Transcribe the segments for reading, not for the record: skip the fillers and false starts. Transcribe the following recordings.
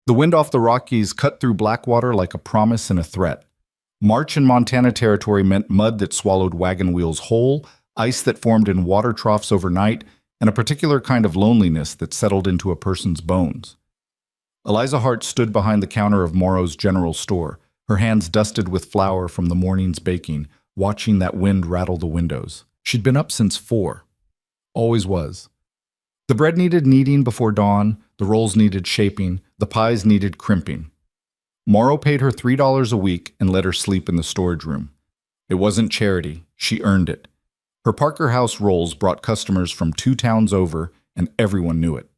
The wind off the Rockies cut through Blackwater like a promise and a threat. March in Montana territory meant mud that swallowed wagon wheels whole, ice that formed in water troughs overnight, and a particular kind of loneliness that settled into a person's bones. Eliza Hart stood behind the counter of Morrow's general store, her hands dusted with flour from the morning's baking, watching that wind rattle the windows. She'd been up since 4. Always was. The bread needed kneading before dawn, the rolls needed shaping, the pies needed crimping. Morrow paid her $3 a week and let her sleep in the storage room. It wasn't charity, she earned it. Her Parker House rolls brought customers from 2 towns over, and everyone knew it.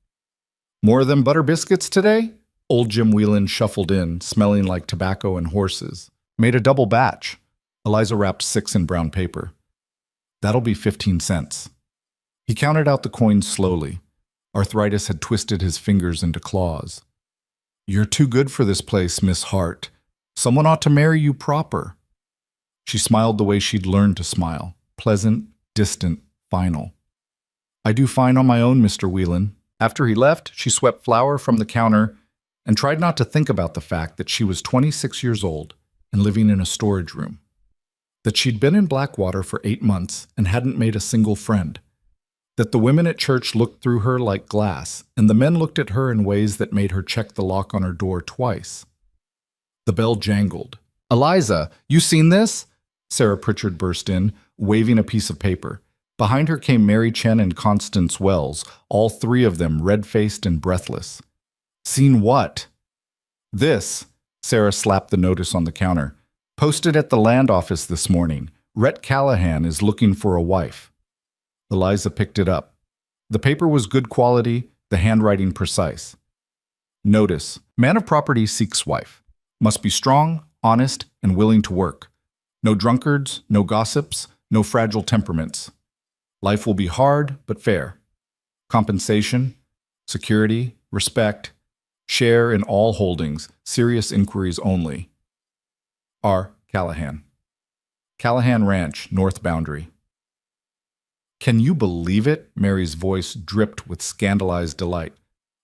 More of them butter biscuits today? Old Jim Whelan shuffled in, smelling like tobacco and horses. Made a double batch. Eliza wrapped 6 in brown paper. That'll be 15 cents. He counted out the coins slowly. Arthritis had twisted his fingers into claws. You're too good for this place, Miss Hart. Someone ought to marry you proper. She smiled the way she'd learned to smile. Pleasant, distant, final. I do fine on my own, Mr. Whelan. After he left, she swept flour from the counter and tried not to think about the fact that she was 26 years old and living in a storage room. That she'd been in Blackwater for 8 months and hadn't made a single friend. That the women at church looked through her like glass, and the men looked at her in ways that made her check the lock on her door twice. The bell jangled. Eliza, you seen this? Sarah Pritchard burst in, waving a piece of paper. Behind her came Mary Chen and Constance Wells, all 3 of them red-faced and breathless. Seen what? This, Sarah slapped the notice on the counter. Posted at the land office this morning. Rhett Callahan is looking for a wife. Eliza picked it up. The paper was good quality, the handwriting precise. Notice, man of property seeks wife. Must be strong, honest, and willing to work. No drunkards, no gossips, no fragile temperaments. Life will be hard, but fair. Compensation, security, respect, share in all holdings, serious inquiries only. R. Callahan. Callahan Ranch, North Boundary. Can you believe it? Mary's voice dripped with scandalized delight.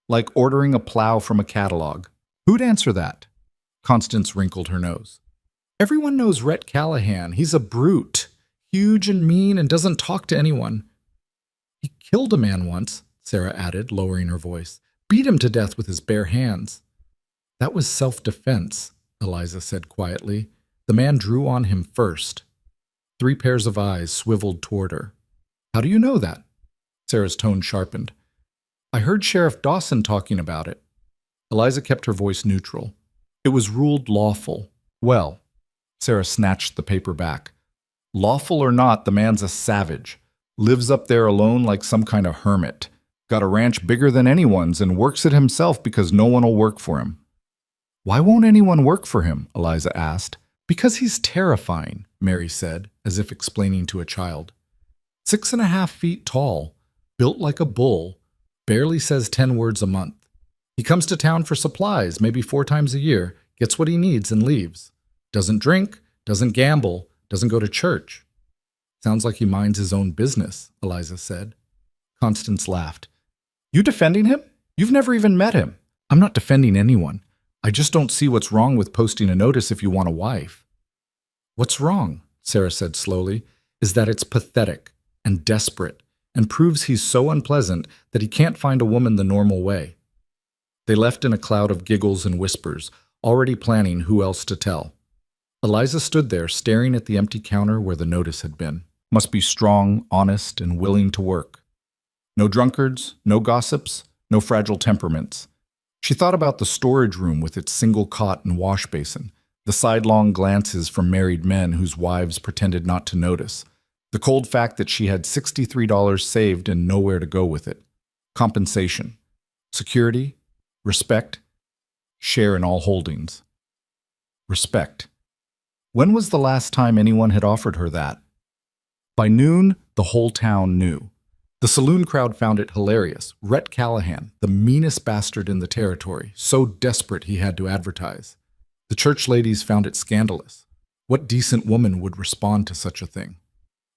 Like ordering a plow from a catalog. Who'd answer that? Constance wrinkled her nose. Everyone knows Rhett Callahan. He's a brute. Huge and mean and doesn't talk to anyone. He killed a man once, Sarah added, lowering her voice. Beat him to death with his bare hands. That was self-defense, Eliza said quietly. The man drew on him first. 3 pairs of eyes swiveled toward her. How do you know that? Sarah's tone sharpened. I heard Sheriff Dawson talking about it. Eliza kept her voice neutral. It was ruled lawful. Well, Sarah snatched the paper back. Lawful or not, the man's a savage. Lives up there alone like some kind of hermit. Got a ranch bigger than anyone's and works it himself because no one will work for him. Why won't anyone work for him? Eliza asked. Because he's terrifying, Mary said, as if explaining to a child. 6.5 feet tall, built like a bull, barely says 10 words a month. He comes to town for supplies, maybe 4 times a year, gets what he needs and leaves. Doesn't drink, doesn't gamble, doesn't go to church. Sounds like he minds his own business, Eliza said. Constance laughed. You defending him? You've never even met him. I'm not defending anyone. I just don't see what's wrong with posting a notice if you want a wife. What's wrong, Sarah said slowly, is that it's pathetic and desperate and proves he's so unpleasant that he can't find a woman the normal way. They left in a cloud of giggles and whispers, already planning who else to tell. Eliza stood there staring at the empty counter where the notice had been. Must be strong, honest, and willing to work. No drunkards, no gossips, no fragile temperaments. She thought about the storage room with its single cot and wash basin, the sidelong glances from married men whose wives pretended not to notice, the cold fact that she had $63 saved and nowhere to go with it. Compensation, security, respect, share in all holdings. Respect. When was the last time anyone had offered her that? By noon, the whole town knew. The saloon crowd found it hilarious. Rhett Callahan, the meanest bastard in the territory, so desperate he had to advertise. The church ladies found it scandalous. What decent woman would respond to such a thing?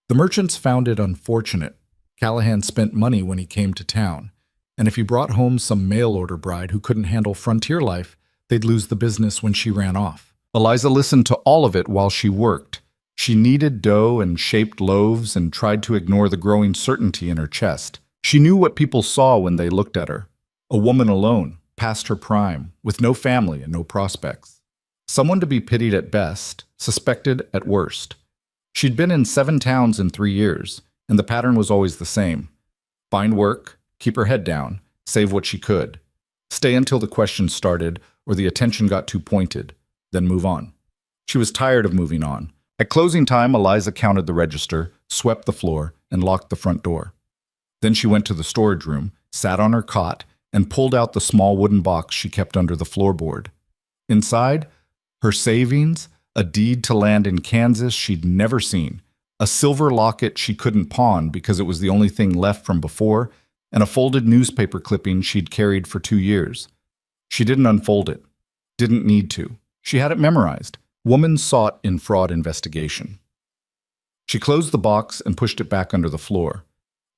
The merchants found it unfortunate. Callahan spent money when he came to town. And if he brought home some mail-order bride who couldn't handle frontier life, they'd lose the business when she ran off. Eliza listened to all of it while she worked. She kneaded dough and shaped loaves and tried to ignore the growing certainty in her chest. She knew what people saw when they looked at her. A woman alone, past her prime, with no family and no prospects. Someone to be pitied at best, suspected at worst. She'd been in 7 towns in 3 years, and the pattern was always the same. Find work, keep her head down, save what she could. Stay until the questions started or the attention got too pointed, then move on. She was tired of moving on. At closing time, Eliza counted the register, swept the floor, and locked the front door. Then she went to the storage room, sat on her cot, and pulled out the small wooden box she kept under the floorboard. Inside, her savings, a deed to land in Kansas she'd never seen, a silver locket she couldn't pawn because it was the only thing left from before, and a folded newspaper clipping she'd carried for 2 years. She didn't unfold it. Didn't need to. She had it memorized. Woman sought in fraud investigation. She closed the box and pushed it back under the floor.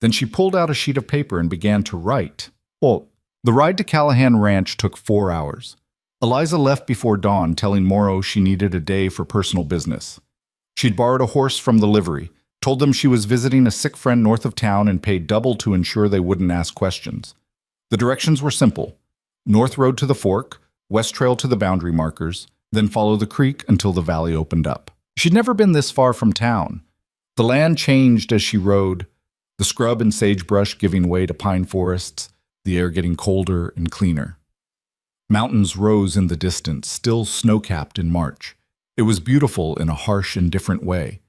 Then she pulled out a sheet of paper and began to write. The ride to Callahan Ranch took 4 hours. Eliza left before dawn, telling Morrow she needed a day for personal business. She'd borrowed a horse from the livery, told them she was visiting a sick friend north of town, and paid double to ensure they wouldn't ask questions. The directions were simple. North Road to the Fork, West Trail to the boundary markers, then follow the creek until the valley opened up. She'd never been this far from town. The land changed as she rode, the scrub and sagebrush giving way to pine forests, the air getting colder and cleaner. Mountains rose in the distance, still snow-capped in March. It was beautiful in a harsh and different way.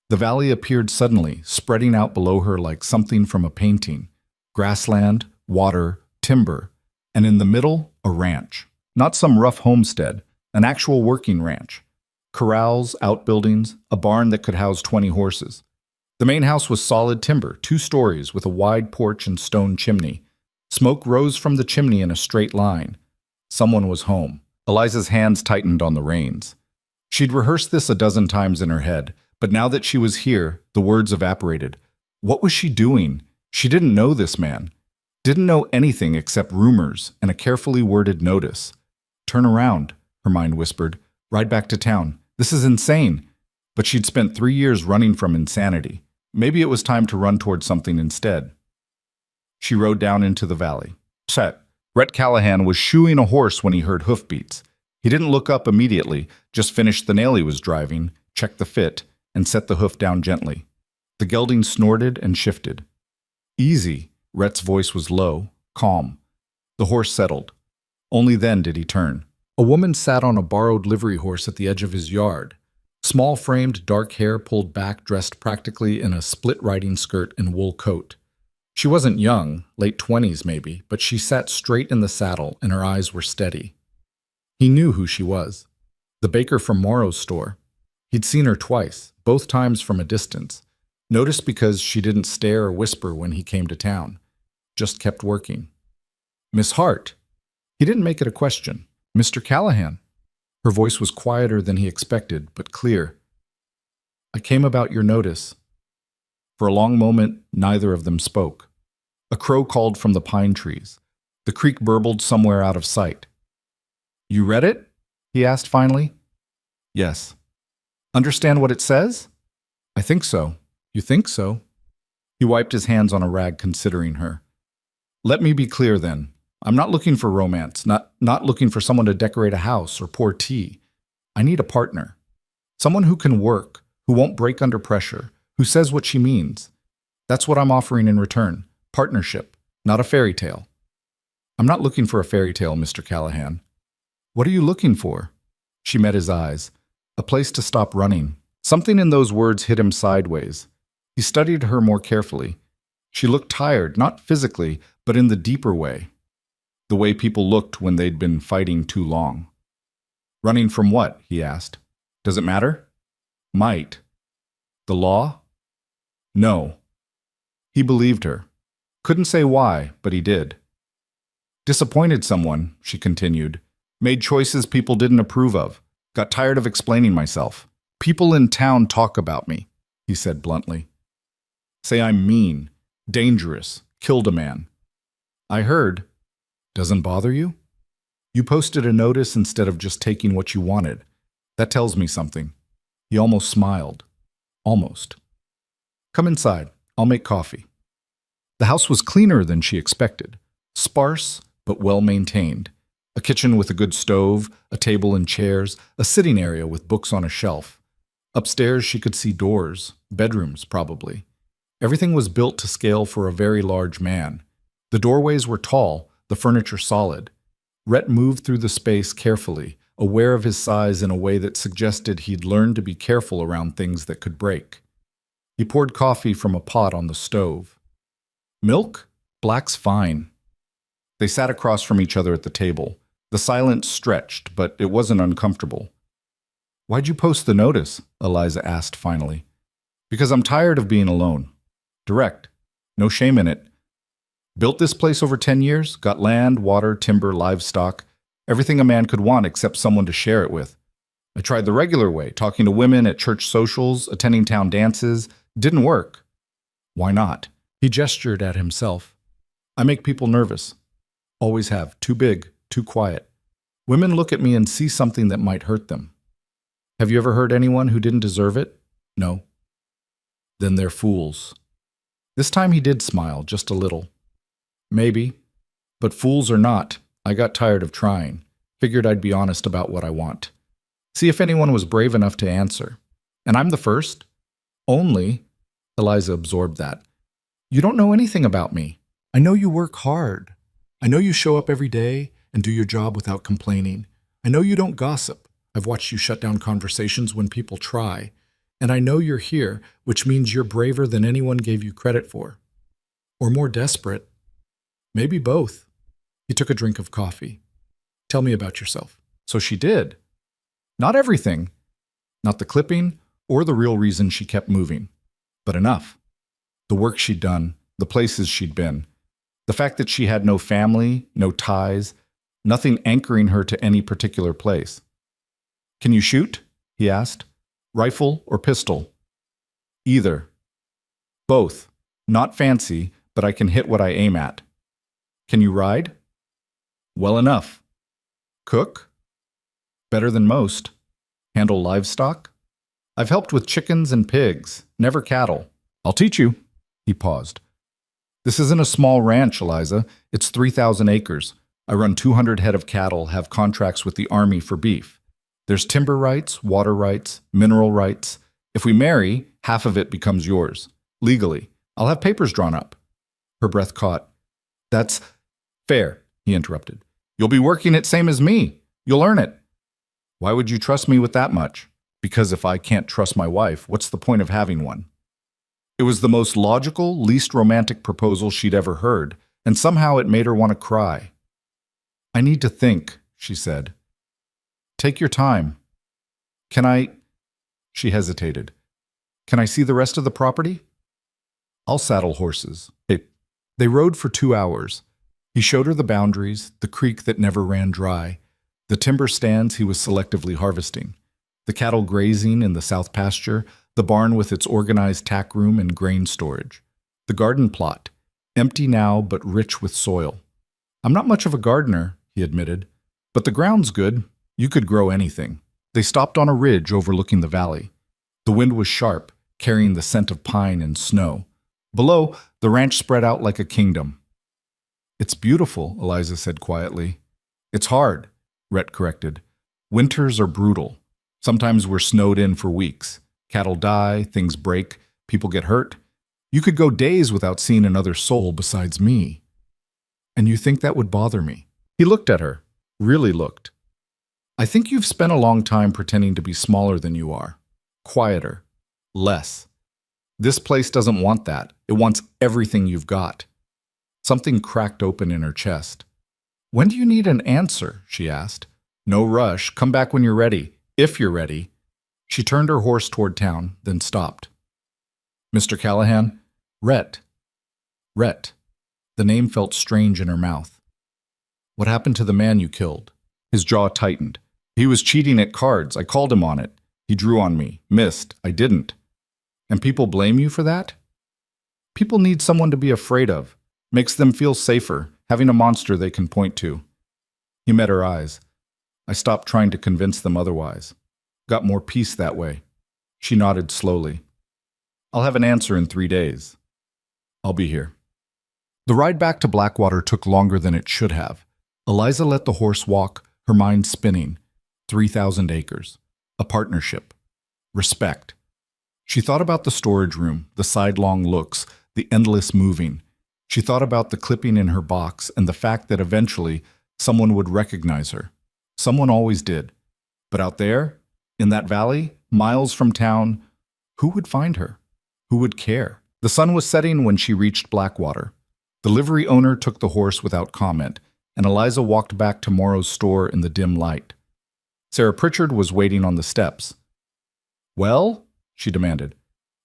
The valley appeared suddenly, spreading out below her like something from a painting. Grassland, water, timber, and in the middle, a ranch. Not some rough homestead, an actual working ranch. Corrals, outbuildings, a barn that could house 20 horses. The main house was solid timber, 2 stories with a wide porch and stone chimney. Smoke rose from the chimney in a straight line. Someone was home. Eliza's hands tightened on the reins. She'd rehearsed this a dozen times in her head, but now that she was here, the words evaporated. What was she doing? She didn't know this man. Didn't know anything except rumors and a carefully worded notice. Turn around, her mind whispered. Ride back to town. This is insane. But she'd spent 3 years running from insanity. Maybe it was time to run toward something instead. She rode down into the valley. Rhett Callahan was shoeing a horse when he heard hoofbeats. He didn't look up immediately, just finished the nail he was driving, checked the fit, and set the hoof down gently. The gelding snorted and shifted. Easy. Rhett's voice was low, calm. The horse settled. Only then did he turn. A woman sat on a borrowed livery horse at the edge of his yard. Small-framed, dark hair pulled back, dressed practically in a split riding skirt and wool coat. She wasn't young, late 20s maybe, but she sat straight in the saddle and her eyes were steady. He knew who she was. The baker from Morrow's store. He'd seen her twice, both times from a distance. Noticed because she didn't stare or whisper when he came to town. Just kept working. Miss Hart. He didn't make it a question. Mr. Callahan. Her voice was quieter than he expected, but clear. I came about your notice. For a long moment, neither of them spoke. A crow called from the pine trees. The creek burbled somewhere out of sight. You read it? He asked finally. Yes. Understand what it says? I think so. You think so? He wiped his hands on a rag, considering her. Let me be clear then. I'm not looking for romance, not looking for someone to decorate a house or pour tea. I need a partner. Someone who can work, who won't break under pressure, who says what she means. That's what I'm offering in return. Partnership, not a fairy tale. I'm not looking for a fairy tale, Mr. Callahan. What are you looking for? She met his eyes. A place to stop running. Something in those words hit him sideways. He studied her more carefully. She looked tired, not physically, but in the deeper way. The way people looked when they'd been fighting too long. Running from what? He asked. Does it matter? Might. The law? No. He believed her. Couldn't say why, but he did. Disappointed someone, she continued. Made choices people didn't approve of. Got tired of explaining myself. People in town talk about me, he said bluntly. Say I'm mean, dangerous, killed a man. I heard. Doesn't bother you? You posted a notice instead of just taking what you wanted. That tells me something. He almost smiled. Almost. Come inside. I'll make coffee. The house was cleaner than she expected. Sparse, but well maintained. A kitchen with a good stove, a table and chairs, a sitting area with books on a shelf. Upstairs she could see doors, bedrooms probably. Everything was built to scale for a very large man. The doorways were tall, the furniture solid. Rhett moved through the space carefully, aware of his size in a way that suggested he'd learned to be careful around things that could break. He poured coffee from a pot on the stove. Milk? Black's fine. They sat across from each other at the table. The silence stretched, but it wasn't uncomfortable. Why'd you post the notice? Eliza asked finally. Because I'm tired of being alone. Direct. No shame in it. Built this place over 10 years, got land, water, timber, livestock, everything a man could want except someone to share it with. I tried the regular way, talking to women at church socials, attending town dances. Didn't work. Why not? He gestured at himself. I make people nervous. Always have. Too big, too quiet. Women look at me and see something that might hurt them. Have you ever hurt anyone who didn't deserve it? No. Then they're fools. This time he did smile, just a little. Maybe. But fools or not, I got tired of trying. Figured I'd be honest about what I want. See if anyone was brave enough to answer. And I'm the first. Only, Eliza absorbed that. You don't know anything about me. I know you work hard. I know you show up every day and do your job without complaining. I know you don't gossip. I've watched you shut down conversations when people try. And I know you're here, which means you're braver than anyone gave you credit for. Or more desperate. Maybe both. He took a drink of coffee. Tell me about yourself. So she did. Not everything. Not the clipping or the real reason she kept moving. But enough. The work she'd done, the places she'd been. The fact that she had no family, no ties, nothing anchoring her to any particular place. Can you shoot? He asked. Rifle or pistol? Either. Both. Not fancy, but I can hit what I aim at. Can you ride? Well enough. Cook? Better than most. Handle livestock? I've helped with chickens and pigs, never cattle. I'll teach you. He paused. This isn't a small ranch, Eliza. It's 3,000 acres. I run 200 head of cattle, have contracts with the Army for beef. There's timber rights, water rights, mineral rights. If we marry, half of it becomes yours. Legally. I'll have papers drawn up. Her breath caught. That's fair, he interrupted. You'll be working it same as me. You'll earn it. Why would you trust me with that much? Because if I can't trust my wife, what's the point of having one? It was the most logical, least romantic proposal she'd ever heard, and somehow it made her want to cry. I need to think, she said. Take your time. Can I? She hesitated. Can I see the rest of the property? I'll saddle horses. They rode for 2 hours. He showed her the boundaries, the creek that never ran dry, the timber stands he was selectively harvesting, the cattle grazing in the south pasture, the barn with its organized tack room and grain storage, the garden plot, empty now but rich with soil. I'm not much of a gardener, he admitted, but the ground's good. You could grow anything. They stopped on a ridge overlooking the valley. The wind was sharp, carrying the scent of pine and snow. Below, the ranch spread out like a kingdom. It's beautiful, Eliza said quietly. It's hard, Rhett corrected. Winters are brutal. Sometimes we're snowed in for weeks. Cattle die, things break, people get hurt. You could go days without seeing another soul besides me. And you think that would bother me? He looked at her, really looked. I think you've spent a long time pretending to be smaller than you are. Quieter. Less. This place doesn't want that. It wants everything you've got. Something cracked open in her chest. When do you need an answer? She asked. No rush. Come back when you're ready. If you're ready. She turned her horse toward town, then stopped. Mr. Callahan? Rhett. Rhett. The name felt strange in her mouth. What happened to the man you killed? His jaw tightened. He was cheating at cards. I called him on it. He drew on me. Missed. I didn't. And people blame you for that? People need someone to be afraid of. Makes them feel safer. having a monster they can point to. He met her eyes. I stopped trying to convince them otherwise. Got more peace that way. She nodded slowly. I'll have an answer in 3 days. I'll be here. The ride back to Blackwater took longer than it should have. Eliza let the horse walk, her mind spinning. 3,000 acres. A partnership. Respect. She thought about the storage room, the sidelong looks, the endless moving. She thought about the clipping in her box and the fact that eventually someone would recognize her. Someone always did. But out there, in that valley, miles from town, who would find her? Who would care? The sun was setting when she reached Blackwater. The livery owner took the horse without comment, and Eliza walked back to Morrow's store in the dim light. Sarah Pritchard was waiting on the steps. Well? She demanded.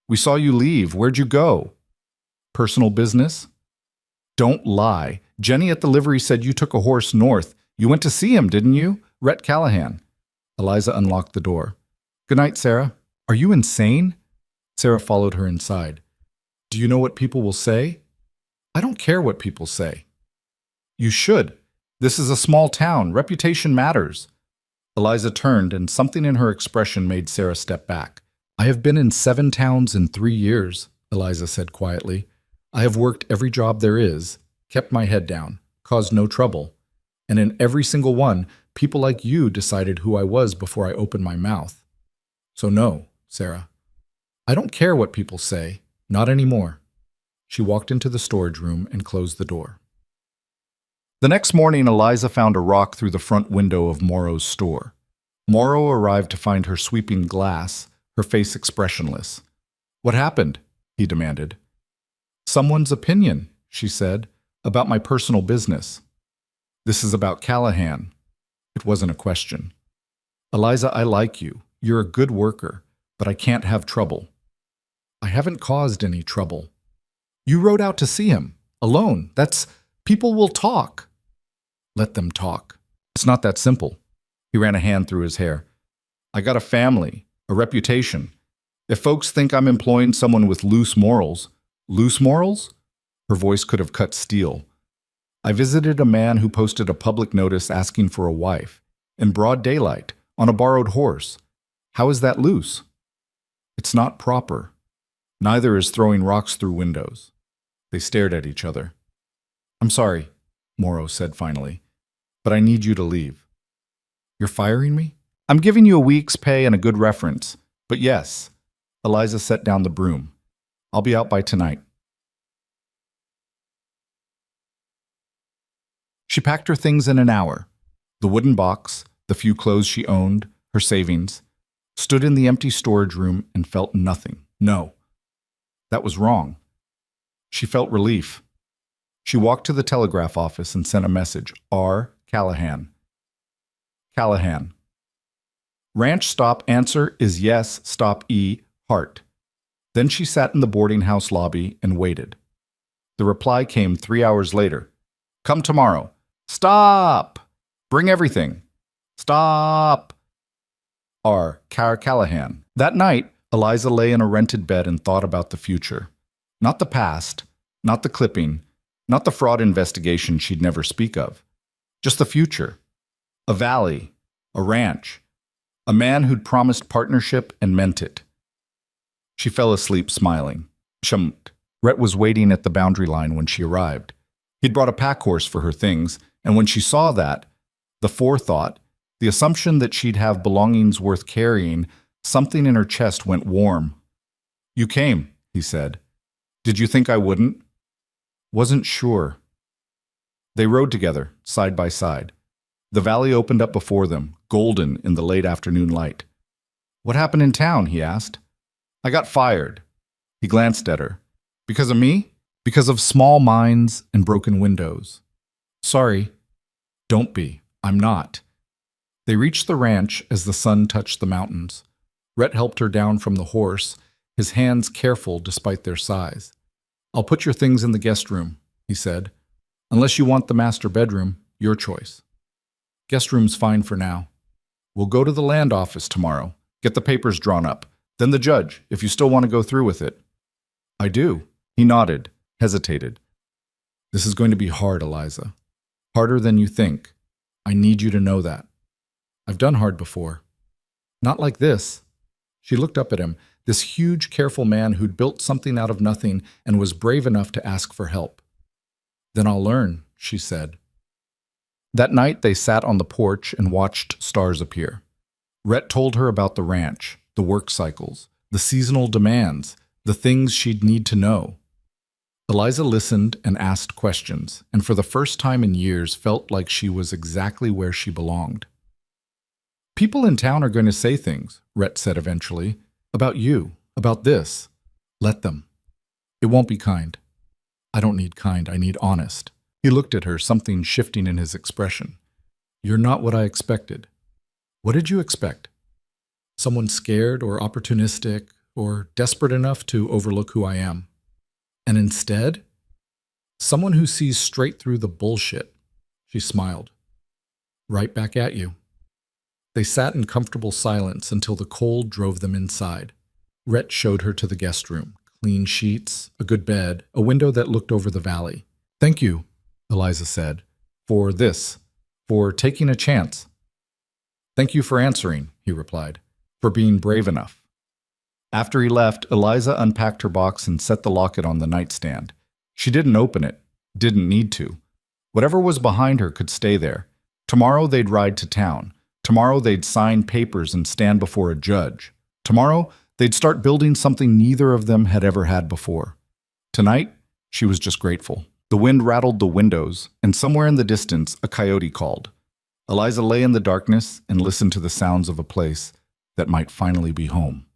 We saw you leave. Where'd you go? Personal business? Don't lie. Jenny at the livery said you took a horse north. You went to see him, didn't you? Rhett Callahan. Eliza unlocked the door. Good night, Sarah. Are you insane? Sarah followed her inside. Do you know what people will say? I don't care what people say. You should. This is a small town. Reputation matters. Eliza turned, and something in her expression made Sarah step back. I have been in 7 towns in 3 years, Eliza said quietly. I have worked every job there is, kept my head down, caused no trouble. And in every single one, people like you decided who I was before I opened my mouth. So no, Sarah. I don't care what people say, not anymore. She walked into the storage room and closed the door. The next morning, Eliza found a rock through the front window of Morrow's store. Morrow arrived to find her sweeping glass, her face expressionless. What happened? He demanded. Someone's opinion, she said, about my personal business. This is about Callahan. It wasn't a question. Eliza, I like you. You're a good worker, but I can't have trouble. I haven't caused any trouble. You rode out to see him, alone. People will talk. Let them talk. It's not that simple. He ran a hand through his hair. I got a family, a reputation. If folks think I'm employing someone with loose morals, her voice could have cut steel. I visited a man who posted a public notice asking for a wife, in broad daylight, on a borrowed horse. How is that loose? It's not proper. Neither is throwing rocks through windows. They stared at each other. I'm sorry, Morrow said finally, but I need you to leave. You're firing me? I'm giving you a week's pay and a good reference, but yes. Eliza set down the broom. I'll be out by tonight. She packed her things in an hour. The wooden box, the few clothes she owned, her savings, stood in the empty storage room and felt nothing. No. That was wrong. She felt relief. She walked to the telegraph office and sent a message. R. Callahan. Callahan. Ranch stop answer is yes, stop E, heart. Then she sat in the boarding house lobby and waited. The reply came 3 hours later. Come tomorrow. Stop! Bring everything. Stop! R. Callahan. That night, Eliza lay in a rented bed and thought about the future. Not the past, not the clipping, not the fraud investigation she'd never speak of. Just the future. A valley, a ranch, a man who'd promised partnership and meant it. She fell asleep smiling. Rhett was waiting at the boundary line when she arrived. He'd brought a pack horse for her things, and when she saw that, the forethought, the assumption that she'd have belongings worth carrying, something in her chest went warm. You came, he said. Did you think I wouldn't? Wasn't sure. They rode together, side by side. The valley opened up before them, golden in the late afternoon light. What happened in town? He asked. I got fired. He glanced at her. Because of me? Because of small minds and broken windows. Sorry. Don't be. I'm not. They reached the ranch as the sun touched the mountains. Rhett helped her down from the horse, his hands careful despite their size. I'll put your things in the guest room, he said. Unless you want the master bedroom, your choice. Guest room's fine for now. We'll go to the land office tomorrow, get the papers drawn up, then the judge, if you still want to go through with it. I do. He nodded, hesitated. This is going to be hard, Eliza. Harder than you think. I need you to know that. I've done hard before. Not like this. She looked up at him, this huge, careful man who'd built something out of nothing and was brave enough to ask for help. Then I'll learn, she said. That night they sat on the porch and watched stars appear. Rhett told her about the ranch, the work cycles, the seasonal demands, the things she'd need to know. Eliza listened and asked questions, and for the first time in years felt like she was exactly where she belonged. People in town are going to say things, Rhett said eventually, about you, about this. Let them. It won't be kind. I don't need kind, I need honest. He looked at her, something shifting in his expression. You're not what I expected. What did you expect? Someone scared or opportunistic or desperate enough to overlook who I am. And instead, someone who sees straight through the bullshit. She smiled. Right back at you. They sat in comfortable silence until the cold drove them inside. Rhett showed her to the guest room. Clean sheets, a good bed, a window that looked over the valley. Thank you, Eliza said, for this, for taking a chance. Thank you for answering, he replied, for being brave enough. After he left, Eliza unpacked her box and set the locket on the nightstand. She didn't open it, didn't need to. Whatever was behind her could stay there. Tomorrow they'd ride to town. Tomorrow they'd sign papers and stand before a judge. Tomorrow they'd start building something neither of them had ever had before. Tonight, she was just grateful. The wind rattled the windows, and somewhere in the distance, a coyote called. Eliza lay in the darkness and listened to the sounds of a place that might finally be home.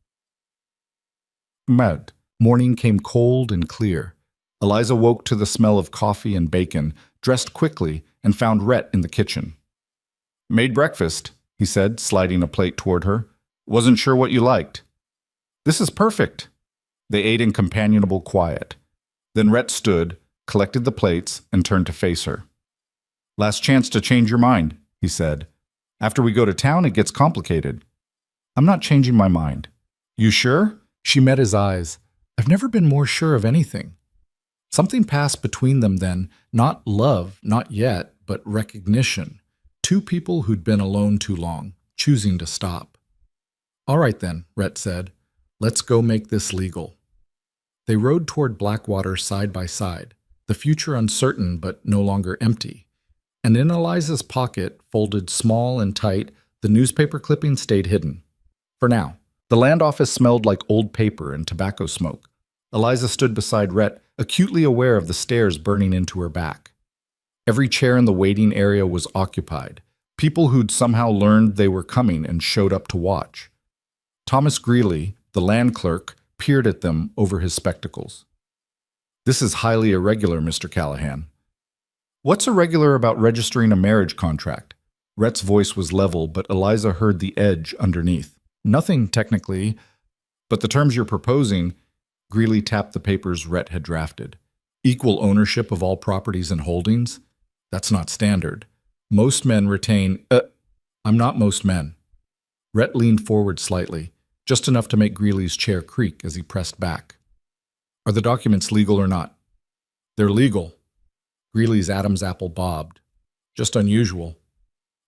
Morning came cold and clear. Eliza woke to the smell of coffee and bacon, dressed quickly, and found Rhett in the kitchen. Made breakfast, he said, sliding a plate toward her. Wasn't sure what you liked. This is perfect. They ate in companionable quiet. Then Rhett stood, collected the plates, and turned to face her. Last chance to change your mind, he said. After we go to town, it gets complicated. I'm not changing my mind. You sure? She met his eyes. I've never been more sure of anything. Something passed between them then, not love, not yet, but recognition. Two people who'd been alone too long, choosing to stop. All right then, Rhett said. Let's go make this legal. They rode toward Blackwater side by side, the future uncertain but no longer empty. And in Eliza's pocket, folded small and tight, the newspaper clipping stayed hidden. For now. The land office smelled like old paper and tobacco smoke. Eliza stood beside Rhett, acutely aware of the stares burning into her back. Every chair in the waiting area was occupied. People who'd somehow learned they were coming and showed up to watch. Thomas Greeley, the land clerk, peered at them over his spectacles. This is highly irregular, Mr. Callahan. What's irregular about registering a marriage contract? Rhett's voice was level, but Eliza heard the edge underneath. Nothing, technically, but the terms you're proposing, Greeley tapped the papers Rhett had drafted. Equal ownership of all properties and holdings? That's not standard. Most men retain, I'm not most men. Rhett leaned forward slightly, just enough to make Greeley's chair creak as he pressed back. Are the documents legal or not? They're legal. Greeley's Adam's apple bobbed. Just unusual.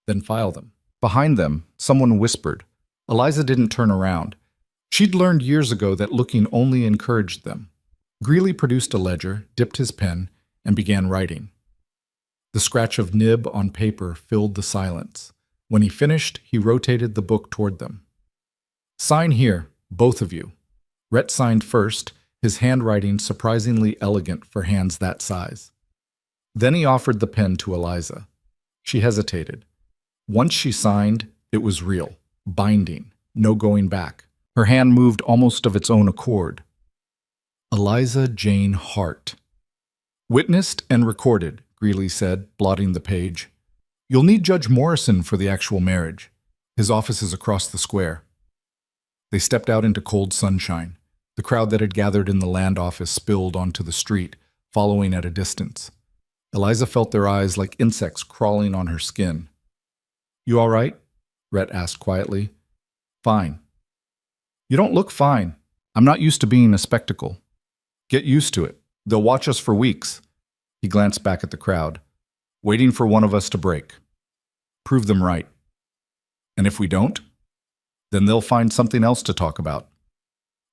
Then file them. Behind them, someone whispered. Eliza didn't turn around. She'd learned years ago that looking only encouraged them. Greeley produced a ledger, dipped his pen, and began writing. The scratch of nib on paper filled the silence. When he finished, he rotated the book toward them. Sign here, both of you. Rhett signed first, his handwriting surprisingly elegant for hands that size. Then he offered the pen to Eliza. She hesitated. Once she signed, it was real. Binding, no going back. Her hand moved almost of its own accord. Eliza Jane Hart. Witnessed and recorded, Greeley said, blotting the page. You'll need Judge Morrison for the actual marriage. His office is across the square. They stepped out into cold sunshine. The crowd that had gathered in the land office spilled onto the street, following at a distance. Eliza felt their eyes like insects crawling on her skin. You all right? Rhett asked quietly. Fine. You don't look fine. I'm not used to being a spectacle. Get used to it. They'll watch us for weeks. He glanced back at the crowd. Waiting for one of us to break. Prove them right. And if we don't, then they'll find something else to talk about.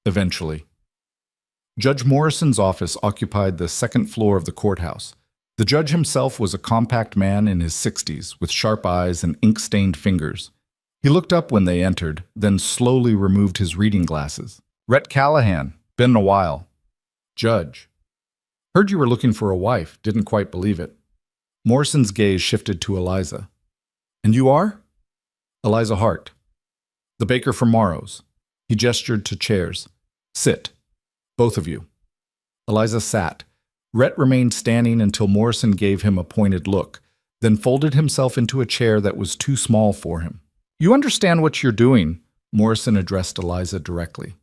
Eventually. Judge Morrison's office occupied the second floor of the courthouse. The judge himself was a compact man in his 60s, with sharp eyes and ink-stained fingers. He looked up when they entered, then slowly removed his reading glasses. Rhett Callahan, been a while. Judge. Heard you were looking for a wife, didn't quite believe it. Morrison's gaze shifted to Eliza. And you are? Eliza Hart. The baker from Morrow's. He gestured to chairs. Sit. Both of you. Eliza sat. Rhett remained standing until Morrison gave him a pointed look, then folded himself into a chair that was too small for him. You understand what you're doing, Morrison addressed Eliza directly.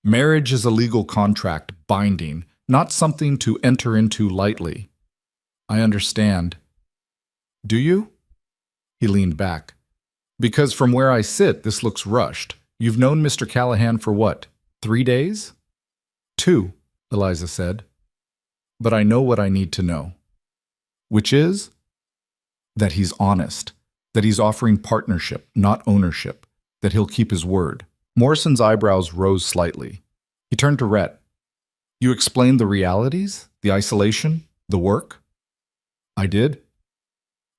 Marriage is a legal contract, binding, not something to enter into lightly. I understand. Do you? He leaned back. Because from where I sit, this looks rushed. You've known Mr. Callahan for what, 3 days? 2, Eliza said. But I know what I need to know. Which is? That he's honest. That he's offering partnership, not ownership. That he'll keep his word. Morrison's eyebrows rose slightly. He turned to Rhett. You explained the realities? The isolation? The work? I did.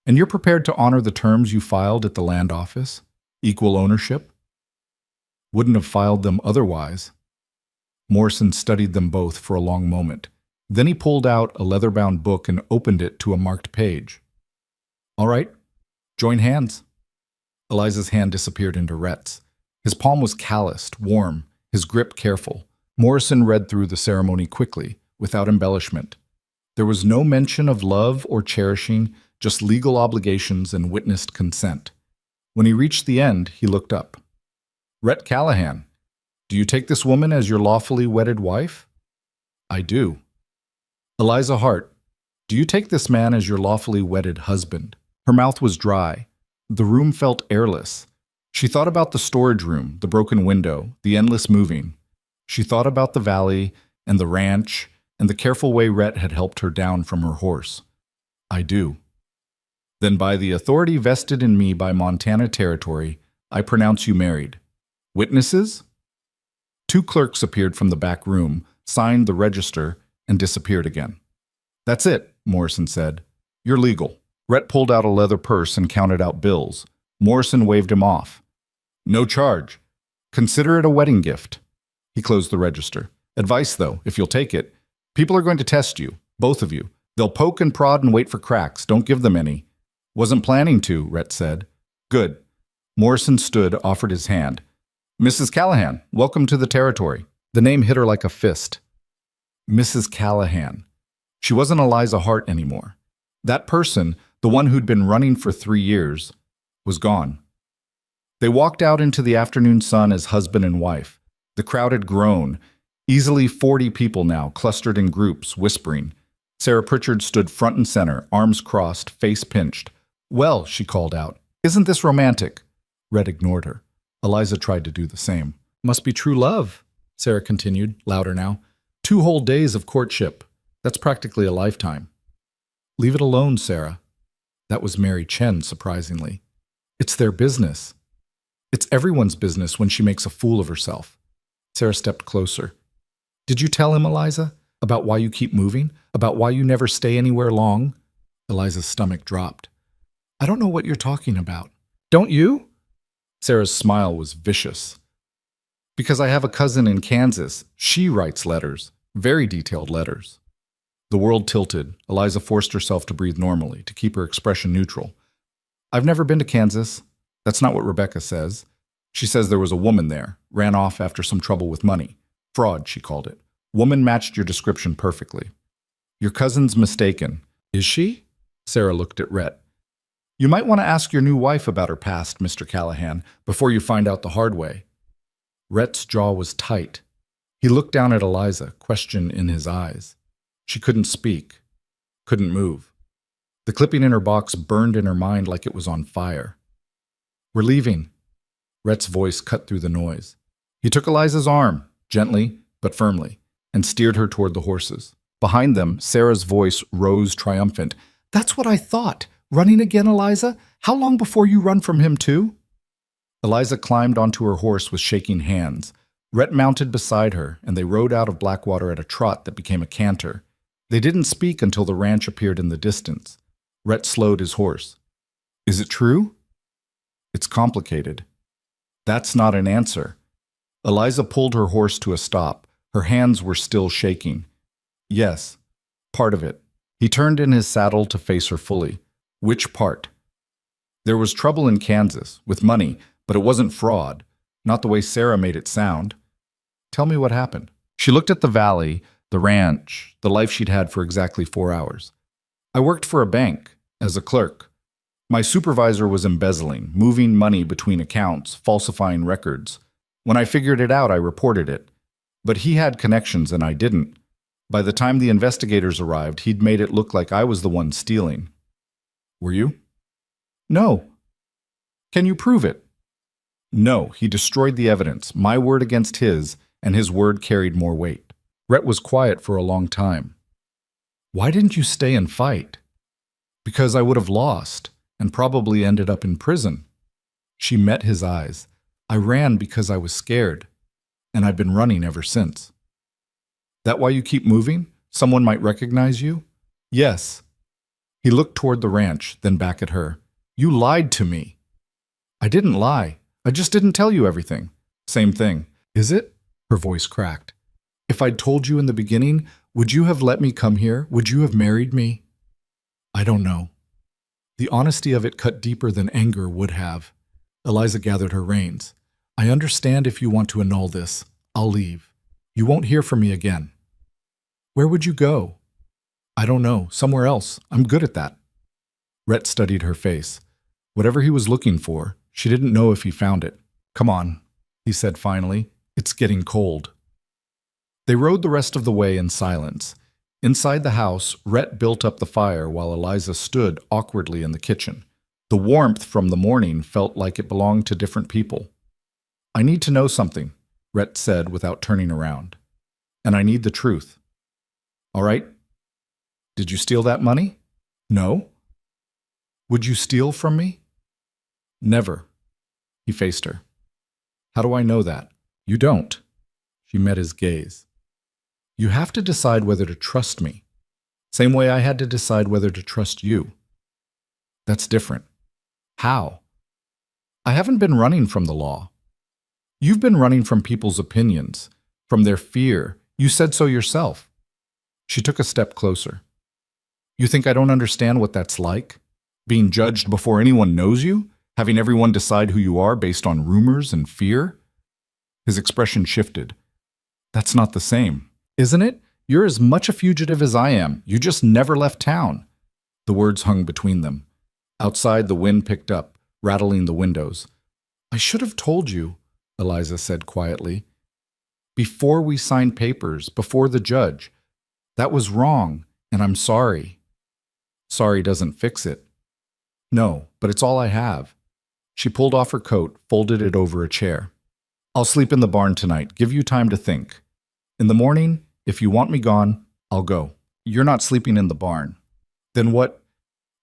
And you're prepared to honor the terms you filed at the land office? Equal ownership? Wouldn't have filed them otherwise. Morrison studied them both for a long moment. Then he pulled out a leather-bound book and opened it to a marked page. All right, join hands. Eliza's hand disappeared into Rhett's. His palm was calloused, warm, his grip careful. Morrison read through the ceremony quickly, without embellishment. There was no mention of love or cherishing, just legal obligations and witnessed consent. When he reached the end, he looked up. Rhett Callahan, do you take this woman as your lawfully wedded wife? I do. Eliza Hart, do you take this man as your lawfully wedded husband? Her mouth was dry. The room felt airless. She thought about the storage room, the broken window, the endless moving. She thought about the valley and the ranch and the careful way Rhett had helped her down from her horse. I do. Then by the authority vested in me by Montana Territory, I pronounce you married. Witnesses? 2 clerks appeared from the back room, signed the register, and disappeared again. That's it, Morrison said. You're legal. Rhett pulled out a leather purse and counted out bills. Morrison waved him off. No charge. Consider it a wedding gift. He closed the register. Advice, though, if you'll take it. People are going to test you, both of you. They'll poke and prod and wait for cracks. Don't give them any. Wasn't planning to, Rhett said. Good. Morrison stood, offered his hand. Mrs. Callahan, welcome to the territory. The name hit her like a fist. Mrs. Callahan. She wasn't Eliza Hart anymore. That person, the one who'd been running for 3 years, was gone. They walked out into the afternoon sun as husband and wife. The crowd had grown. Easily 40 people now, clustered in groups, whispering. Sarah Pritchard stood front and center, arms crossed, face pinched. Well, she called out, isn't this romantic? Rhett ignored her. Eliza tried to do the same. Must be true love, Sarah continued, louder now. 2 whole days of courtship. That's practically a lifetime. Leave it alone, Sarah. That was Mary Chen, surprisingly. It's their business. It's everyone's business when she makes a fool of herself. Sarah stepped closer. Did you tell him, Eliza? About why you keep moving? About why you never stay anywhere long? Eliza's stomach dropped. I don't know what you're talking about. Don't you? Sarah's smile was vicious. Because I have a cousin in Kansas. She writes letters. Very detailed letters. The world tilted. Eliza forced herself to breathe normally, to keep her expression neutral. I've never been to Kansas. That's not what Rebecca says. She says there was a woman there, ran off after some trouble with money. Fraud, she called it. Woman matched your description perfectly. Your cousin's mistaken. Is she? Sarah looked at Rhett. You might want to ask your new wife about her past, Mr. Callahan, before you find out the hard way. Rhett's jaw was tight. He looked down at Eliza, question in his eyes. She couldn't speak, couldn't move. The clipping in her box burned in her mind like it was on fire. We're leaving. Rhett's voice cut through the noise. He took Eliza's arm, gently but firmly, and steered her toward the horses. Behind them, Sarah's voice rose triumphant. "That's what I thought. Running again, Eliza? How long before you run from him, too?" Eliza climbed onto her horse with shaking hands. Rhett mounted beside her, and they rode out of Blackwater at a trot that became a canter. They didn't speak until the ranch appeared in the distance. Rhett slowed his horse. "Is it true?" "It's complicated." "That's not an answer." Eliza pulled her horse to a stop. Her hands were still shaking. "Yes, part of it." He turned in his saddle to face her fully. "Which part?" "There was trouble in Kansas, with money, but it wasn't fraud. Not the way Sarah made it sound." "Tell me what happened." She looked at the valley, the ranch, the life she'd had for exactly 4 hours. "I worked for a bank, as a clerk. My supervisor was embezzling, moving money between accounts, falsifying records. When I figured it out, I reported it. But he had connections and I didn't. By the time the investigators arrived, he'd made it look like I was the one stealing." "Were you?" "No." "Can you prove it?" "No, he destroyed the evidence, my word against his, and his word carried more weight." Rhett was quiet for a long time. "Why didn't you stay and fight?" "Because I would have lost, and probably ended up in prison." She met his eyes. "I ran because I was scared, and I've been running ever since." "That why you keep moving? Someone might recognize you?" "Yes." He looked toward the ranch, then back at her. "You lied to me." "I didn't lie. I just didn't tell you everything." "Same thing." "Is it?" Her voice cracked. "If I'd told you in the beginning, would you have let me come here? Would you have married me?" "I don't know." The honesty of it cut deeper than anger would have. Eliza gathered her reins. "I understand if you want to annul this. I'll leave. You won't hear from me again." "Where would you go?" "I don't know. Somewhere else. I'm good at that." Rhett studied her face. Whatever he was looking for, she didn't know if he found it. "Come on," he said finally. "It's getting cold." They rode the rest of the way in silence. Inside the house, Rhett built up the fire while Eliza stood awkwardly in the kitchen. The warmth from the morning felt like it belonged to different people. "I need to know something," Rhett said without turning around. "And I need the truth." "All right. Did you steal that money?" "No." "Would you steal from me?" "Never." He faced her. "How do I know that?" "You don't." She met his gaze. "You have to decide whether to trust me. Same way I had to decide whether to trust you." "That's different." "How?" "I haven't been running from the law. You've been running from people's opinions, from their fear. You said so yourself." She took a step closer. "You think I don't understand what that's like? Being judged before anyone knows you? Having everyone decide who you are based on rumors and fear?" His expression shifted. "That's not the same, isn't it? You're as much a fugitive as I am. You just never left town." The words hung between them. Outside, the wind picked up, rattling the windows. "I should have told you," Eliza said quietly. "Before we signed papers, before the judge. That was wrong, and I'm sorry." "Sorry doesn't fix it." "No, but it's all I have." She pulled off her coat, folded it over a chair. "I'll sleep in the barn tonight. Give you time to think. In the morning, if you want me gone, I'll go." "You're not sleeping in the barn." "Then what?"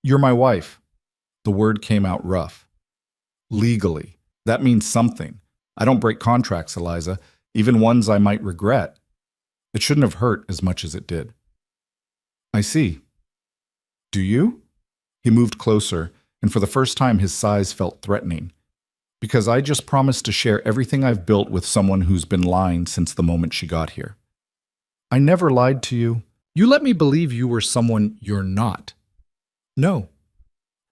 "You're my wife." The word came out rough. "Legally. That means something. I don't break contracts, Eliza, even ones I might regret. It shouldn't have hurt as much as it did." "I see." "Do you?" He moved closer, and for the first time his size felt threatening. "Because I just promised to share everything I've built with someone who's been lying since the moment she got here." "I never lied to you. You let me believe you were someone you're not." "No."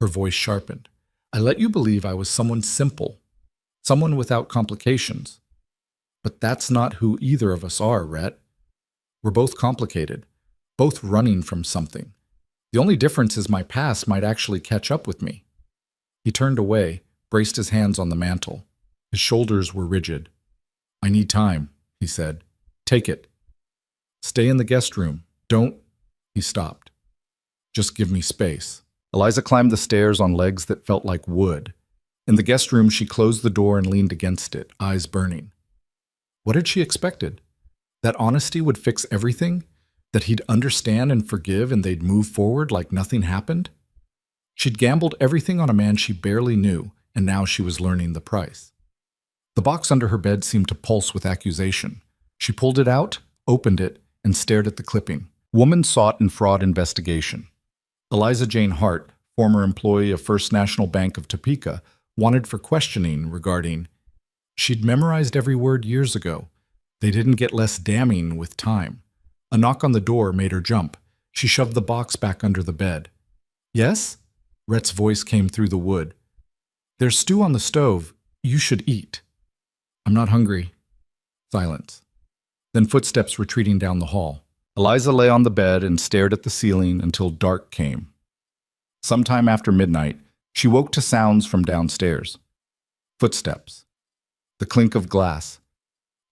Her voice sharpened. "I let you believe I was someone simple, someone without complications. But that's not who either of us are, Rhett. We're both complicated, both running from something. The only difference is my past might actually catch up with me." He turned away, braced his hands on the mantel. His shoulders were rigid. "I need time," he said. "Take it. Stay in the guest room. Don't—" He stopped. "Just give me space." Eliza climbed the stairs on legs that felt like wood. In the guest room, she closed the door and leaned against it, eyes burning. What had she expected? That honesty would fix everything? That he'd understand and forgive and they'd move forward like nothing happened? She'd gambled everything on a man she barely knew, and now she was learning the price. The box under her bed seemed to pulse with accusation. She pulled it out, opened it, and stared at the clipping. Woman sought in fraud investigation. Eliza Jane Hart, former employee of First National Bank of Topeka, wanted for questioning regarding. She'd memorized every word years ago. They didn't get less damning with time. A knock on the door made her jump. She shoved the box back under the bed. Yes? Rhett's voice came through the wood. There's stew on the stove. You should eat. I'm not hungry. Silence. Then footsteps retreating down the hall. Eliza lay on the bed and stared at the ceiling until dark came. Sometime after midnight, she woke to sounds from downstairs. Footsteps. The clink of glass.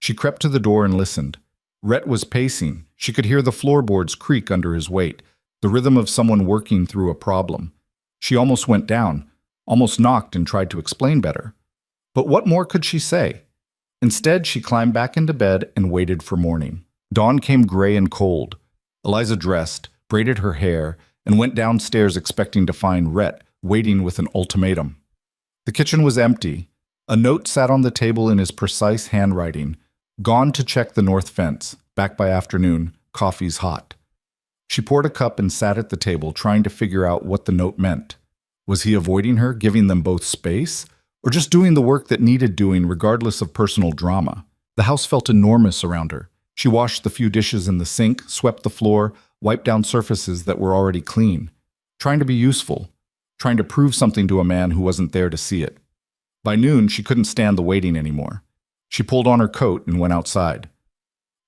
She crept to the door and listened. Rhett was pacing. She could hear the floorboards creak under his weight, the rhythm of someone working through a problem. She almost went down, almost knocked and tried to explain better. But what more could she say? Instead, she climbed back into bed and waited for morning. Dawn came gray and cold. Eliza dressed, braided her hair, and went downstairs expecting to find Rhett waiting with an ultimatum. The kitchen was empty. A note sat on the table in his precise handwriting. Gone to check the north fence. Back by afternoon. Coffee's hot. She poured a cup and sat at the table, trying to figure out what the note meant. Was he avoiding her, giving them both space, or just doing the work that needed doing regardless of personal drama? The house felt enormous around her. She washed the few dishes in the sink, swept the floor, wiped down surfaces that were already clean, trying to be useful, trying to prove something to a man who wasn't there to see it. By noon, she couldn't stand the waiting anymore. She pulled on her coat and went outside.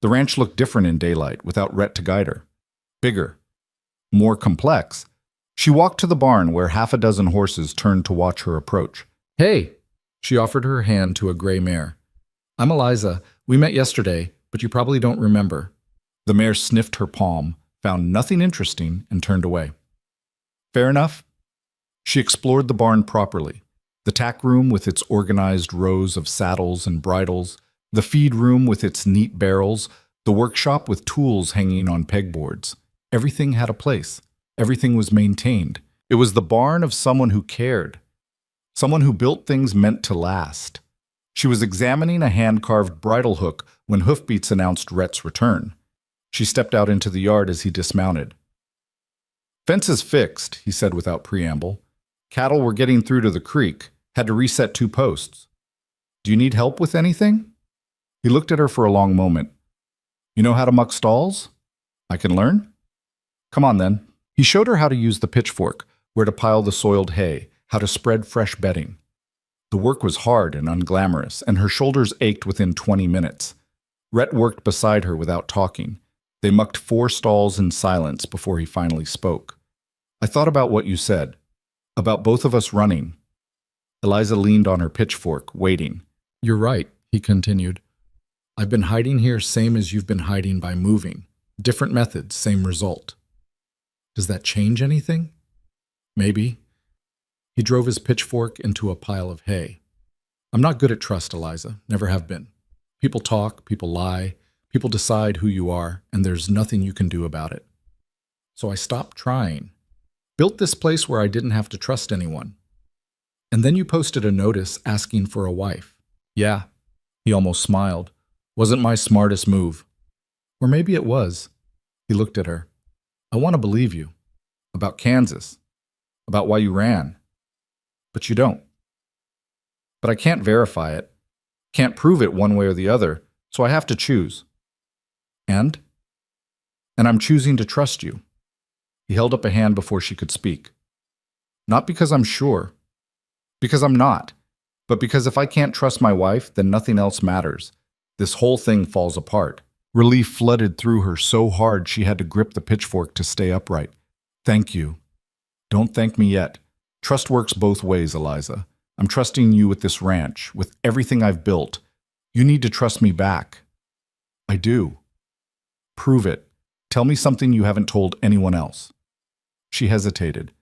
The ranch looked different in daylight, without Rhett to guide her. Bigger. More complex. She walked to the barn where half a dozen horses turned to watch her approach. Hey! She offered her hand to a gray mare. I'm Eliza. We met yesterday, but you probably don't remember. The mare sniffed her palm, found nothing interesting, and turned away. Fair enough. She explored the barn properly. The tack room with its organized rows of saddles and bridles, the feed room with its neat barrels, the workshop with tools hanging on pegboards. Everything had a place. Everything was maintained. It was the barn of someone who cared. Someone who built things meant to last. She was examining a hand-carved bridle hook when hoofbeats announced Rhett's return. She stepped out into the yard as he dismounted. Fence is fixed, he said without preamble. Cattle were getting through to the creek. Had to reset 2 posts. Do you need help with anything? He looked at her for a long moment. You know how to muck stalls? I can learn? Come on then. He showed her how to use the pitchfork, where to pile the soiled hay, how to spread fresh bedding. The work was hard and unglamorous, and her shoulders ached within 20 minutes. Rhett worked beside her without talking. They mucked 4 stalls in silence before he finally spoke. I thought about what you said, about both of us running. Eliza leaned on her pitchfork, waiting. You're right, he continued. I've been hiding here same as you've been hiding by moving. Different methods, same result. Does that change anything? Maybe. He drove his pitchfork into a pile of hay. I'm not good at trust, Eliza. Never have been. People talk, people lie, people decide who you are, and there's nothing you can do about it. So I stopped trying. Built this place where I didn't have to trust anyone. And then you posted a notice asking for a wife. Yeah, he almost smiled. Wasn't my smartest move. Or maybe it was. He looked at her. I want to believe you. About Kansas. About why you ran. But you don't. But I can't verify it. Can't prove it one way or the other, so I have to choose. And I'm choosing to trust you. He held up a hand before she could speak. Not because I'm sure. Because I'm not. But because if I can't trust my wife, then nothing else matters. This whole thing falls apart. Relief flooded through her so hard she had to grip the pitchfork to stay upright. Thank you. Don't thank me yet. Trust works both ways, Eliza. I'm trusting you with this ranch, with everything I've built. You need to trust me back. I do. Prove it. Tell me something you haven't told anyone else. She hesitated.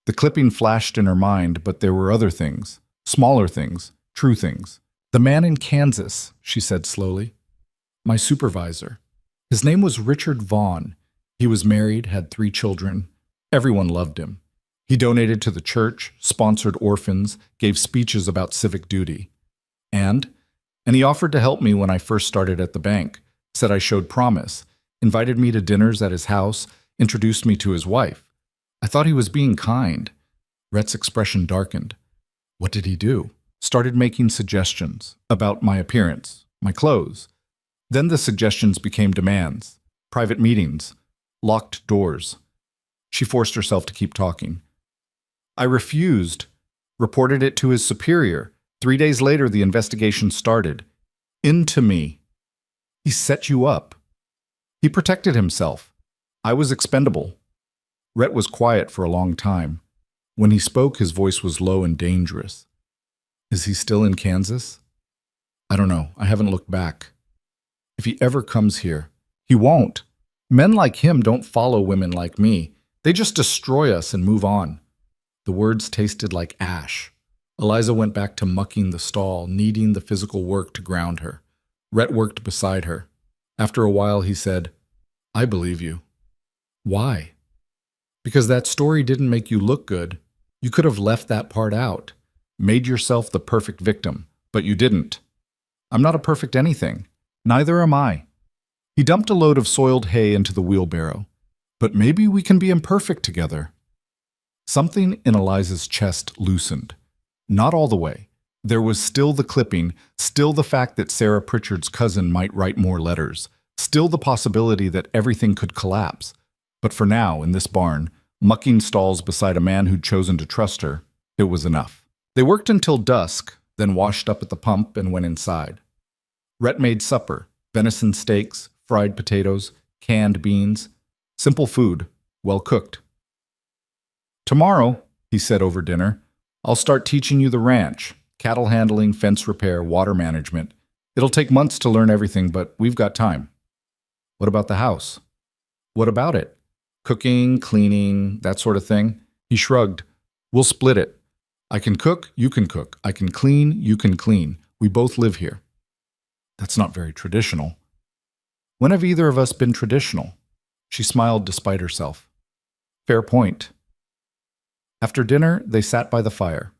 The clipping flashed in her mind, but there were other things, smaller things, true things. The man in Kansas, she said slowly. My supervisor. His name was Richard Vaughn. He was married, had 3 children. Everyone loved him. He donated to the church, sponsored orphans, gave speeches about civic duty. And he offered to help me when I first started at the bank, said I showed promise, invited me to dinners at his house, introduced me to his wife. I thought he was being kind. Rhett's expression darkened. What did he do? Started making suggestions about my appearance, my clothes. Then the suggestions became demands, private meetings, locked doors. She forced herself to keep talking. I refused, reported it to his superior. 3 days later, the investigation started. Into me. He set you up. He protected himself. I was expendable. Rhett was quiet for a long time. When he spoke, his voice was low and dangerous. Is he still in Kansas? I don't know. I haven't looked back. If he ever comes here, he won't. Men like him don't follow women like me. They just destroy us and move on. The words tasted like ash. Eliza went back to mucking the stall, needing the physical work to ground her. Rhett worked beside her. After a while, he said, I believe you. Why? Because that story didn't make you look good. You could have left that part out, made yourself the perfect victim, but you didn't. I'm not a perfect anything. Neither am I. He dumped a load of soiled hay into the wheelbarrow. But maybe we can be imperfect together. Something in Eliza's chest loosened. Not all the way. There was still the clipping, still the fact that Sarah Pritchard's cousin might write more letters, still the possibility that everything could collapse. But for now, in this barn, mucking stalls beside a man who'd chosen to trust her, it was enough. They worked until dusk, then washed up at the pump and went inside. Rhett made supper, venison steaks, fried potatoes, canned beans, simple food, well cooked. Tomorrow, he said over dinner, I'll start teaching you the ranch, cattle handling, fence repair, water management. It'll take months to learn everything, but we've got time. What about the house? What about it? Cooking, cleaning, that sort of thing? He shrugged. We'll split it. I can cook, you can cook. I can clean, you can clean. We both live here. That's not very traditional. When have either of us been traditional? She smiled despite herself. Fair point. After dinner, they sat by the fire.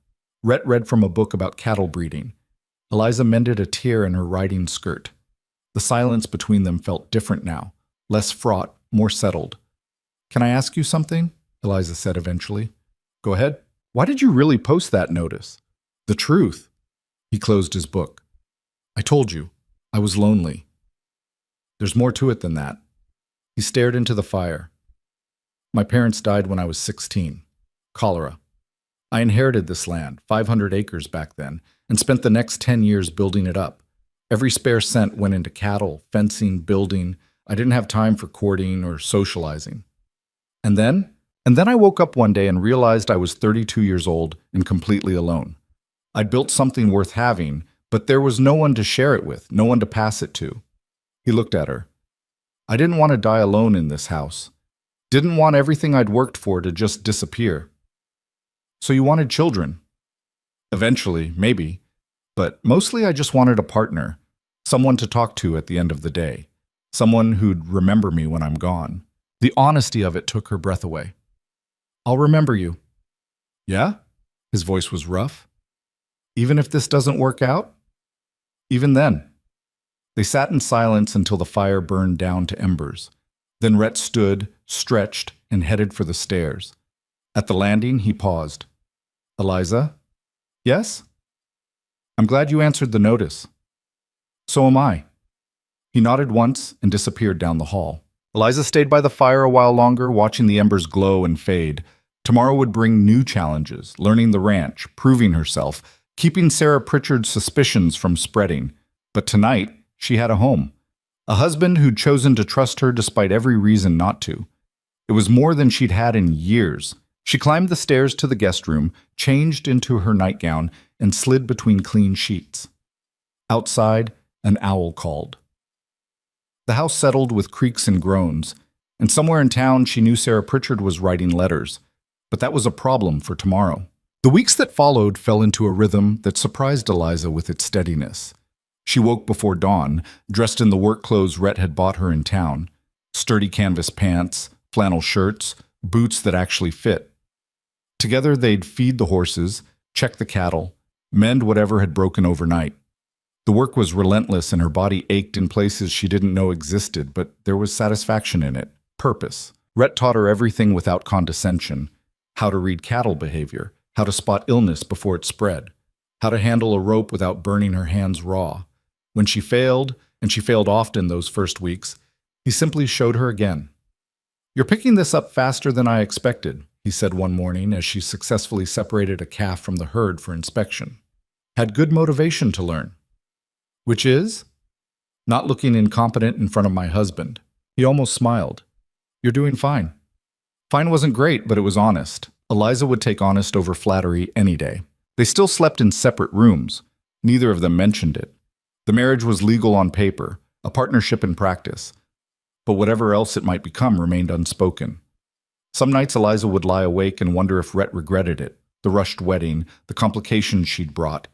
Rhett read from a book about cattle breeding. Eliza mended a tear in her riding skirt. The silence between them felt different now, less fraught, more settled. Can I ask you something? Eliza said eventually. Go ahead. Why did you really post that notice? The truth. He closed his book. I told you, I was lonely. There's more to it than that. He stared into the fire. My parents died when I was 16. Cholera. I inherited this land, 500 acres back then, and spent the next 10 years building it up. Every spare cent went into cattle, fencing, building. I didn't have time for courting or socializing. And then I woke up one day and realized I was 32 years old and completely alone. I'd built something worth having, but there was no one to share it with, no one to pass it to. He looked at her. I didn't want to die alone in this house. Didn't want everything I'd worked for to just disappear. So you wanted children? Eventually, maybe. But mostly I just wanted a partner, someone to talk to at the end of the day, someone who'd remember me when I'm gone. The honesty of it took her breath away. I'll remember you. Yeah? His voice was rough. Even if this doesn't work out? Even then. They sat in silence until the fire burned down to embers. Then Rhett stood, stretched, and headed for the stairs. At the landing, he paused. Eliza? Yes? I'm glad you answered the notice. So am I. He nodded once and disappeared down the hall. Eliza stayed by the fire a while longer, watching the embers glow and fade. Tomorrow would bring new challenges, learning the ranch, proving herself, keeping Sarah Pritchard's suspicions from spreading. But tonight, she had a home. A husband who'd chosen to trust her despite every reason not to. It was more than she'd had in years. She climbed the stairs to the guest room, changed into her nightgown, and slid between clean sheets. Outside, an owl called. The house settled with creaks and groans, and somewhere in town she knew Sarah Pritchard was writing letters. But that was a problem for tomorrow. The weeks that followed fell into a rhythm that surprised Eliza with its steadiness. She woke before dawn, dressed in the work clothes Rhett had bought her in town, sturdy canvas pants, flannel shirts, boots that actually fit. Together they'd feed the horses, check the cattle, mend whatever had broken overnight. The work was relentless and her body ached in places she didn't know existed, but there was satisfaction in it, purpose. Rhett taught her everything without condescension: how to read cattle behavior, how to spot illness before it spread, how to handle a rope without burning her hands raw. When she failed, and she failed often those first weeks, he simply showed her again. "You're picking this up faster than I expected," he said one morning as she successfully separated a calf from the herd for inspection. "Had good motivation to learn." "Which is?" "Not looking incompetent in front of my husband." He almost smiled. "You're doing fine." Fine wasn't great, but it was honest. Eliza would take honest over flattery any day. They still slept in separate rooms. Neither of them mentioned it. The marriage was legal on paper, a partnership in practice. But whatever else it might become remained unspoken. Some nights Eliza would lie awake and wonder if Rhett regretted it, the rushed wedding, the complications she'd brought.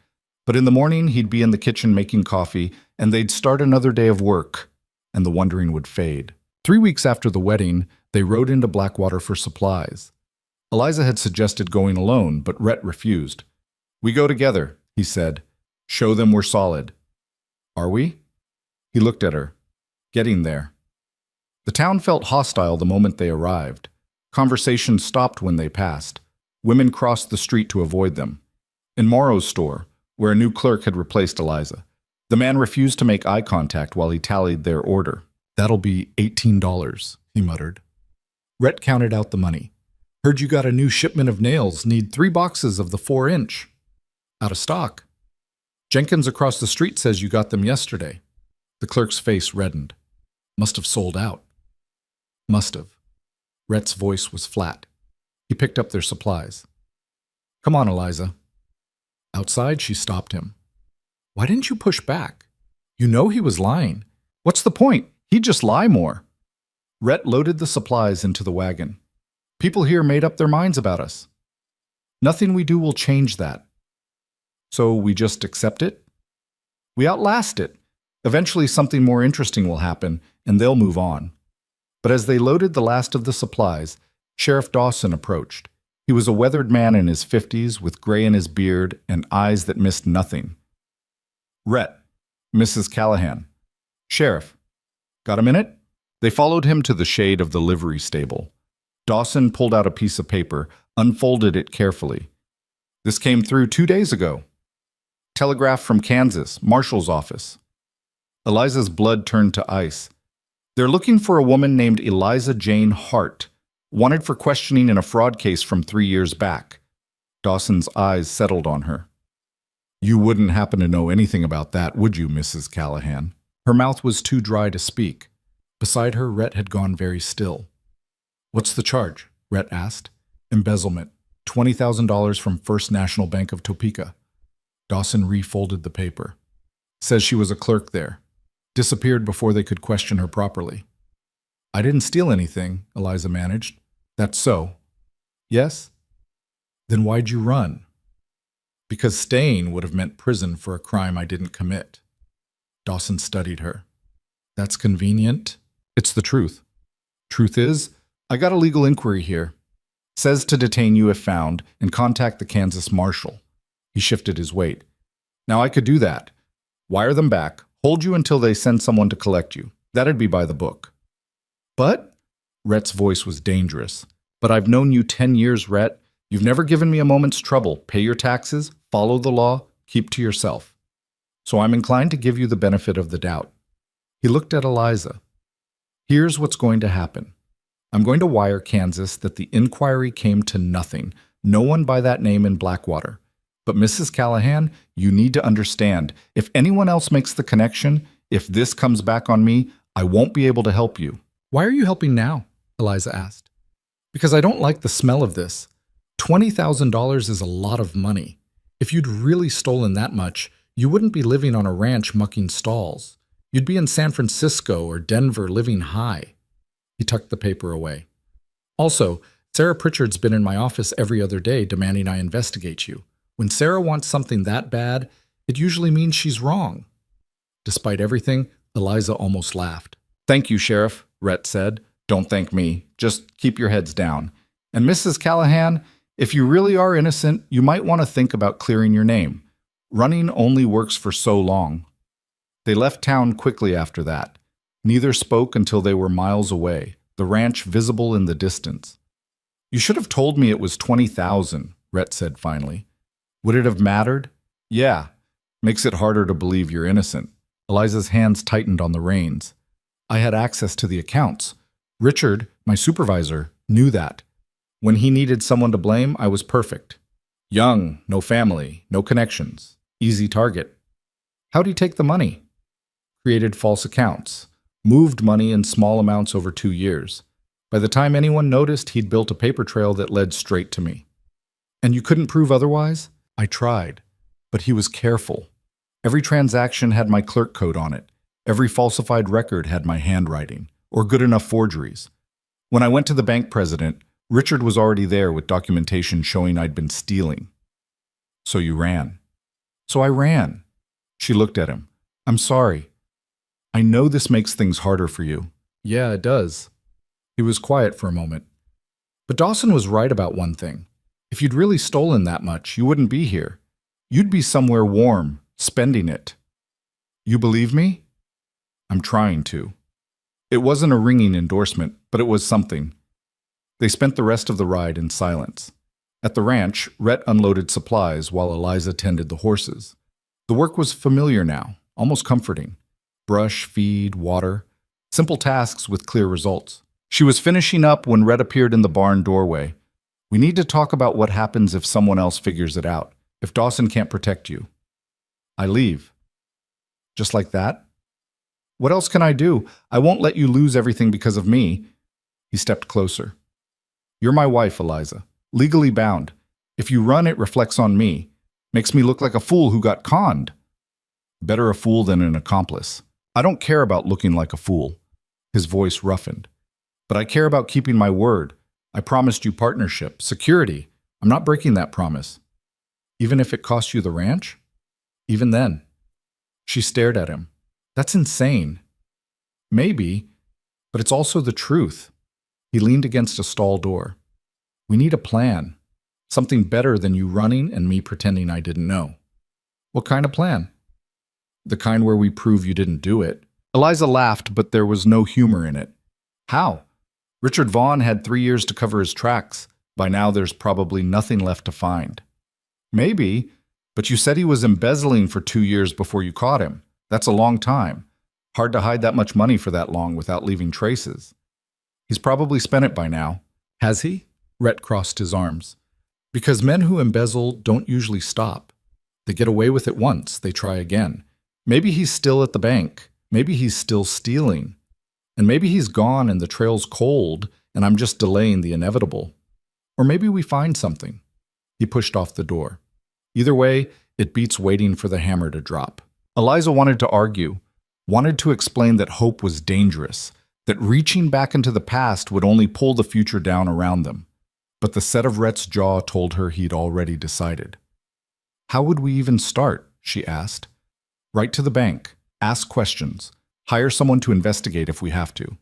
But in the morning, he'd be in the kitchen making coffee, and they'd start another day of work, and the wondering would fade. 3 weeks after the wedding, they rode into Blackwater for supplies. Eliza had suggested going alone, but Rhett refused. "We go together," he said. "Show them we're solid." "Are we?" He looked at her. "Getting there." The town felt hostile the moment they arrived. Conversation stopped when they passed. Women crossed the street to avoid them. In Morrow's store, where a new clerk had replaced Eliza, the man refused to make eye contact while he tallied their order. "That'll be $18, he muttered. Rhett counted out the money. "Heard you got a new shipment of nails. Need 3 boxes of the 4-inch. "Out of stock." "Jenkins across the street says you got them yesterday." The clerk's face reddened. "Must have sold out." "Must have." Rhett's voice was flat. He picked up their supplies. "Come on, Eliza." Outside, she stopped him. "Why didn't you push back? You know he was lying. What's the point? He'd just lie more." Rhett loaded the supplies into the wagon. "People here made up their minds about us. Nothing we do will change that. So we just accept it? We outlast it. Eventually something more interesting will happen, and they'll move on." But as they loaded the last of the supplies, Sheriff Dawson approached. He was a weathered man in his 50s with gray in his beard and eyes that missed nothing. "Rhett, Mrs. Callahan." "Sheriff, got a minute?" They followed him to the shade of the livery stable. Dawson pulled out a piece of paper, unfolded it carefully. "This came through 2 days ago. Telegraph from Kansas, Marshal's office." Eliza's blood turned to ice. "They're looking for a woman named Eliza Jane Hart, wanted for questioning in a fraud case from 3 years back." Dawson's eyes settled on her. "You wouldn't happen to know anything about that, would you, Mrs. Callahan?" Her mouth was too dry to speak. Beside her, Rhett had gone very still. "What's the charge?" Rhett asked. "Embezzlement. $20,000 from First National Bank of Topeka." Dawson refolded the paper. "Says she was a clerk there. Disappeared before they could question her properly." "I didn't steal anything," Eliza managed. "That's so." "Yes?" "Then why'd you run?" "Because staying would have meant prison for a crime I didn't commit." Dawson studied her. "That's convenient." "It's the truth." "Truth is, I got a legal inquiry here. Says to detain you if found and contact the Kansas Marshal." He shifted his weight. "Now I could do that. Wire them back, hold you until they send someone to collect you. That'd be by the book." "But," Rhett's voice was dangerous, "but I've known you 10 years, Rhett. You've never given me a moment's trouble. Pay your taxes, follow the law, keep to yourself. So I'm inclined to give you the benefit of the doubt." He looked at Eliza. "Here's what's going to happen. I'm going to wire Kansas that the inquiry came to nothing. No one by that name in Blackwater. But Mrs. Callahan, you need to understand, if anyone else makes the connection, if this comes back on me, I won't be able to help you." "Why are you helping now?" Eliza asked. "Because I don't like the smell of this. $20,000 is a lot of money. If you'd really stolen that much, you wouldn't be living on a ranch mucking stalls. You'd be in San Francisco or Denver living high." He tucked the paper away. "Also, Sarah Pritchard's been in my office every other day demanding I investigate you. When Sarah wants something that bad, it usually means she's wrong." Despite everything, Eliza almost laughed. Thank you, Sheriff, Rhett said. Don't thank me. Just keep your heads down. And Mrs. Callahan, if you really are innocent, you might want to think about clearing your name. Running only works for so long. They left town quickly after that. Neither spoke until they were miles away, the ranch visible in the distance. You should have told me it was 20,000, Rhett said finally. Would it have mattered? Yeah. Makes it harder to believe you're innocent. Eliza's hands tightened on the reins. I had access to the accounts. Richard, my supervisor, knew that. When he needed someone to blame, I was perfect. Young, no family, no connections. Easy target. How'd he take the money? Created false accounts. Moved money in small amounts over 2 years. By the time anyone noticed, he'd built a paper trail that led straight to me. And you couldn't prove otherwise? I tried. But he was careful. Every transaction had my clerk code on it. Every falsified record had my handwriting, or good enough forgeries. When I went to the bank president, Richard was already there with documentation showing I'd been stealing. So you ran. So I ran. She looked at him. I'm sorry. I know this makes things harder for you. Yeah, it does. He was quiet for a moment. But Dawson was right about one thing. If you'd really stolen that much, you wouldn't be here. You'd be somewhere warm, spending it. You believe me? I'm trying to. It wasn't a ringing endorsement, but it was something. They spent the rest of the ride in silence. At the ranch, Rhett unloaded supplies while Eliza tended the horses. The work was familiar now, almost comforting. Brush, feed, water. Simple tasks with clear results. She was finishing up when Rhett appeared in the barn doorway. We need to talk about what happens if someone else figures it out, if Dawson can't protect you. I leave. Just like that? What else can I do? I won't let you lose everything because of me. He stepped closer. You're my wife, Eliza. Legally bound. If you run, it reflects on me. Makes me look like a fool who got conned. Better a fool than an accomplice. I don't care about looking like a fool. His voice roughened. But I care about keeping my word. I promised you partnership, security. I'm not breaking that promise. Even if it costs you the ranch? Even then. She stared at him. That's insane. Maybe, but it's also the truth. He leaned against a stall door. We need a plan. Something better than you running and me pretending I didn't know. What kind of plan? The kind where we prove you didn't do it. Eliza laughed, but there was no humor in it. How? Richard Vaughn had 3 years to cover his tracks. By now there's probably nothing left to find. Maybe, but you said he was embezzling for 2 years before you caught him. That's a long time. Hard to hide that much money for that long without leaving traces. He's probably spent it by now. Has he? Rhett crossed his arms. Because men who embezzle don't usually stop. They get away with it once, they try again. Maybe he's still at the bank. Maybe he's still stealing. And maybe he's gone and the trail's cold and I'm just delaying the inevitable. Or maybe we find something. He pushed off the door. Either way, it beats waiting for the hammer to drop. Eliza wanted to argue, wanted to explain that hope was dangerous, that reaching back into the past would only pull the future down around them. But the set of Rhett's jaw told her he'd already decided. How would we even start? She asked. Write to the bank, ask questions, hire someone to investigate if we have to.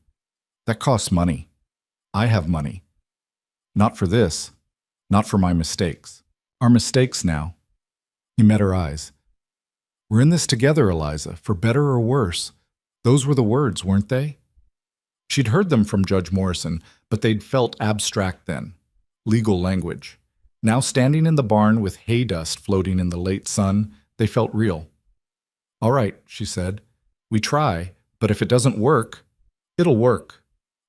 That costs money. I have money. Not for this, not for my mistakes. Our mistakes now. He met her eyes. We're in this together, Eliza, for better or worse. Those were the words, weren't they? She'd heard them from Judge Morrison, but they'd felt abstract then. Legal language. Now standing in the barn with hay dust floating in the late sun, they felt real. All right, she said. We try, but if it doesn't work, it'll work.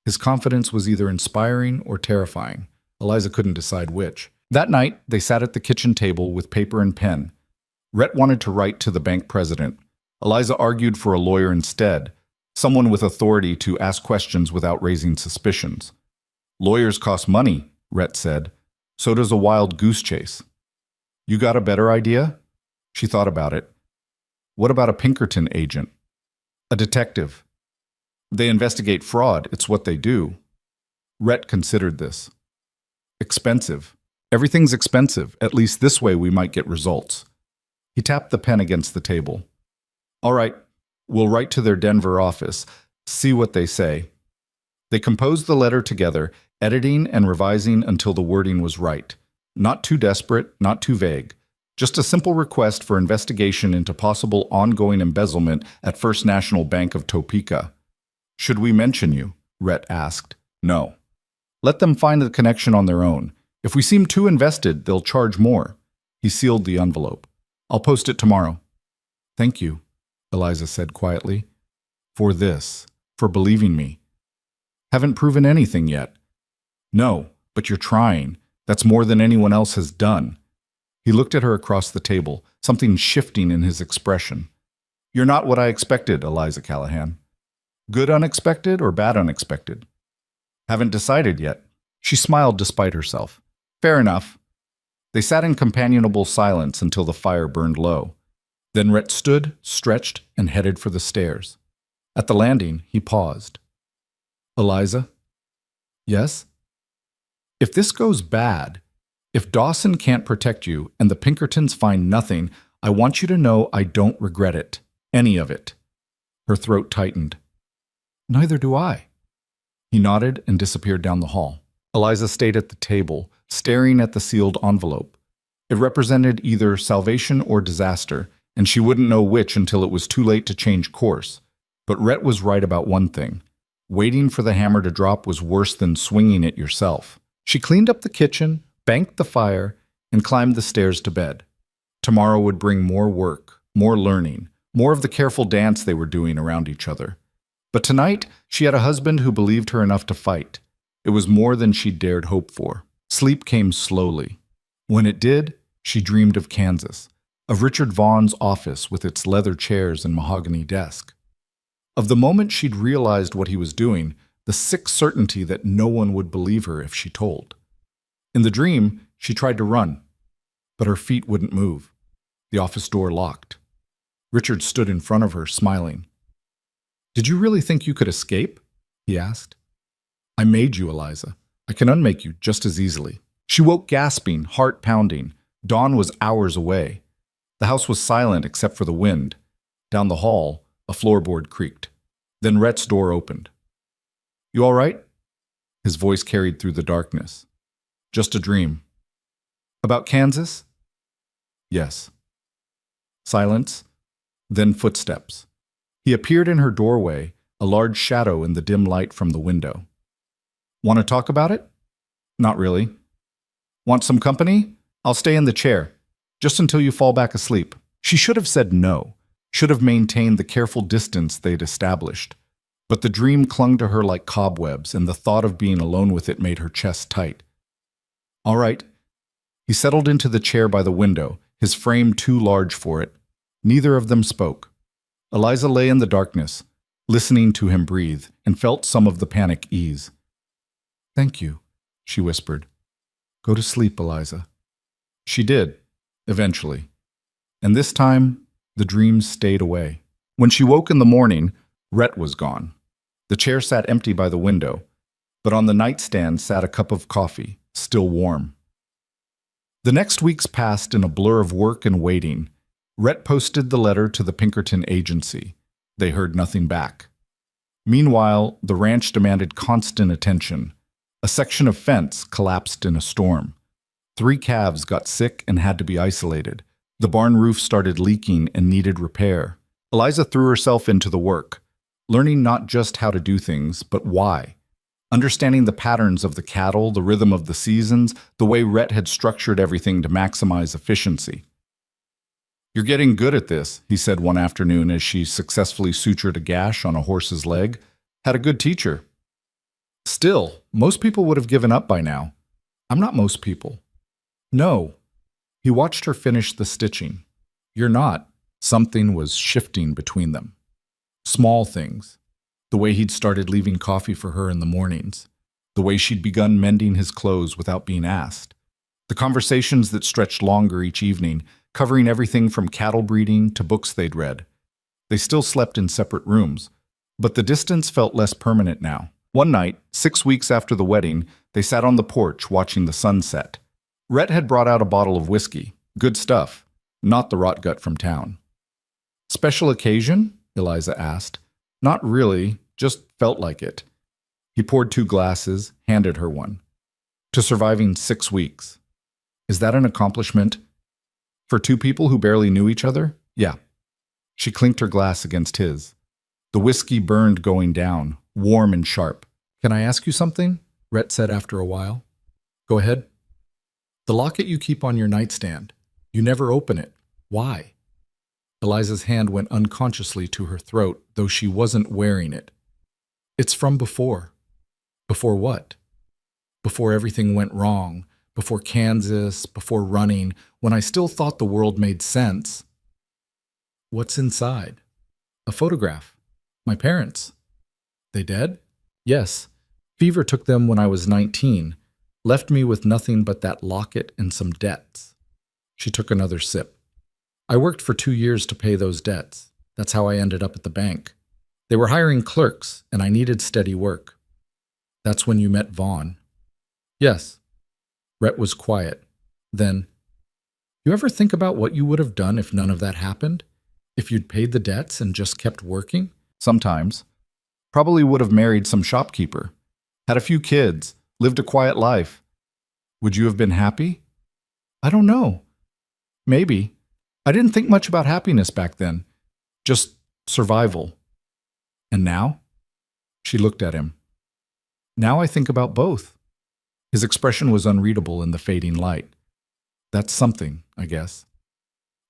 His confidence was either inspiring or terrifying. Eliza couldn't decide which. That night, they sat at the kitchen table with paper and pen. Rhett wanted to write to the bank president. Eliza argued for a lawyer instead, someone with authority to ask questions without raising suspicions. Lawyers cost money, Rhett said. So does a wild goose chase. You got a better idea? She thought about it. What about a Pinkerton agent? A detective. They investigate fraud. It's what they do. Rhett considered this. Expensive. Everything's expensive. At least this way we might get results. He tapped the pen against the table. All right, we'll write to their Denver office. See what they say. They composed the letter together, editing and revising until the wording was right. Not too desperate, not too vague. Just a simple request for investigation into possible ongoing embezzlement at First National Bank of Topeka. Should we mention you? Rhett asked. No. Let them find the connection on their own. If we seem too invested, they'll charge more. He sealed the envelope. I'll post it tomorrow. Thank you, Eliza said quietly. For this. For believing me. Haven't proven anything yet. No, but you're trying. That's more than anyone else has done. He looked at her across the table, something shifting in his expression. You're not what I expected, Eliza Callahan. Good unexpected or bad unexpected? Haven't decided yet. She smiled despite herself. Fair enough. They sat in companionable silence until the fire burned low. Then Rhett stood, stretched, and headed for the stairs. At the landing, he paused. Eliza? Yes? If this goes bad, if Dawson can't protect you and the Pinkertons find nothing, I want you to know I don't regret it. Any of it. Her throat tightened. Neither do I. He nodded and disappeared down the hall. Eliza stayed at the table, staring at the sealed envelope. It represented either salvation or disaster, and she wouldn't know which until it was too late to change course. But Rhett was right about one thing. Waiting for the hammer to drop was worse than swinging it yourself. She cleaned up the kitchen, banked the fire, and climbed the stairs to bed. Tomorrow would bring more work, more learning, more of the careful dance they were doing around each other. But tonight, she had a husband who believed her enough to fight. It was more than she dared hope for. Sleep came slowly. When it did, she dreamed of Kansas, of Richard Vaughn's office with its leather chairs and mahogany desk. Of the moment she'd realized what he was doing, the sick certainty that no one would believe her if she told. In the dream, she tried to run, but her feet wouldn't move. The office door locked. Richard stood in front of her, smiling. Did you really think you could escape? He asked. I made you, Eliza. I can unmake you just as easily. She woke gasping, heart pounding. Dawn was hours away. The house was silent except for the wind. Down the hall, a floorboard creaked. Then Rhett's door opened. You all right? His voice carried through the darkness. Just a dream. About Kansas? Yes. Silence, then footsteps. He appeared in her doorway, a large shadow in the dim light from the window. Want to talk about it? Not really. Want some company? I'll stay in the chair, just until you fall back asleep. She should have said no, should have maintained the careful distance they'd established. But the dream clung to her like cobwebs, and the thought of being alone with it made her chest tight. All right. He settled into the chair by the window, his frame too large for it. Neither of them spoke. Eliza lay in the darkness, listening to him breathe, and felt some of the panic ease. Thank you, she whispered. Go to sleep, Eliza. She did, eventually. And this time, the dreams stayed away. When she woke in the morning, Rhett was gone. The chair sat empty by the window, but on the nightstand sat a cup of coffee, still warm. The next weeks passed in a blur of work and waiting. Rhett posted the letter to the Pinkerton agency. They heard nothing back. Meanwhile, the ranch demanded constant attention. A section of fence collapsed in a storm. 3 calves got sick and had to be isolated. The barn roof started leaking and needed repair. Eliza threw herself into the work, learning not just how to do things, but why. Understanding the patterns of the cattle, the rhythm of the seasons, the way Rhett had structured everything to maximize efficiency. You're getting good at this, he said one afternoon as she successfully sutured a gash on a horse's leg. Had a good teacher. Still, most people would have given up by now. I'm not most people. No. He watched her finish the stitching. You're not. Something was shifting between them. Small things. The way he'd started leaving coffee for her in the mornings. The way she'd begun mending his clothes without being asked. The conversations that stretched longer each evening, covering everything from cattle breeding to books they'd read. They still slept in separate rooms, but the distance felt less permanent now. One night, 6 weeks after the wedding, they sat on the porch watching the sunset. Rhett had brought out a bottle of whiskey. Good stuff, not the rot gut from town. Special occasion? Eliza asked. Not really, just felt like it. He poured 2 glasses, handed her one. To surviving 6 weeks. Is that an accomplishment? For 2 people who barely knew each other? Yeah. She clinked her glass against his. The whiskey burned going down, warm and sharp. Can I ask you something? Rhett said after a while. Go ahead. The locket you keep on your nightstand. You never open it. Why? Eliza's hand went unconsciously to her throat, though she wasn't wearing it. It's from before. Before what? Before everything went wrong, before Kansas, before running, when I still thought the world made sense. What's inside? A photograph. My parents. They dead? Yes. Fever took them when I was 19, left me with nothing but that locket and some debts. She took another sip. I worked for 2 years to pay those debts. That's how I ended up at the bank. They were hiring clerks, and I needed steady work. That's when you met Vaughn. Yes. Rhett was quiet. Then, you ever think about what you would have done if none of that happened? If you'd paid the debts and just kept working? Sometimes. Probably would have married some shopkeeper. Had a few kids. Lived a quiet life. Would you have been happy? I don't know. Maybe. I didn't think much about happiness back then. Just survival. And now? She looked at him. Now I think about both. His expression was unreadable in the fading light. That's something, I guess.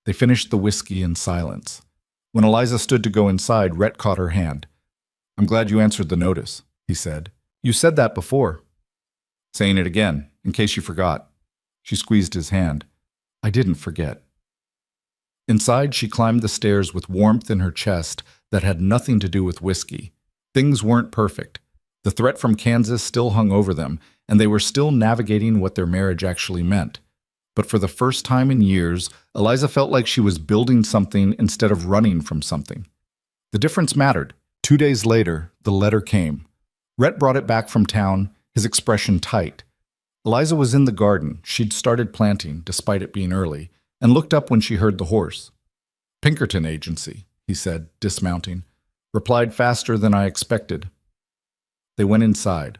They finished the whiskey in silence. When Eliza stood to go inside, Rhett caught her hand. I'm glad you answered the notice, he said. You said that before. Saying it again, in case you forgot. She squeezed his hand. I didn't forget. Inside, she climbed the stairs with warmth in her chest that had nothing to do with whiskey. Things weren't perfect. The threat from Kansas still hung over them, and they were still navigating what their marriage actually meant. But for the first time in years, Eliza felt like she was building something instead of running from something. The difference mattered. 2 days later, the letter came. Rhett brought it back from town, his expression tight. Eliza was in the garden. She'd started planting, despite it being early, and looked up when she heard the horse. Pinkerton Agency, he said, dismounting. Replied faster than I expected. They went inside.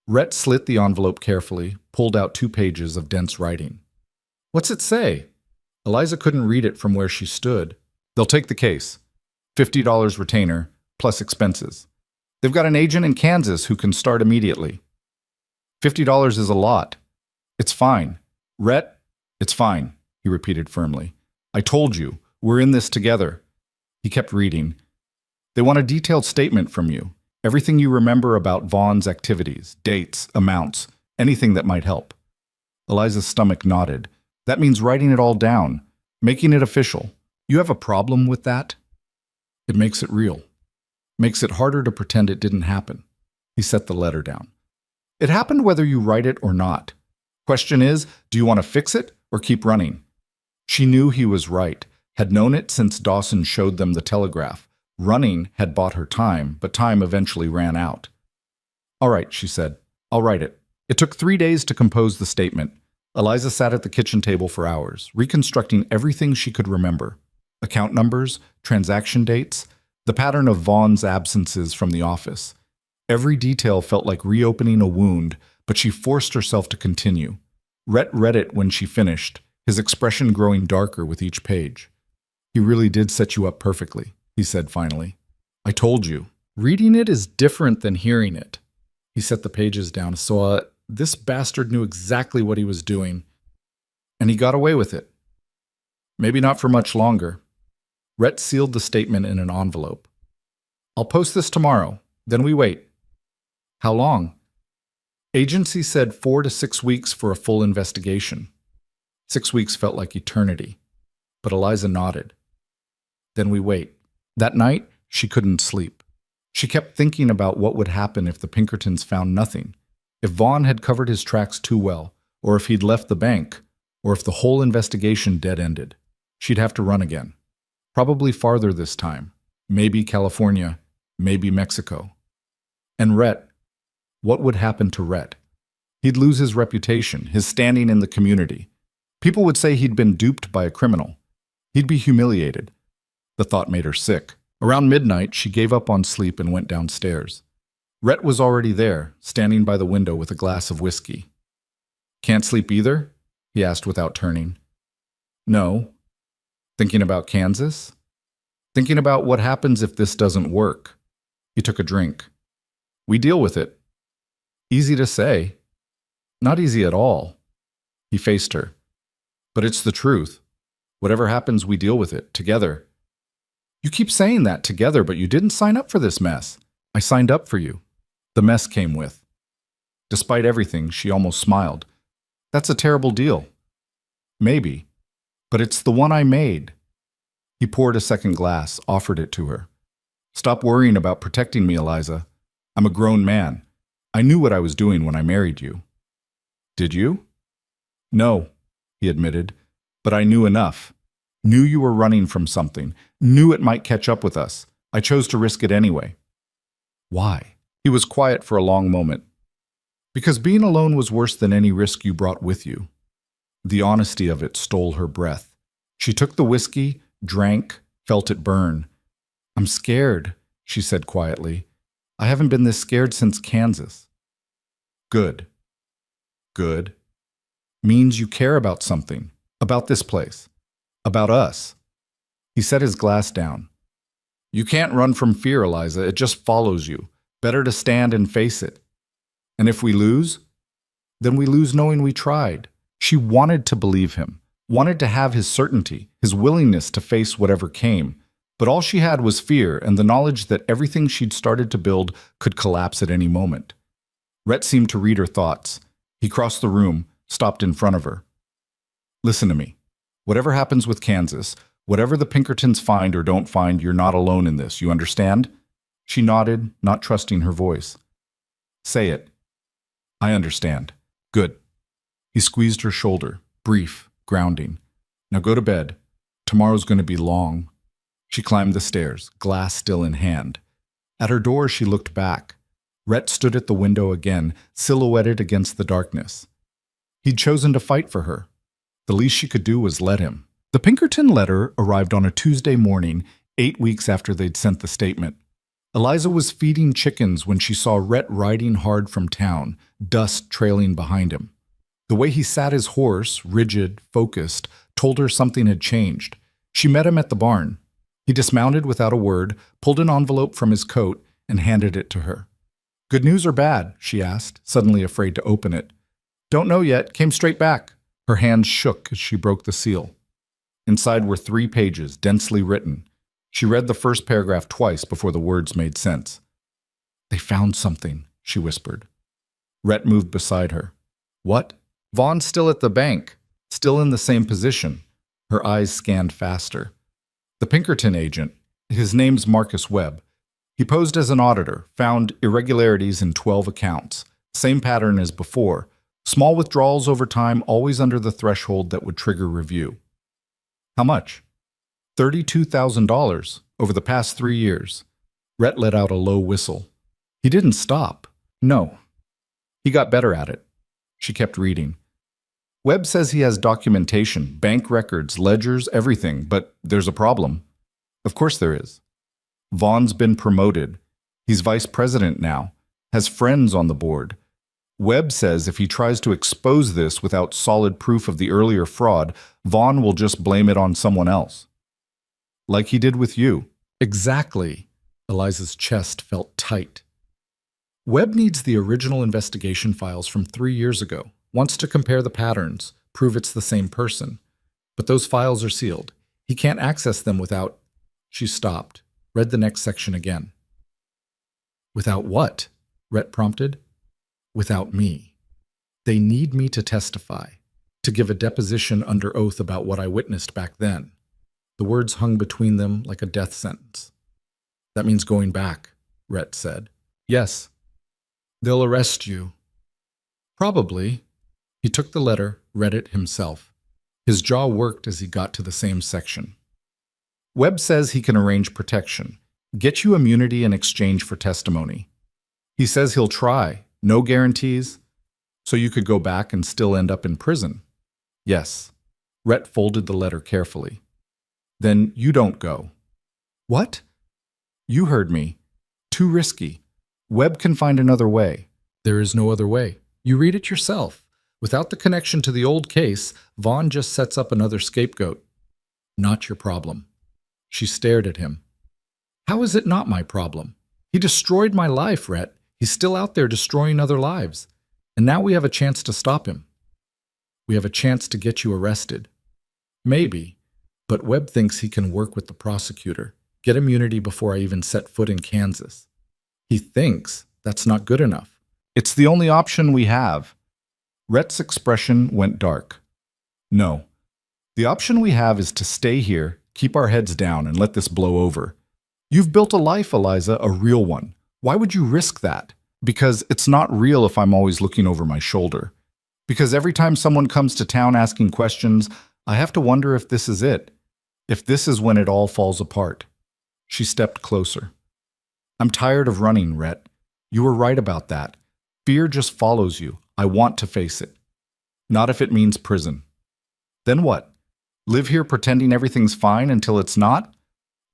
Rhett slit the envelope carefully, pulled out 2 pages of dense writing. What's it say? Eliza couldn't read it from where she stood. They'll take the case. $50 retainer, plus expenses. They've got an agent in Kansas who can start immediately. $50 is a lot. It's fine. Rhett, it's fine, he repeated firmly. I told you, we're in this together. He kept reading. They want a detailed statement from you. Everything you remember about Vaughn's activities, dates, amounts, anything that might help. Eliza's stomach nodded. That means writing it all down, making it official. You have a problem with that? It makes it real. Makes it harder to pretend it didn't happen. He set the letter down. It happened whether you write it or not. Question is, do you want to fix it or keep running? She knew he was right, had known it since Dawson showed them the telegraph. Running had bought her time, but time eventually ran out. All right, she said. I'll write it. It took 3 days to compose the statement. Eliza sat at the kitchen table for hours, reconstructing everything she could remember. Account numbers, transaction dates, the pattern of Vaughn's absences from the office. Every detail felt like reopening a wound, but she forced herself to continue. Rhett read it when she finished, his expression growing darker with each page. He really did set you up perfectly, he said finally. I told you. Reading it is different than hearing it. He set the pages down, so this bastard knew exactly what he was doing, and he got away with it. Maybe not for much longer. Rhett sealed the statement in an envelope. I'll post this tomorrow, then we wait. How long? Agency said 4 to 6 weeks for a full investigation. 6 weeks felt like eternity, but Eliza nodded. Then we wait. That night, she couldn't sleep. She kept thinking about what would happen if the Pinkertons found nothing, if Vaughn had covered his tracks too well, or if he'd left the bank, or if the whole investigation dead-ended. She'd have to run again. Probably farther this time. Maybe California, maybe Mexico. And Rhett. What would happen to Rhett? He'd lose his reputation, his standing in the community. People would say he'd been duped by a criminal. He'd be humiliated. The thought made her sick. Around midnight, she gave up on sleep and went downstairs. Rhett was already there, standing by the window with a glass of whiskey. "Can't sleep either?" he asked without turning. "No." "Thinking about Kansas?" "Thinking about what happens if this doesn't work." He took a drink. "We deal with it." "Easy to say." "Not easy at all." He faced her. "But it's the truth. Whatever happens, we deal with it, together." "You keep saying that, together, but you didn't sign up for this mess." "I signed up for you." The mess came with. Despite everything, she almost smiled. "That's a terrible deal." "Maybe. But it's the one I made." He poured a second glass, offered it to her. "Stop worrying about protecting me, Eliza. I'm a grown man. I knew what I was doing when I married you." "Did you?" "No," he admitted, "but I knew enough. Knew you were running from something. Knew it might catch up with us. I chose to risk it anyway." "Why?" He was quiet for a long moment. "Because being alone was worse than any risk you brought with you." The honesty of it stole her breath. She took the whiskey, drank, felt it burn. "I'm scared," she said quietly. "I haven't been this scared since Kansas." "Good." "Good." "Means you care about something. About this place. About us." He set his glass down. "You can't run from fear, Eliza. It just follows you. Better to stand and face it." "And if we lose?" "Then we lose knowing we tried." She wanted to believe him, wanted to have his certainty, his willingness to face whatever came. But all she had was fear and the knowledge that everything she'd started to build could collapse at any moment. Rhett seemed to read her thoughts. He crossed the room, stopped in front of her. "Listen to me. Whatever happens with Kansas, whatever the Pinkertons find or don't find, you're not alone in this. You understand?" She nodded, not trusting her voice. "Say it." "I understand." "Good." He squeezed her shoulder, brief, grounding. "Now go to bed. Tomorrow's going to be long." She climbed the stairs, glass still in hand. At her door, she looked back. Rhett stood at the window again, silhouetted against the darkness. He'd chosen to fight for her. The least she could do was let him. The Pinkerton letter arrived on a Tuesday morning, 8 weeks after they'd sent the statement. Eliza was feeding chickens when she saw Rhett riding hard from town, dust trailing behind him. The way he sat his horse, rigid, focused, told her something had changed. She met him at the barn. He dismounted without a word, pulled an envelope from his coat, and handed it to her. "Good news or bad?" she asked, suddenly afraid to open it. "Don't know yet. Came straight back." Her hands shook as she broke the seal. Inside were 3 pages, densely written. She read the first paragraph twice before the words made sense. "They found something," she whispered. Rhett moved beside her. "What?" "Vaughn's still at the bank, still in the same position." Her eyes scanned faster. "The Pinkerton agent, his name's Marcus Webb. He posed as an auditor, found irregularities in 12 accounts. Same pattern as before. Small withdrawals over time, always under the threshold that would trigger review." "How much?" $32,000 over the past 3 years. Rhett let out a low whistle. He didn't stop. No. He got better at it. She kept reading. "Webb says he has documentation, bank records, ledgers, everything, but there's a problem." "Of course there is." "Vaughn's been promoted. He's vice president now, has friends on the board. Webb says if he tries to expose this without solid proof of the earlier fraud, Vaughn will just blame it on someone else." "Like he did with you." "Exactly." Eliza's chest felt tight. "Webb needs the original investigation files from 3 years ago. Wants to compare the patterns, prove it's the same person. But those files are sealed. He can't access them without—" She stopped, read the next section again. "Without what?" Rhett prompted. "Without me. They need me to testify, to give a deposition under oath about what I witnessed back then." The words hung between them like a death sentence. "That means going back," Rhett said. "Yes." "They'll arrest you." "Probably." He took the letter, read it himself. His jaw worked as he got to the same section. "Webb says he can arrange protection, get you immunity in exchange for testimony. He says he'll try, no guarantees, so you could go back and still end up in prison." "Yes." Rhett folded the letter carefully. "Then you don't go." "What?" You heard me. Too risky. Webb can find another way. There is no other way. You read it yourself. Without the connection to the old case, Vaughn just sets up another scapegoat. Not your problem. She stared at him. How is it not my problem? He destroyed my life, Rhett. He's still out there destroying other lives. And now we have a chance to stop him. We have a chance to get you arrested. Maybe, but Webb thinks he can work with the prosecutor, get immunity before I even set foot in Kansas. He thinks that's not good enough. It's the only option we have. Rhett's expression went dark. No. The option we have is to stay here, keep our heads down, and let this blow over. You've built a life, Eliza, a real one. Why would you risk that? Because it's not real if I'm always looking over my shoulder. Because every time someone comes to town asking questions, I have to wonder if this is it. If this is when it all falls apart. She stepped closer. I'm tired of running, Rhett. You were right about that. Fear just follows you. I want to face it. Not if it means prison. Then what? Live here pretending everything's fine until it's not?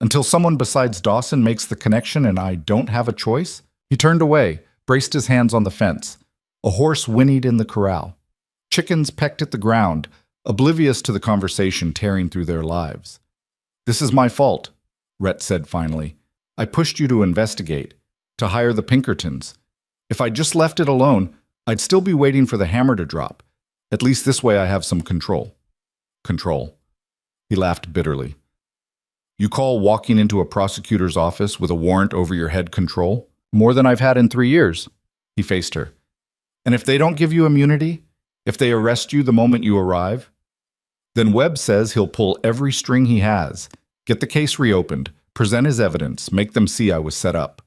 Until someone besides Dawson makes the connection and I don't have a choice? He turned away, braced his hands on the fence. A horse whinnied in the corral. Chickens pecked at the ground, oblivious to the conversation tearing through their lives. This is my fault, Rhett said finally. I pushed you to investigate, to hire the Pinkertons. If I just left it alone, I'd still be waiting for the hammer to drop. At least this way I have some control. Control. He laughed bitterly. You call walking into a prosecutor's office with a warrant over your head control? More than I've had in 3 years. He faced her. And if they don't give you immunity? If they arrest you the moment you arrive? Then Webb says he'll pull every string he has, get the case reopened, present his evidence, make them see I was set up.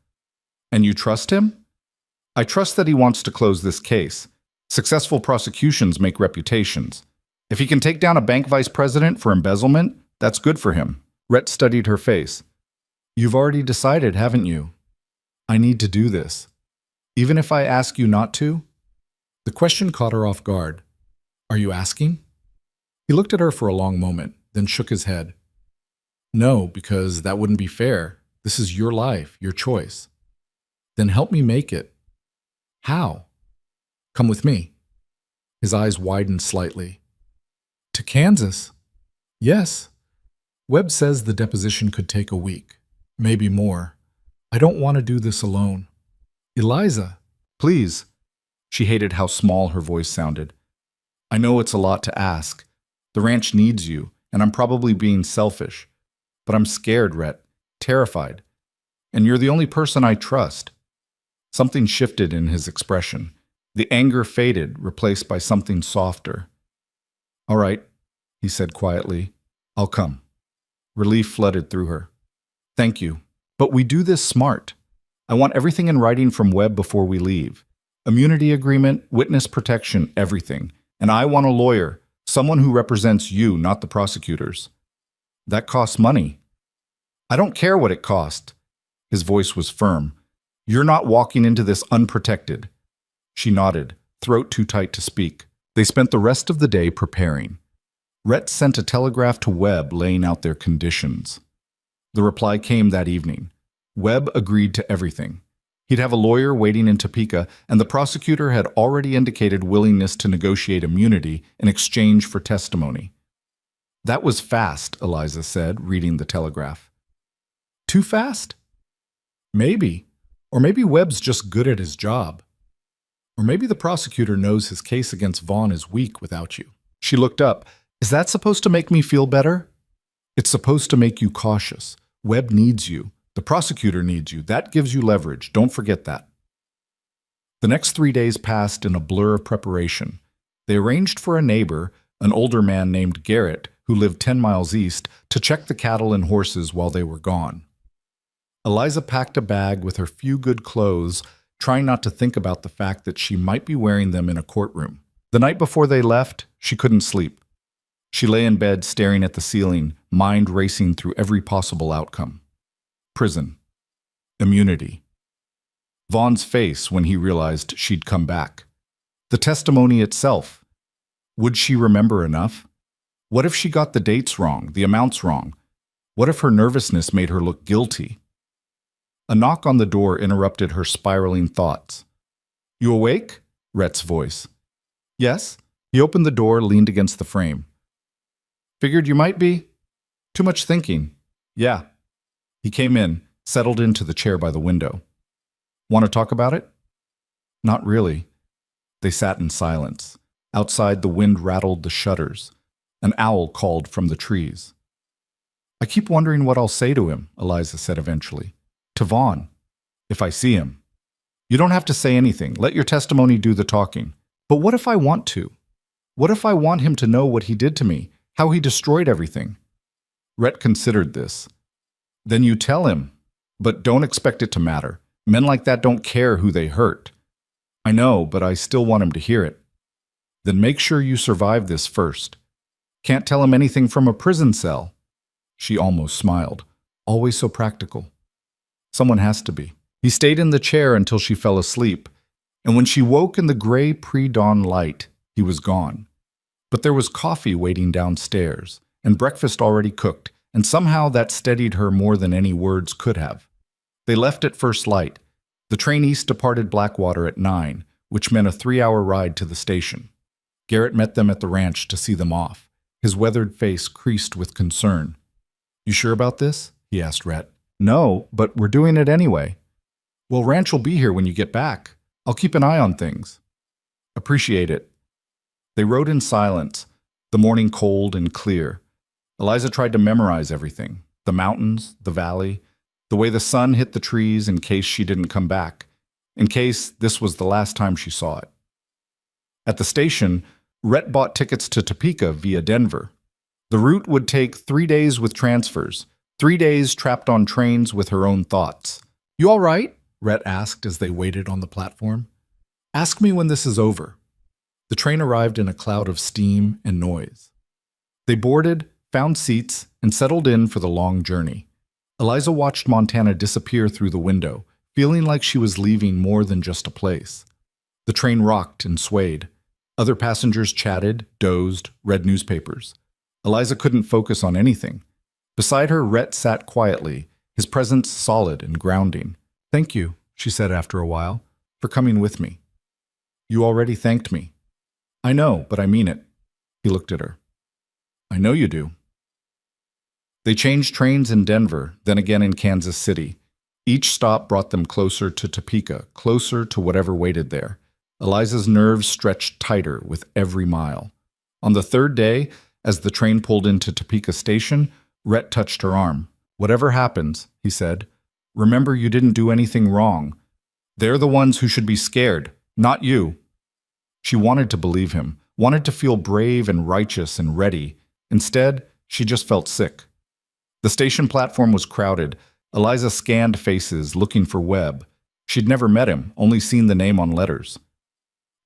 And you trust him? I trust that he wants to close this case. Successful prosecutions make reputations. If he can take down a bank vice president for embezzlement, that's good for him. Rhett studied her face. You've already decided, haven't you? I need to do this. Even if I ask you not to? The question caught her off guard. Are you asking? He looked at her for a long moment, then shook his head. No, because that wouldn't be fair. This is your life, your choice. Then help me make it. How? Come with me. His eyes widened slightly. To Kansas? Yes. Webb says the deposition could take a week, maybe more. I don't want to do this alone. Eliza, please. She hated how small her voice sounded. I know it's a lot to ask. The ranch needs you, and I'm probably being selfish. But I'm scared, Rhett, terrified. And you're the only person I trust. Something shifted in his expression. The anger faded, replaced by something softer. All right, he said quietly. I'll come. Relief flooded through her. Thank you. But we do this smart. I want everything in writing from Webb before we leave. Immunity agreement, witness protection, everything. And I want a lawyer, someone who represents you, not the prosecutors. That costs money. I don't care what it cost. His voice was firm. You're not walking into this unprotected. She nodded, throat too tight to speak. They spent the rest of the day preparing. Rhett sent a telegraph to Webb laying out their conditions. The reply came that evening. Webb agreed to everything. He'd have a lawyer waiting in Topeka, and the prosecutor had already indicated willingness to negotiate immunity in exchange for testimony. That was fast, Eliza said, reading the telegraph. Too fast? Maybe. Or maybe Webb's just good at his job. Or maybe the prosecutor knows his case against Vaughn is weak without you. She looked up. Is that supposed to make me feel better? It's supposed to make you cautious. Webb needs you. The prosecutor needs you. That gives you leverage. Don't forget that. The next 3 days passed in a blur of preparation. They arranged for a neighbor, an older man named Garrett, who lived 10 miles east, to check the cattle and horses while they were gone. Eliza packed a bag with her few good clothes, trying not to think about the fact that she might be wearing them in a courtroom. The night before they left, she couldn't sleep. She lay in bed staring at the ceiling, mind racing through every possible outcome. Prison. Immunity. Vaughn's face when he realized she'd come back. The testimony itself. Would she remember enough? What if she got the dates wrong, the amounts wrong? What if her nervousness made her look guilty? A knock on the door interrupted her spiraling thoughts. "You awake?" Rhett's voice. "Yes." He opened the door, leaned against the frame. "Figured you might be." "Too much thinking." "Yeah." He came in, settled into the chair by the window. "Want to talk about it?" "Not really." They sat in silence. Outside, the wind rattled the shutters. An owl called from the trees. "I keep wondering what I'll say to him," Eliza said eventually. "To Vaughn, if I see him." "You don't have to say anything. Let your testimony do the talking." "But what if I want to? What if I want him to know what he did to me, how he destroyed everything?" Rhett considered this. "Then you tell him. But don't expect it to matter. Men like that don't care who they hurt." "I know, but I still want him to hear it." "Then make sure you survive this first." "Can't tell him anything from a prison cell." She almost smiled. Always so practical. Someone has to be. He stayed in the chair until she fell asleep, and when she woke in the gray pre-dawn light, he was gone. But there was coffee waiting downstairs, and breakfast already cooked, and somehow that steadied her more than any words could have. They left at first light. The train east departed Blackwater at 9, which meant a 3-hour ride to the station. Garrett met them at the ranch to see them off, his weathered face creased with concern. "You sure about this?" he asked Rhett. "No, but we're doing it anyway." "Well, Ranch will be here when you get back. I'll keep an eye on things." "Appreciate it." They rode in silence, the morning cold and clear. Eliza tried to memorize everything, the mountains, the valley, the way the sun hit the trees in case she didn't come back, in case this was the last time she saw it. At the station, Rhett bought tickets to Topeka via Denver. The route would take 3 days with transfers, 3 days trapped on trains with her own thoughts. "You all right?" Rhett asked as they waited on the platform. "Ask me when this is over." The train arrived in a cloud of steam and noise. They boarded, found seats, and settled in for the long journey. Eliza watched Montana disappear through the window, feeling like she was leaving more than just a place. The train rocked and swayed. Other passengers chatted, dozed, read newspapers. Eliza couldn't focus on anything. Beside her, Rhett sat quietly, his presence solid and grounding. "Thank you," she said after a while, "for coming with me." "You already thanked me." "I know, but I mean it." He looked at her. "I know you do." They changed trains in Denver, then again in Kansas City. Each stop brought them closer to Topeka, closer to whatever waited there. Eliza's nerves stretched tighter with every mile. On the third day, as the train pulled into Topeka Station, Rhett touched her arm. "Whatever happens," he said, "remember you didn't do anything wrong. They're the ones who should be scared, not you." She wanted to believe him, wanted to feel brave and righteous and ready. Instead, she just felt sick. The station platform was crowded. Eliza scanned faces, looking for Webb. She'd never met him, only seen the name on letters.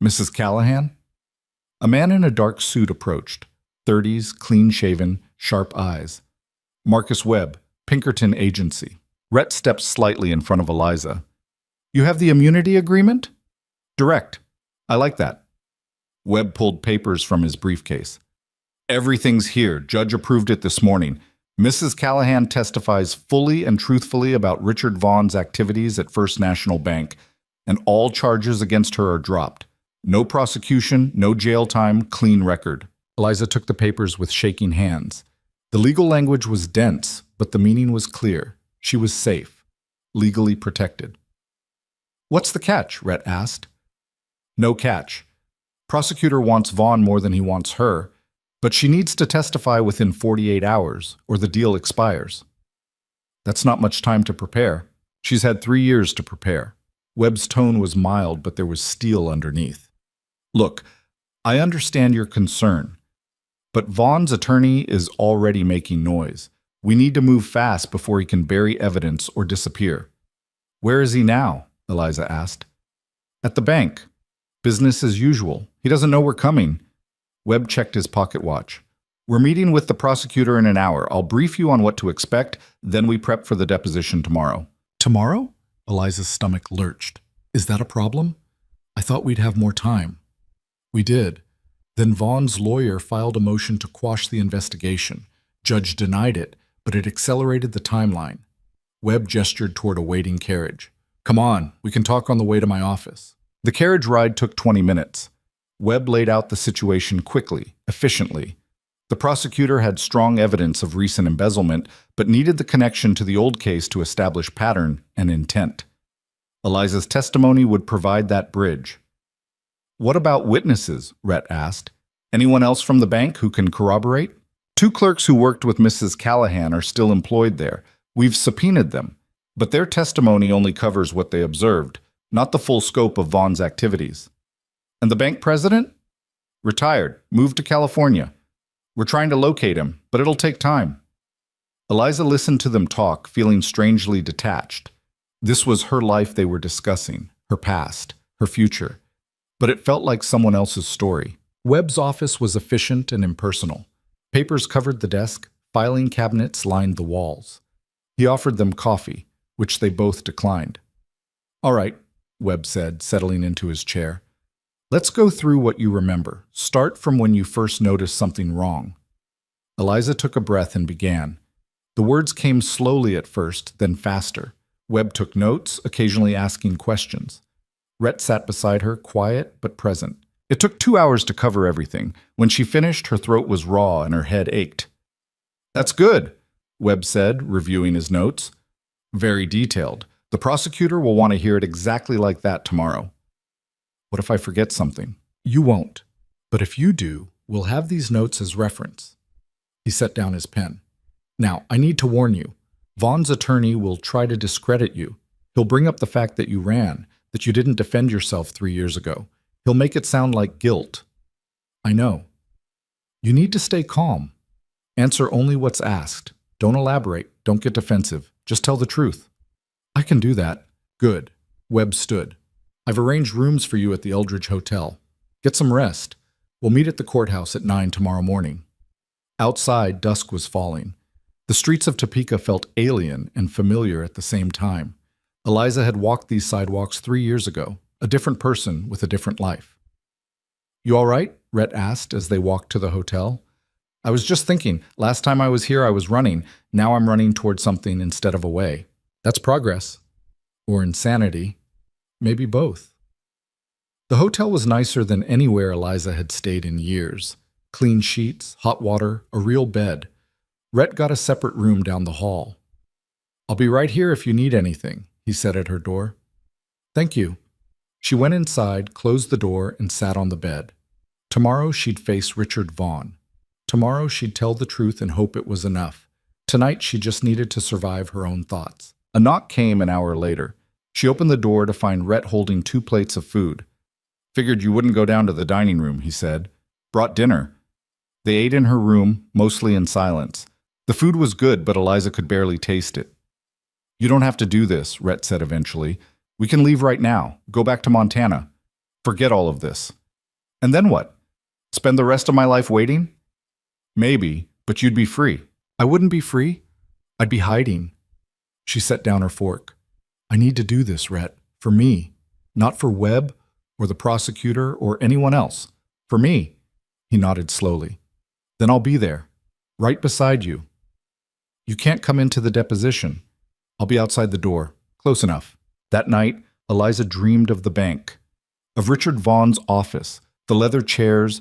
"Mrs. Callahan?" A man in a dark suit approached. 30s, clean-shaven, sharp eyes. "Marcus Webb, Pinkerton Agency." Rhett stepped slightly in front of Eliza. "You have the immunity agreement?" "Direct. I like that." Webb pulled papers from his briefcase. "Everything's here. Judge approved it this morning. Mrs. Callahan testifies fully and truthfully about Richard Vaughn's activities at First National Bank, and all charges against her are dropped. No prosecution, no jail time, clean record." Eliza took the papers with shaking hands. The legal language was dense, but the meaning was clear. She was safe, legally protected. "What's the catch?" Rhett asked. "No catch. Prosecutor wants Vaughn more than he wants her, but she needs to testify within 48 hours, or the deal expires." "That's not much time to prepare. She's had 3 years to prepare." Webb's tone was mild, but there was steel underneath. "Look, I understand your concern, but Vaughn's attorney is already making noise. We need to move fast before he can bury evidence or disappear." "Where is he now?" Eliza asked. "At the bank. Business as usual. He doesn't know we're coming." Webb checked his pocket watch. "We're meeting with the prosecutor in an hour. I'll brief you on what to expect, then we prep for the deposition tomorrow." "Tomorrow?" Eliza's stomach lurched. "Is that a problem? I thought we'd have more time." "We did. Then Vaughn's lawyer filed a motion to quash the investigation. Judge denied it, but it accelerated the timeline. Webb gestured toward a waiting carriage. Come on, we can talk on the way to my office. The carriage ride took 20 minutes. Webb laid out the situation quickly, efficiently. The prosecutor had strong evidence of recent embezzlement, but needed the connection to the old case to establish pattern and intent. Eliza's testimony would provide that bridge. What about witnesses? Rhett asked. Anyone else from the bank who can corroborate? 2 clerks who worked with Mrs. Callahan are still employed there. We've subpoenaed them, but their testimony only covers what they observed, not the full scope of Vaughn's activities. And the bank president? Retired, moved to California. We're trying to locate him, but it'll take time. Eliza listened to them talk, feeling strangely detached. This was her life they were discussing, her past, her future. But it felt like someone else's story. Webb's office was efficient and impersonal. Papers covered the desk, filing cabinets lined the walls. He offered them coffee, which they both declined. All right, Webb said, settling into his chair. Let's go through what you remember. Start from when you first noticed something wrong. Eliza took a breath and began. The words came slowly at first, then faster. Webb took notes, occasionally asking questions. Rhett sat beside her, quiet but present. It took 2 hours to cover everything. When she finished, her throat was raw and her head ached. That's good, Webb said, reviewing his notes. Very detailed. The prosecutor will want to hear it exactly like that tomorrow. What if I forget something? You won't. But if you do, we'll have these notes as reference. He set down his pen. Now, I need to warn you. Vaughn's attorney will try to discredit you. He'll bring up the fact that you ran, that you didn't defend yourself 3 years ago. He'll make it sound like guilt. I know. You need to stay calm. Answer only what's asked. Don't elaborate. Don't get defensive. Just tell the truth. I can do that. Good. Webb stood. I've arranged rooms for you at the Eldridge Hotel. Get some rest. We'll meet at the courthouse at 9 tomorrow morning. Outside, dusk was falling. The streets of Topeka felt alien and familiar at the same time. Eliza had walked these sidewalks 3 years ago, a different person with a different life. You all right? Rhett asked as they walked to the hotel. I was just thinking, last time I was here I was running. Now I'm running toward something instead of away. That's progress. Or insanity. Maybe both. The hotel was nicer than anywhere Eliza had stayed in years. Clean sheets, hot water, a real bed. Rhett got a separate room down the hall. I'll be right here if you need anything, he said at her door. Thank you. She went inside, closed the door, and sat on the bed. Tomorrow she'd face Richard Vaughn. Tomorrow she'd tell the truth and hope it was enough. Tonight she just needed to survive her own thoughts. A knock came an hour later. She opened the door to find Rhett holding 2 plates of food. Figured you wouldn't go down to the dining room, he said. Brought dinner. They ate in her room, mostly in silence. The food was good, but Eliza could barely taste it. You don't have to do this, Rhett said eventually. We can leave right now. Go back to Montana. Forget all of this. And then what? Spend the rest of my life waiting? Maybe, but you'd be free. I wouldn't be free. I'd be hiding. She set down her fork. I need to do this, Rhett. For me. Not for Webb, or the prosecutor, or anyone else. For me. He nodded slowly. Then I'll be there. Right beside you. You can't come into the deposition. I'll be outside the door. Close enough. That night, Eliza dreamed of the bank. Of Richard Vaughn's office. The leather chairs.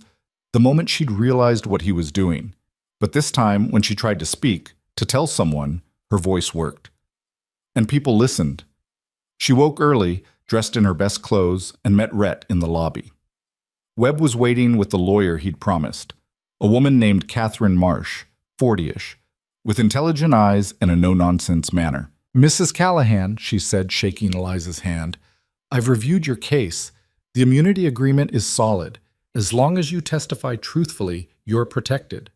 The moment she'd realized what he was doing. But this time, when she tried to speak, to tell someone, her voice worked. And people listened. She woke early, dressed in her best clothes, and met Rhett in the lobby. Webb was waiting with the lawyer he'd promised, a woman named Catherine Marsh, 40-ish, with intelligent eyes and a no-nonsense manner. Mrs. Callahan, she said, shaking Eliza's hand, I've reviewed your case. The immunity agreement is solid. As long as you testify truthfully, you're protected.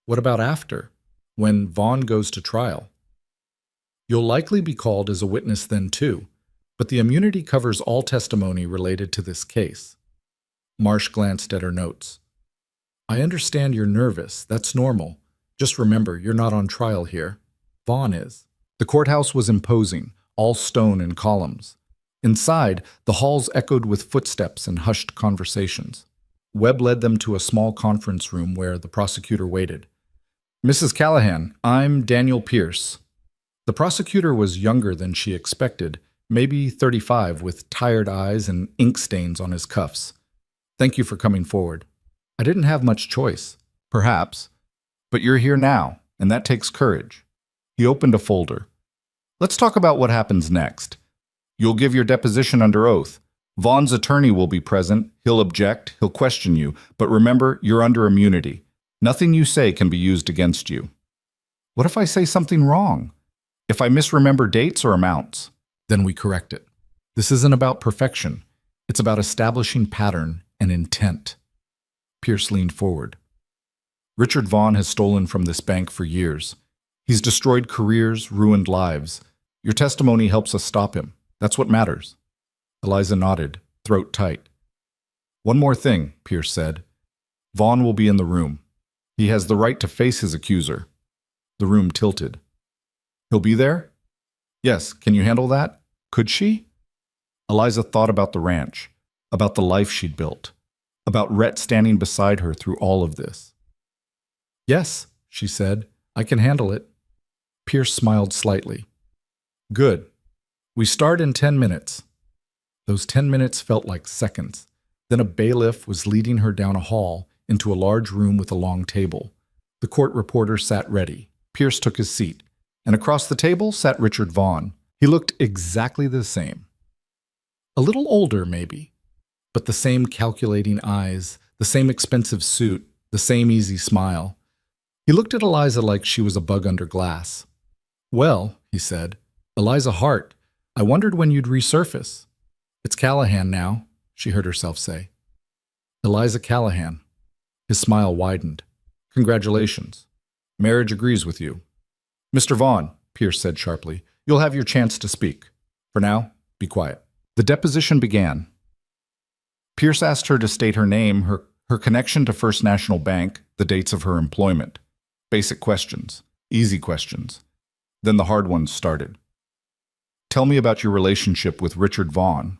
What about after, when Vaughn goes to trial? You'll likely be called as a witness then too, but the immunity covers all testimony related to this case. Marsh glanced at her notes. I understand you're nervous. That's normal. Just remember, you're not on trial here. Vaughn is. The courthouse was imposing, all stone and columns. Inside, the halls echoed with footsteps and hushed conversations. Webb led them to a small conference room where the prosecutor waited. Mrs. Callahan, I'm Daniel Pierce. The prosecutor was younger than she expected, maybe 35, with tired eyes and ink stains on his cuffs. Thank you for coming forward. I didn't have much choice. Perhaps. But you're here now, and that takes courage. He opened a folder. Let's talk about what happens next. You'll give your deposition under oath. Vaughn's attorney will be present. He'll object. He'll question you. But remember, you're under immunity. Nothing you say can be used against you. What if I say something wrong? If I misremember dates or amounts? Then we correct it. This isn't about perfection. It's about establishing pattern and intent. Pierce leaned forward. Richard Vaughn has stolen from this bank for years. He's destroyed careers, ruined lives. Your testimony helps us stop him. That's what matters. Eliza nodded, throat tight. One more thing, Pierce said. Vaughn will be in the room. He has the right to face his accuser. The room tilted. He'll be there? Yes, can you handle that? Could she? Eliza thought about the ranch, about the life she'd built, about Rhett standing beside her through all of this. Yes, she said, I can handle it. Pierce smiled slightly. Good. We start in 10 minutes. Those 10 minutes felt like seconds. Then a bailiff was leading her down a hall into a large room with a long table. The court reporter sat ready. Pierce took his seat, and across the table sat Richard Vaughn. He looked exactly the same. A little older, maybe, but the same calculating eyes, the same expensive suit, the same easy smile. He looked at Eliza like she was a bug under glass. Well, he said, Eliza Hart, I wondered when you'd resurface. It's Callahan now, she heard herself say. Eliza Callahan. His smile widened. Congratulations. Marriage agrees with you. Mr. Vaughn, Pierce said sharply, you'll have your chance to speak. For now, be quiet. The deposition began. Pierce asked her to state her name, her connection to First National Bank, the dates of her employment. Basic questions, easy questions. Then the hard ones started. Tell me about your relationship with Richard Vaughn.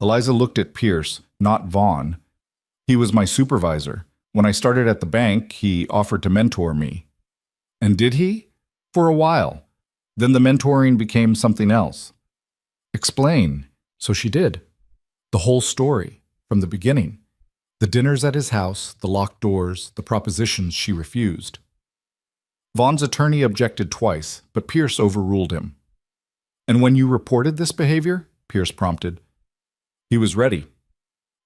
Eliza looked at Pierce, not Vaughn. He was my supervisor. When I started at the bank, he offered to mentor me. And did he? For a while. Then the mentoring became something else. Explain. So she did. The whole story, from the beginning. The dinners at his house, the locked doors, the propositions she refused. Vaughn's attorney objected twice, but Pierce overruled him. And when you reported this behavior, Pierce prompted, he was ready.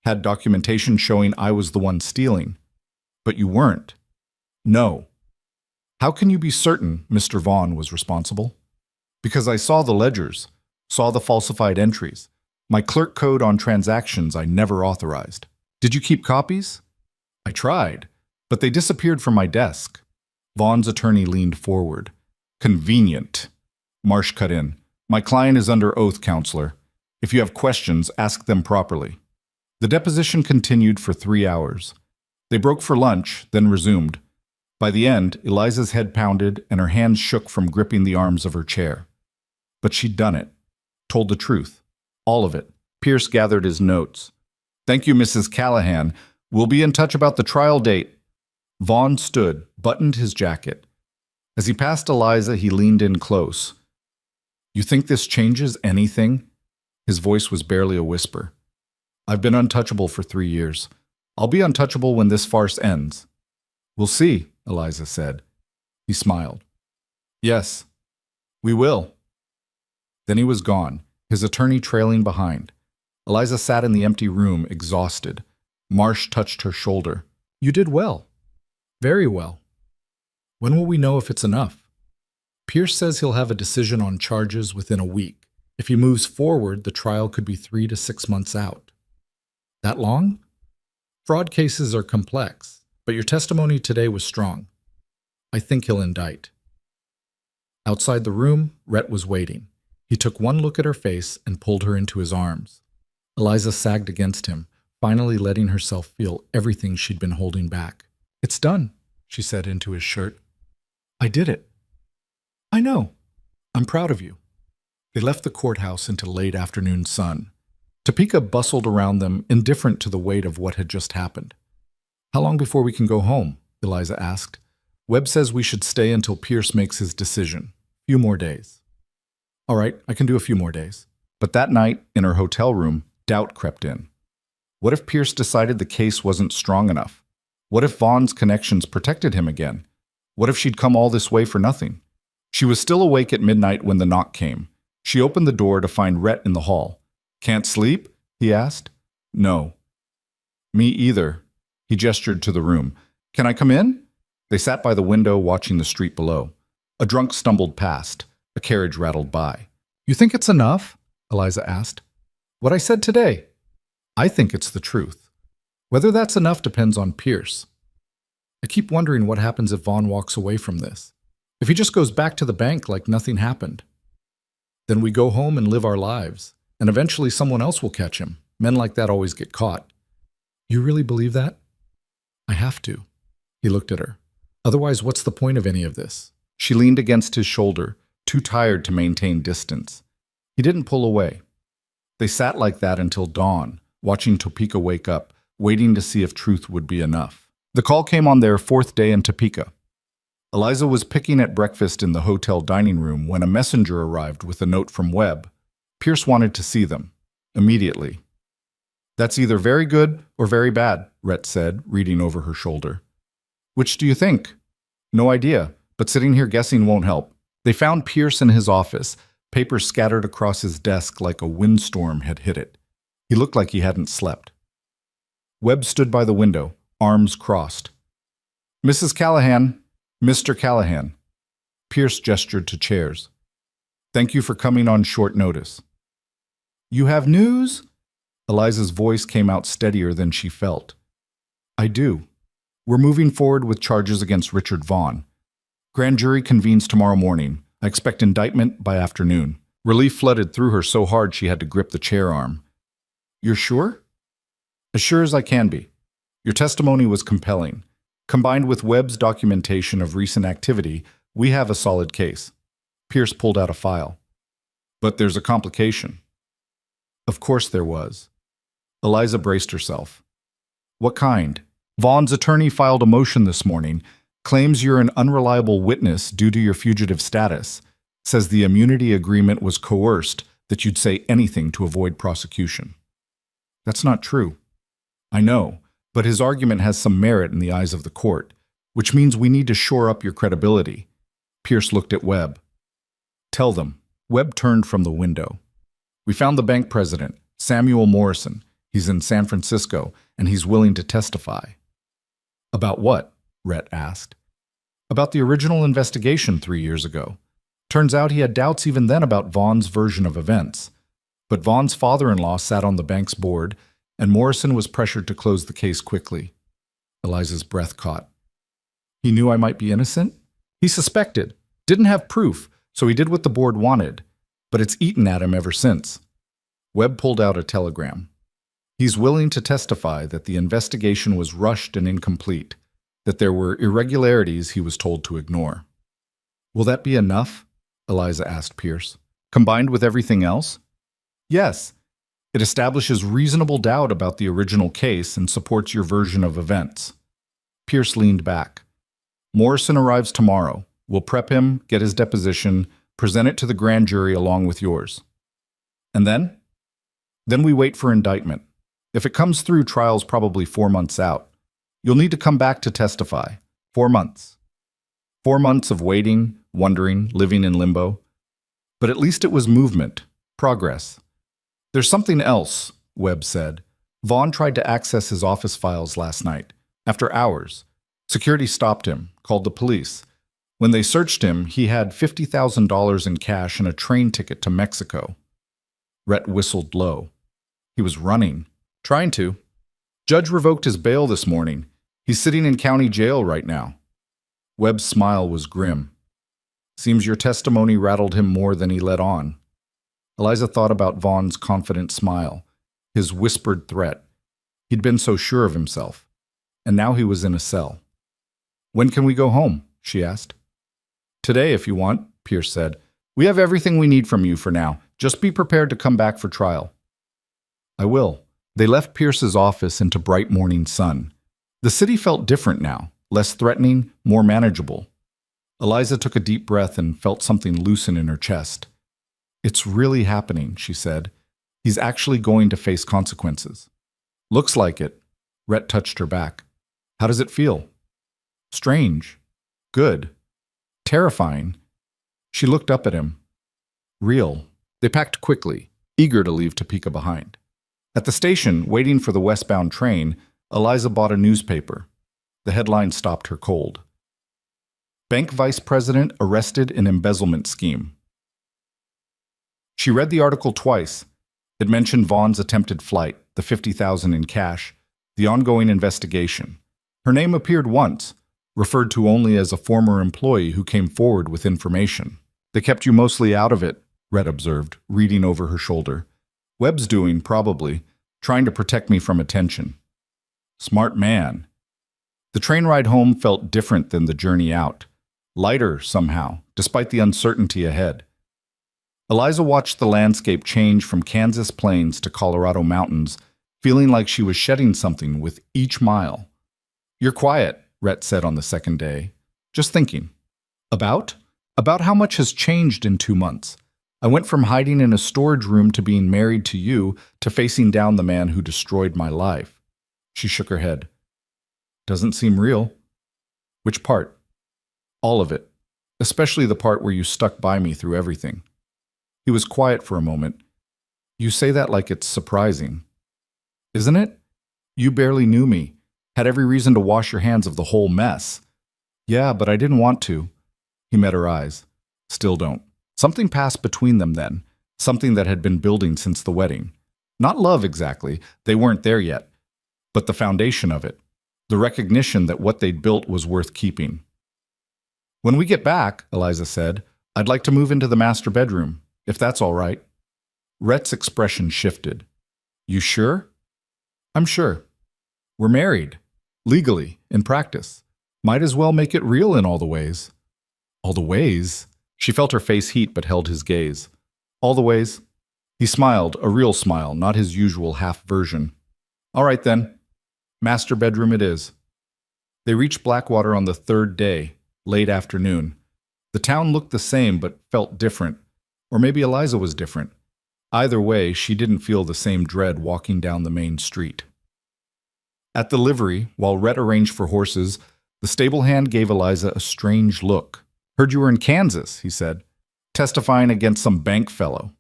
Had documentation showing I was the one stealing. But you weren't. No. How can you be certain Mr. Vaughn was responsible? Because I saw the ledgers, saw the falsified entries, my clerk code on transactions I never authorized. Did you keep copies? I tried, but they disappeared from my desk. Vaughn's attorney leaned forward. Convenient. Marsh cut in. My client is under oath, counselor. If you have questions, ask them properly. The deposition continued for 3 hours. They broke for lunch, then resumed. By the end, Eliza's head pounded and her hands shook from gripping the arms of her chair. But she'd done it. Told the truth. All of it. Pierce gathered his notes. Thank you, Mrs. Callahan. We'll be in touch about the trial date. Vaughn stood, buttoned his jacket. As he passed Eliza, he leaned in close. You think this changes anything? His voice was barely a whisper. I've been untouchable for 3 years. I'll be untouchable when this farce ends. We'll see, Eliza said. He smiled. Yes, we will. Then he was gone, his attorney trailing behind. Eliza sat in the empty room, exhausted. Marsh touched her shoulder. You did well. Very well. When will we know if it's enough? Pierce says he'll have a decision on charges within a week. If he moves forward, the trial could be 3 to 6 months out. That long? Fraud cases are complex, but your testimony today was strong. I think he'll indict. Outside the room, Rhett was waiting. He took one look at her face and pulled her into his arms. Eliza sagged against him, finally letting herself feel everything she'd been holding back. It's done, she said into his shirt. I did it. I know. I'm proud of you. They left the courthouse into late afternoon sun. Topeka bustled around them, indifferent to the weight of what had just happened. How long before we can go home? Eliza asked. Webb says we should stay until Pierce makes his decision. Few more days. All right, I can do a few more days. But that night, in her hotel room, doubt crept in. What if Pierce decided the case wasn't strong enough? What if Vaughn's connections protected him again? What if she'd come all this way for nothing? She was still awake at midnight when the knock came. She opened the door to find Rhett in the hall. "Can't sleep?" he asked. "No." "Me either." He gestured to the room. "Can I come in?" They sat by the window watching the street below. A drunk stumbled past. A carriage rattled by. You think it's enough? Eliza asked. What I said today? I think it's the truth. Whether that's enough depends on Pierce. I keep wondering what happens if Vaughn walks away from this. If he just goes back to the bank like nothing happened. Then we go home and live our lives, and eventually someone else will catch him. Men like that always get caught. You really believe that? I have to. He looked at her. Otherwise, what's the point of any of this? She leaned against his shoulder, too tired to maintain distance. He didn't pull away. They sat like that until dawn, watching Topeka wake up, waiting to see if truth would be enough. The call came on their fourth day in Topeka. Eliza was picking at breakfast in the hotel dining room when a messenger arrived with a note from Webb. Pierce wanted to see them. Immediately. That's either very good or very bad, Rhett said, reading over her shoulder. Which do you think? No idea, but sitting here guessing won't help. They found Pierce in his office, papers scattered across his desk like a windstorm had hit it. He looked like he hadn't slept. Webb stood by the window, arms crossed. Mrs. Callahan, Mr. Callahan. Pierce gestured to chairs. Thank you for coming on short notice. You have news? Eliza's voice came out steadier than she felt. I do. We're moving forward with charges against Richard Vaughn. Grand jury convenes tomorrow morning. I expect indictment by afternoon. Relief flooded through her so hard she had to grip the chair arm. You're sure? As sure as I can be. Your testimony was compelling. Combined with Webb's documentation of recent activity, we have a solid case. Pierce pulled out a file. But there's a complication. Of course there was. Eliza braced herself. What kind? Vaughn's attorney filed a motion this morning, claims you're an unreliable witness due to your fugitive status, says the immunity agreement was coerced, that you'd say anything to avoid prosecution. That's not true. I know, but his argument has some merit in the eyes of the court, which means we need to shore up your credibility. Pierce looked at Webb. Tell them. Webb turned from the window. We found the bank president, Samuel Morrison. He's in San Francisco, and he's willing to testify. About what? Rhett asked. About the original investigation 3 years ago. Turns out he had doubts even then about Vaughn's version of events. But Vaughn's father-in-law sat on the bank's board, and Morrison was pressured to close the case quickly. Eliza's breath caught. He knew I might be innocent? He suspected. Didn't have proof, so he did what the board wanted. But it's eaten at him ever since. Webb pulled out a telegram. He's willing to testify that the investigation was rushed and incomplete, that there were irregularities he was told to ignore. Will that be enough? Eliza asked Pierce. Combined with everything else? Yes. It establishes reasonable doubt about the original case and supports your version of events. Pierce leaned back. Morrison arrives tomorrow. We'll prep him, get his deposition, present it to the grand jury along with yours. And then? Then we wait for indictment. If it comes through, trial's probably 4 months out. You'll need to come back to testify. 4 months. 4 months of waiting, wondering, living in limbo. But at least it was movement, progress. There's something else, Webb said. Vaughn tried to access his office files last night. After hours, security stopped him, called the police. When they searched him, he had $50,000 in cash and a train ticket to Mexico. Rhett whistled low. He was running. Trying to. Judge revoked his bail this morning. He's sitting in county jail right now. Webb's smile was grim. Seems your testimony rattled him more than he let on. Eliza thought about Vaughn's confident smile, his whispered threat. He'd been so sure of himself. And now he was in a cell. When can we go home? She asked. Today, if you want, Pierce said. We have everything we need from you for now. Just be prepared to come back for trial. I will. They left Pierce's office into bright morning sun. The city felt different now, less threatening, more manageable. Eliza took a deep breath and felt something loosen in her chest. It's really happening, she said. He's actually going to face consequences. Looks like it. Rhett touched her back. How does it feel? Strange. Good. Terrifying. She looked up at him. Real. They packed quickly, eager to leave Topeka behind. At the station, waiting for the westbound train, Eliza bought a newspaper. The headline stopped her cold. Bank Vice President arrested in embezzlement scheme. She read the article twice. It mentioned Vaughn's attempted flight, the $50,000 in cash, the ongoing investigation. Her name appeared once, referred to only as a former employee who came forward with information. They kept you mostly out of it, Rhett observed, reading over her shoulder. Webb's doing, probably, trying to protect me from attention. Smart man. The train ride home felt different than the journey out. Lighter, somehow, despite the uncertainty ahead. Eliza watched the landscape change from Kansas plains to Colorado mountains, feeling like she was shedding something with each mile. You're quiet, Rhett said on the second day. Just thinking. About? About how much has changed in 2 months. I went from hiding in a storage room to being married to you to facing down the man who destroyed my life. She shook her head. Doesn't seem real. Which part? All of it. Especially the part where you stuck by me through everything. He was quiet for a moment. You say that like it's surprising. Isn't it? You barely knew me. Had every reason to wash your hands of the whole mess. Yeah, but I didn't want to. He met her eyes. Still don't. Something passed between them then. Something that had been building since the wedding. Not love exactly. They weren't there yet. But the foundation of it. The recognition that what they'd built was worth keeping. When we get back, Eliza said, I'd like to move into the master bedroom, if that's all right. Rhett's expression shifted. You sure? I'm sure. We're married. Legally, in practice. Might as well make it real in all the ways. All the ways? She felt her face heat but held his gaze. All the ways? He smiled, a real smile, not his usual half version. All right then. Master bedroom it is. They reached Blackwater on the third day, late afternoon. The town looked the same but felt different. Or maybe Eliza was different. Either way, she didn't feel the same dread walking down the main street. At the livery, while Rhett arranged for horses, the stable hand gave Eliza a strange look. Heard you were in Kansas, he said, testifying against some bank fellow.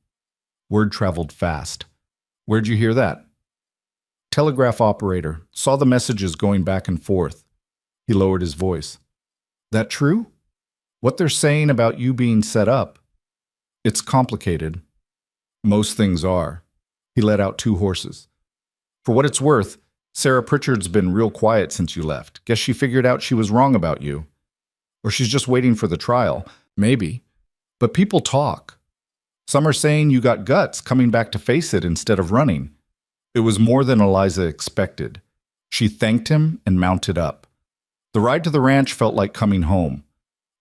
Word traveled fast. Where'd you hear that? Telegraph operator. Saw the messages going back and forth. He lowered his voice. That true? What they're saying about you being set up? It's complicated. Most things are. He let out 2 horses. For what it's worth, Sarah Pritchard's been real quiet since you left. Guess she figured out she was wrong about you. Or she's just waiting for the trial. Maybe. But people talk. Some are saying you got guts coming back to face it instead of running. It was more than Eliza expected. She thanked him and mounted up. The ride to the ranch felt like coming home.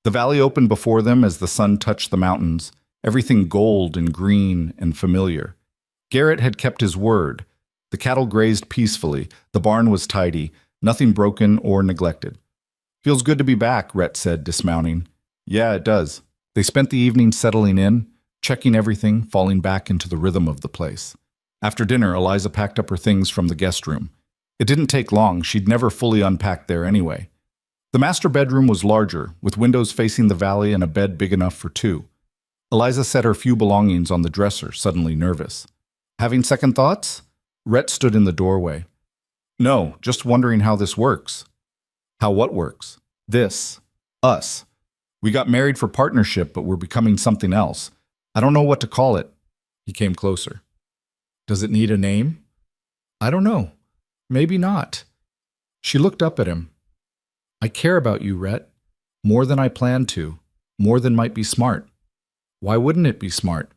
The valley opened before them as the sun touched the mountains, everything gold and green and familiar. Garrett had kept his word. The cattle grazed peacefully, the barn was tidy, nothing broken or neglected. Feels good to be back, Rhett said, dismounting. Yeah, it does. They spent the evening settling in, checking everything, falling back into the rhythm of the place. After dinner, Eliza packed up her things from the guest room. It didn't take long, she'd never fully unpacked there anyway. The master bedroom was larger, with windows facing the valley and a bed big enough for 2. Eliza set her few belongings on the dresser, suddenly nervous. Having second thoughts? Rhett stood in the doorway. No, just wondering how this works. How what works? This. Us. We got married for partnership, but we're becoming something else. I don't know what to call it. He came closer. Does it need a name? I don't know. Maybe not. She looked up at him. I care about you, Rhett. More than I planned to. More than might be smart. Why wouldn't it be smart?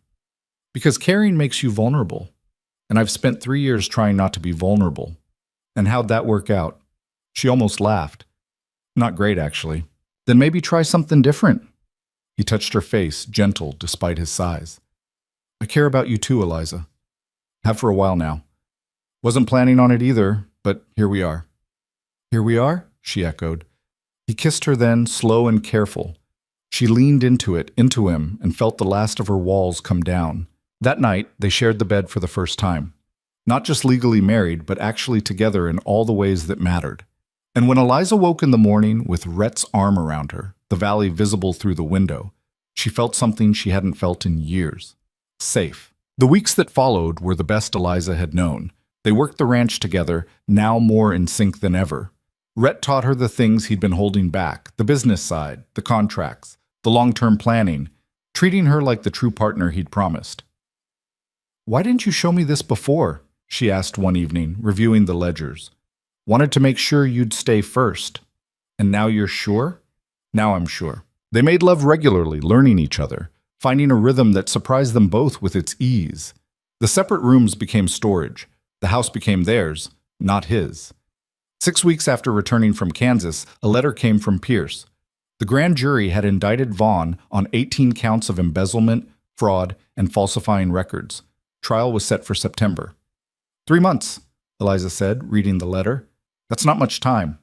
Because caring makes you vulnerable. And I've spent 3 years trying not to be vulnerable. And how'd that work out? She almost laughed. Not great, actually. Then maybe try something different. He touched her face, gentle despite his size. I care about you too, Eliza. Have for a while now. Wasn't planning on it either, but here we are. Here we are? She echoed. He kissed her then, slow and careful. She leaned into him, and felt the last of her walls come down. That night, they shared the bed for the first time. Not just legally married, but actually together in all the ways that mattered. And when Eliza woke in the morning with Rhett's arm around her, the valley visible through the window, she felt something she hadn't felt in years. Safe. The weeks that followed were the best Eliza had known. They worked the ranch together, now more in sync than ever. Rhett taught her the things he'd been holding back, the business side, the contracts, the long-term planning, treating her like the true partner he'd promised. "Why didn't you show me this before?" she asked one evening, reviewing the ledgers. "Wanted to make sure you'd stay first. And now you're sure?" "Now I'm sure." They made love regularly, learning each other, finding a rhythm that surprised them both with its ease. The separate rooms became storage. The house became theirs, not his. 6 weeks after returning from Kansas, a letter came from Pierce. The grand jury had indicted Vaughn on 18 counts of embezzlement, fraud, and falsifying records. Trial was set for September. 3 months, Eliza said, reading the letter. That's not much time.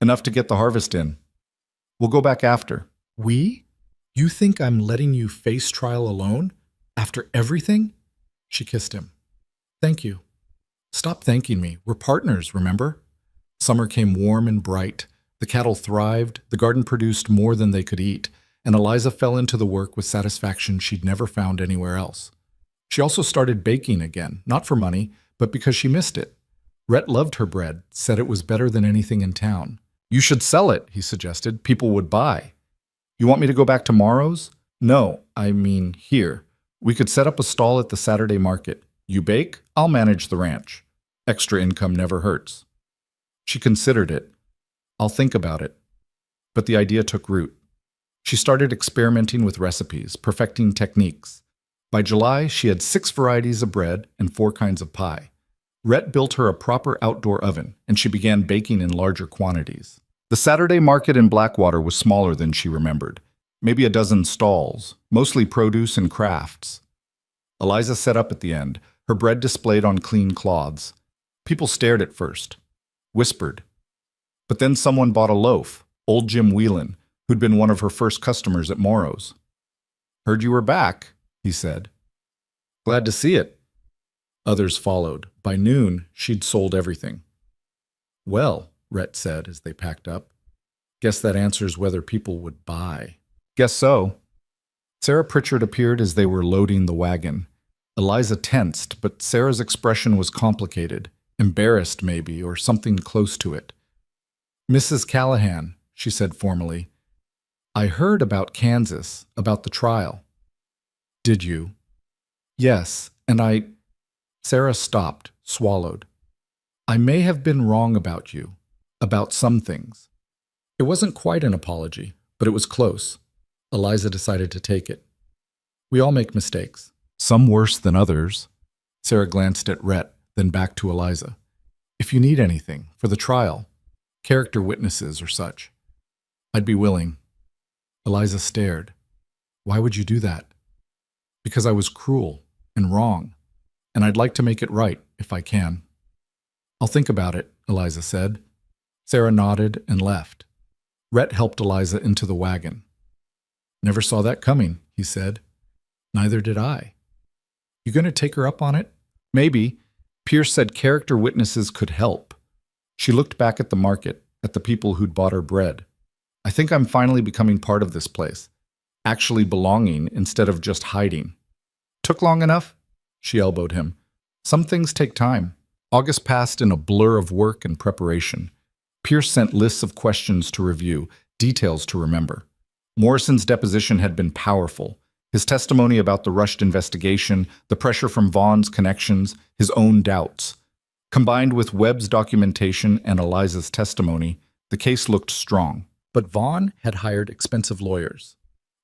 Enough to get the harvest in. We'll go back after. We? You think I'm letting you face trial alone? After everything? She kissed him. Thank you. Stop thanking me. We're partners, remember? Summer came warm and bright. The cattle thrived, the garden produced more than they could eat, and Eliza fell into the work with satisfaction she'd never found anywhere else. She also started baking again, not for money, but because she missed it. Rhett loved her bread, said it was better than anything in town. You should sell it, he suggested. People would buy. You want me to go back to Morrow's? No, I mean here. We could set up a stall at the Saturday market. You bake, I'll manage the ranch. Extra income never hurts. She considered it. I'll think about it. But the idea took root. She started experimenting with recipes, perfecting techniques. By July, she had 6 varieties of bread and 4 kinds of pie. Rhett built her a proper outdoor oven, and she began baking in larger quantities. The Saturday market in Blackwater was smaller than she remembered. Maybe a dozen stalls, mostly produce and crafts. Eliza set up at the end, her bread displayed on clean cloths. People stared at first, whispered. But then someone bought a loaf, old Jim Whelan, who'd been one of her first customers at Morrow's. Heard you were back, he said. Glad to see it. Others followed. By noon, she'd sold everything. Well, Rhett said as they packed up, guess that answers whether people would buy. Guess so. Sarah Pritchard appeared as they were loading the wagon. Eliza tensed, but Sarah's expression was complicated, embarrassed maybe, or something close to it. Mrs. Callahan, she said formally, I heard about Kansas, about the trial. Did you? Yes, and Sarah stopped, swallowed. I may have been wrong about you, about some things. It wasn't quite an apology, but it was close. Eliza decided to take it. We all make mistakes. Some worse than others. Sarah glanced at Rhett, then back to Eliza. If you need anything, for the trial, character witnesses or such, I'd be willing. Eliza stared. Why would you do that? Because I was cruel and wrong, and I'd like to make it right if I can. I'll think about it, Eliza said. Sarah nodded and left. Rhett helped Eliza into the wagon. Never saw that coming, he said. Neither did I. You going to take her up on it? Maybe. Pierce said character witnesses could help. She looked back at the market, at the people who'd bought her bread. I think I'm finally becoming part of this place, actually belonging instead of just hiding. Took long enough? She elbowed him. Some things take time. August passed in a blur of work and preparation. Pierce sent lists of questions to review, details to remember. Morrison's deposition had been powerful. His testimony about the rushed investigation, the pressure from Vaughn's connections, his own doubts. Combined with Webb's documentation and Eliza's testimony, the case looked strong. But Vaughn had hired expensive lawyers.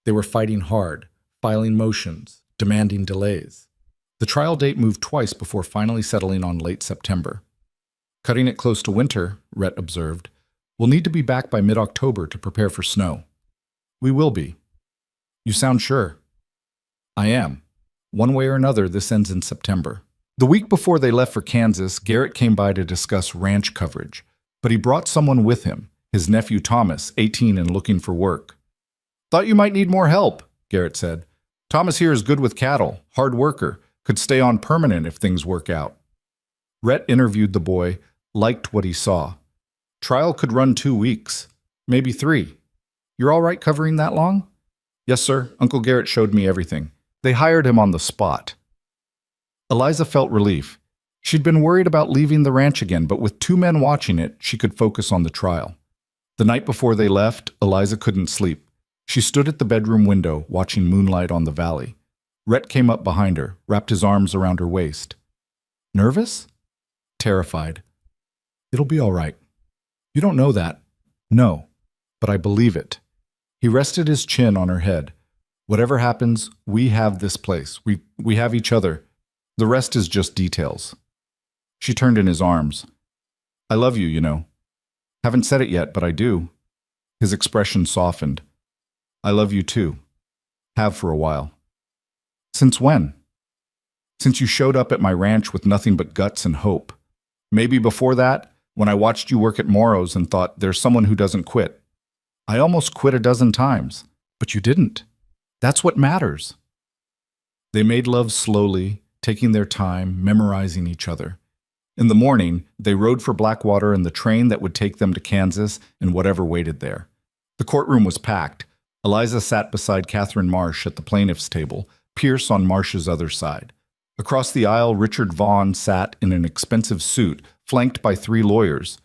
They were fighting hard, filing motions, demanding delays. The trial date moved twice before finally settling on late September. Cutting it close to winter, Rhett observed, we'll need to be back by mid-October to prepare for snow. We will be. You sound sure. I am. One way or another, this ends in September. The week before they left for Kansas, Garrett came by to discuss ranch coverage, but he brought someone with him, his nephew Thomas, 18 and looking for work. Thought you might need more help, Garrett said. Thomas here is good with cattle, hard worker, could stay on permanent if things work out. Rhett interviewed the boy, liked what he saw. Trial could run 2 weeks, maybe 3. You're all right covering that long? Yes, sir. Uncle Garrett showed me everything. They hired him on the spot. Eliza felt relief. She'd been worried about leaving the ranch again, but with 2 men watching it, she could focus on the trial. The night before they left, Eliza couldn't sleep. She stood at the bedroom window, watching moonlight on the valley. Rhett came up behind her, wrapped his arms around her waist. Nervous? Terrified. It'll be all right. You don't know that. No, but I believe it. He rested his chin on her head. Whatever happens, we have this place. We have each other. The rest is just details. She turned in his arms. I love you, you know. Haven't said it yet, but I do. His expression softened. I love you too. Have for a while. Since when? Since you showed up at my ranch with nothing but guts and hope. Maybe before that, when I watched you work at Morrow's and thought there's someone who doesn't quit. I almost quit a dozen times, but you didn't. That's what matters. They made love slowly, taking their time, memorizing each other. In the morning, they rode for Blackwater in the train that would take them to Kansas and whatever waited there. The courtroom was packed. Eliza sat beside Catherine Marsh at the plaintiff's table, Pierce on Marsh's other side. Across the aisle, Richard Vaughn sat in an expensive suit, flanked by 3 lawyers.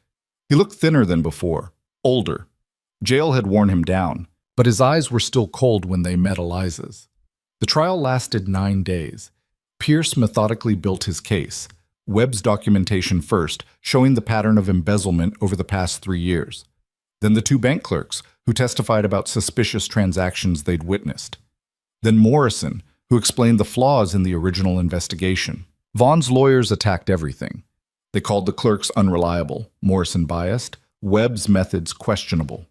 He looked thinner than before, older. Jail had worn him down, but his eyes were still cold when they met Eliza's. The trial lasted 9 days. Pierce methodically built his case. Webb's documentation first, showing the pattern of embezzlement over the past 3 years. Then the 2 bank clerks, who testified about suspicious transactions they'd witnessed. Then Morrison, who explained the flaws in the original investigation. Vaughn's lawyers attacked everything. They called the clerks unreliable, Morrison biased, Webb's methods questionable.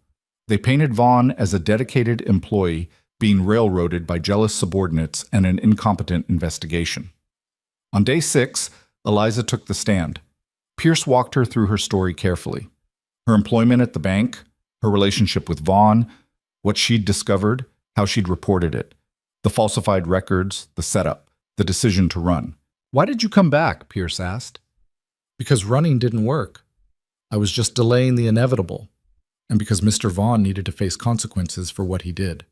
They painted Vaughn as a dedicated employee being railroaded by jealous subordinates and an incompetent investigation. On day 6, Eliza took the stand. Pierce walked her through her story carefully. Her employment at the bank, her relationship with Vaughn, what she'd discovered, how she'd reported it, the falsified records, the setup, the decision to run. Why did you come back? Pierce asked. Because running didn't work. I was just delaying the inevitable, and because Mr. Vaughn needed to face consequences for what he did.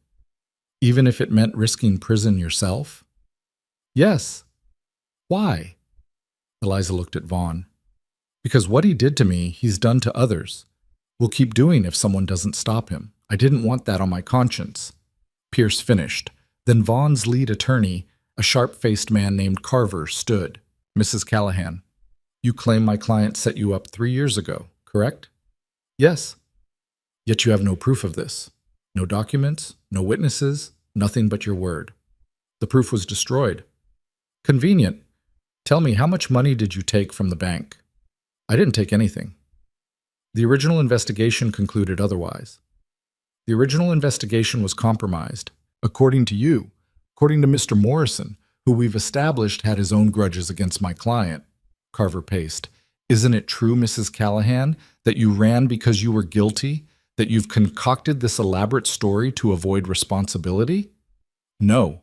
Even if it meant risking prison yourself? Yes. Why? Eliza looked at Vaughn. Because what he did to me, he's done to others. Will keep doing if someone doesn't stop him. I didn't want that on my conscience. Pierce finished. Then Vaughn's lead attorney, a sharp-faced man named Carver, stood. Mrs. Callahan, you claim my client set you up 3 years ago, correct? Yes. Yet you have no proof of this. No documents, no witnesses, nothing but your word. The proof was destroyed. Convenient. Tell me, how much money did you take from the bank? I didn't take anything. The original investigation concluded otherwise. The original investigation was compromised. According to you, according to Mr. Morrison, who we've established had his own grudges against my client, Carver paced. Isn't it true, Mrs. Callahan, that you ran because you were guilty, that you've concocted this elaborate story to avoid responsibility? No.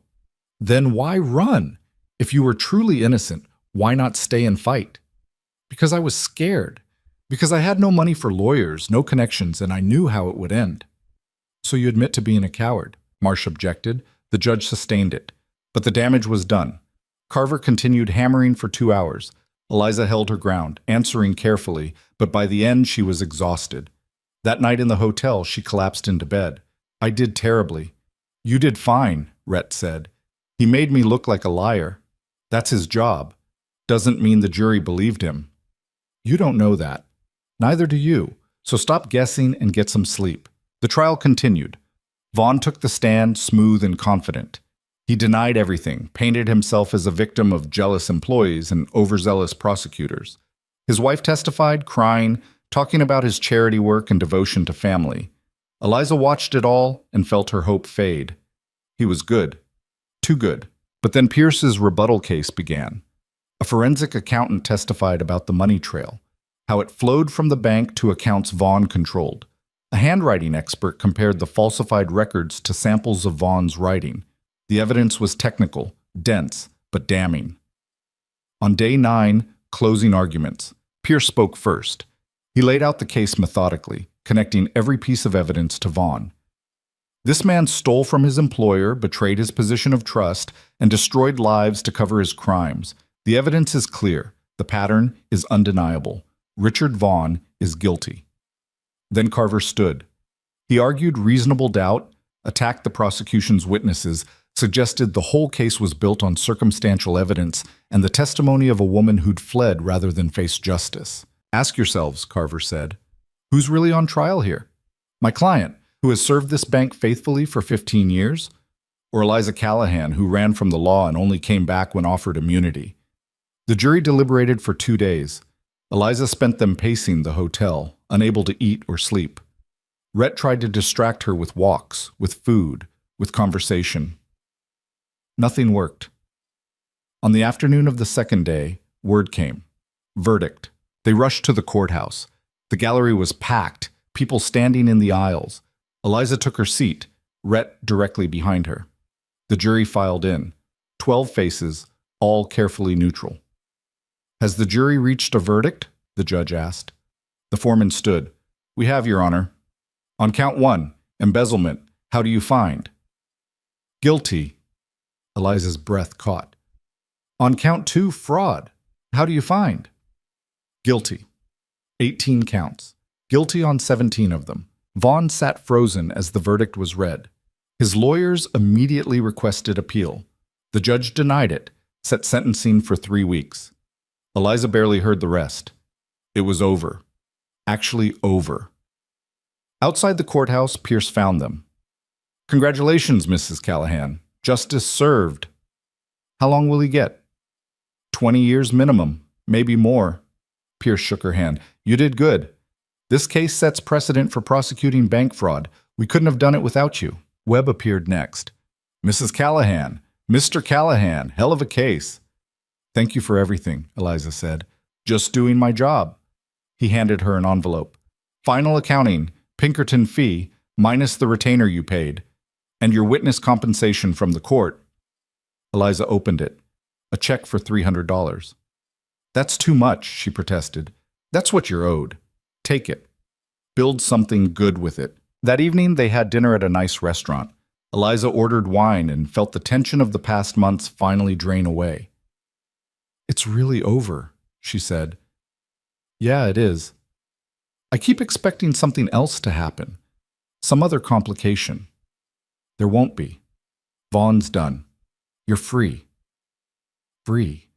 Then why run? If you were truly innocent, why not stay and fight? Because I was scared. Because I had no money for lawyers, no connections, and I knew how it would end. So you admit to being a coward, Marsh objected. The judge sustained it. But the damage was done. Carver continued hammering for 2 hours. Eliza held her ground, answering carefully, but by the end she was exhausted. That night in the hotel, she collapsed into bed. I did terribly. You did fine, Rhett said. He made me look like a liar. That's his job. Doesn't mean the jury believed him. You don't know that. Neither do you. So stop guessing and get some sleep. The trial continued. Vaughn took the stand, smooth and confident. He denied everything, painted himself as a victim of jealous employees and overzealous prosecutors. His wife testified, crying, talking about his charity work and devotion to family. Eliza watched it all and felt her hope fade. He was good. Too good. But then Pierce's rebuttal case began. A forensic accountant testified about the money trail, how it flowed from the bank to accounts Vaughn controlled. A handwriting expert compared the falsified records to samples of Vaughn's writing. The evidence was technical, dense, but damning. On day 9, closing arguments, Pierce spoke first. He laid out the case methodically, connecting every piece of evidence to Vaughn. This man stole from his employer, betrayed his position of trust, and destroyed lives to cover his crimes. The evidence is clear. The pattern is undeniable. Richard Vaughn is guilty. Then Carver stood. He argued reasonable doubt, attacked the prosecution's witnesses, suggested the whole case was built on circumstantial evidence and the testimony of a woman who'd fled rather than face justice. Ask yourselves, Carver said, who's really on trial here? My client, who has served this bank faithfully for 15 years? Or Eliza Callahan, who ran from the law and only came back when offered immunity? The jury deliberated for 2 days. Eliza spent them pacing the hotel, unable to eat or sleep. Rhett tried to distract her with walks, with food, with conversation. Nothing worked. On the afternoon of the second day, word came. Verdict. They rushed to the courthouse. The gallery was packed, people standing in the aisles. Eliza took her seat, Rhett directly behind her. The jury filed in. 12 faces, all carefully neutral. Has the jury reached a verdict? The judge asked. The foreman stood. We have, Your Honor. On count 1, embezzlement, how do you find? Guilty. Eliza's breath caught. On count 2, fraud, how do you find? Guilty. 18 counts. Guilty on 17 of them. Vaughn sat frozen as the verdict was read. His lawyers immediately requested appeal. The judge denied it, set sentencing for 3 weeks. Eliza barely heard the rest. It was over. Actually over. Outside the courthouse, Pierce found them. Congratulations, Mrs. Callahan. Justice served. How long will he get? 20 years minimum, maybe more. Pierce shook her hand. You did good. This case sets precedent for prosecuting bank fraud. We couldn't have done it without you. Webb appeared next. Mrs. Callahan, Mr. Callahan, hell of a case. Thank you for everything, Eliza said. Just doing my job. He handed her an envelope. Final accounting, Pinkerton fee, minus the retainer you paid, and your witness compensation from the court. Eliza opened it. A check for $300. That's too much, she protested. That's what you're owed. Take it. Build something good with it. That evening, they had dinner at a nice restaurant. Eliza ordered wine and felt the tension of the past months finally drain away. It's really over, she said. Yeah, it is. I keep expecting something else to happen. Some other complication. There won't be. Vaughn's done. You're free. Free.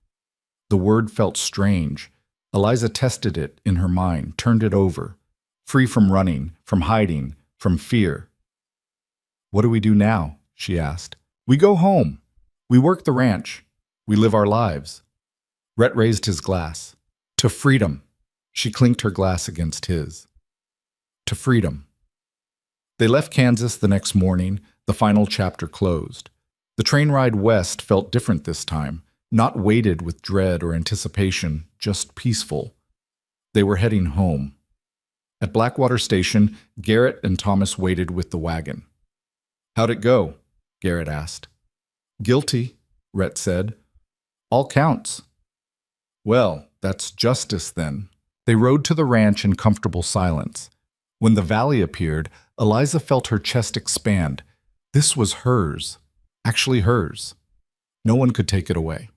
The word felt strange. Eliza tested it in her mind, turned it over. Free from running, from hiding, from fear. What do we do now? She asked. We go home. We work the ranch. We live our lives. Rhett raised his glass. To freedom. She clinked her glass against his. To freedom. They left Kansas the next morning, the final chapter closed. The train ride west felt different this time, not weighted with dread or anticipation, just peaceful. They were heading home. At Blackwater Station, Garrett and Thomas waited with the wagon. How'd it go? Garrett asked. Guilty, Rhett said. All counts. Well, that's justice then. They rode to the ranch in comfortable silence. When the valley appeared, Eliza felt her chest expand. This was hers. Actually hers. No one could take it away.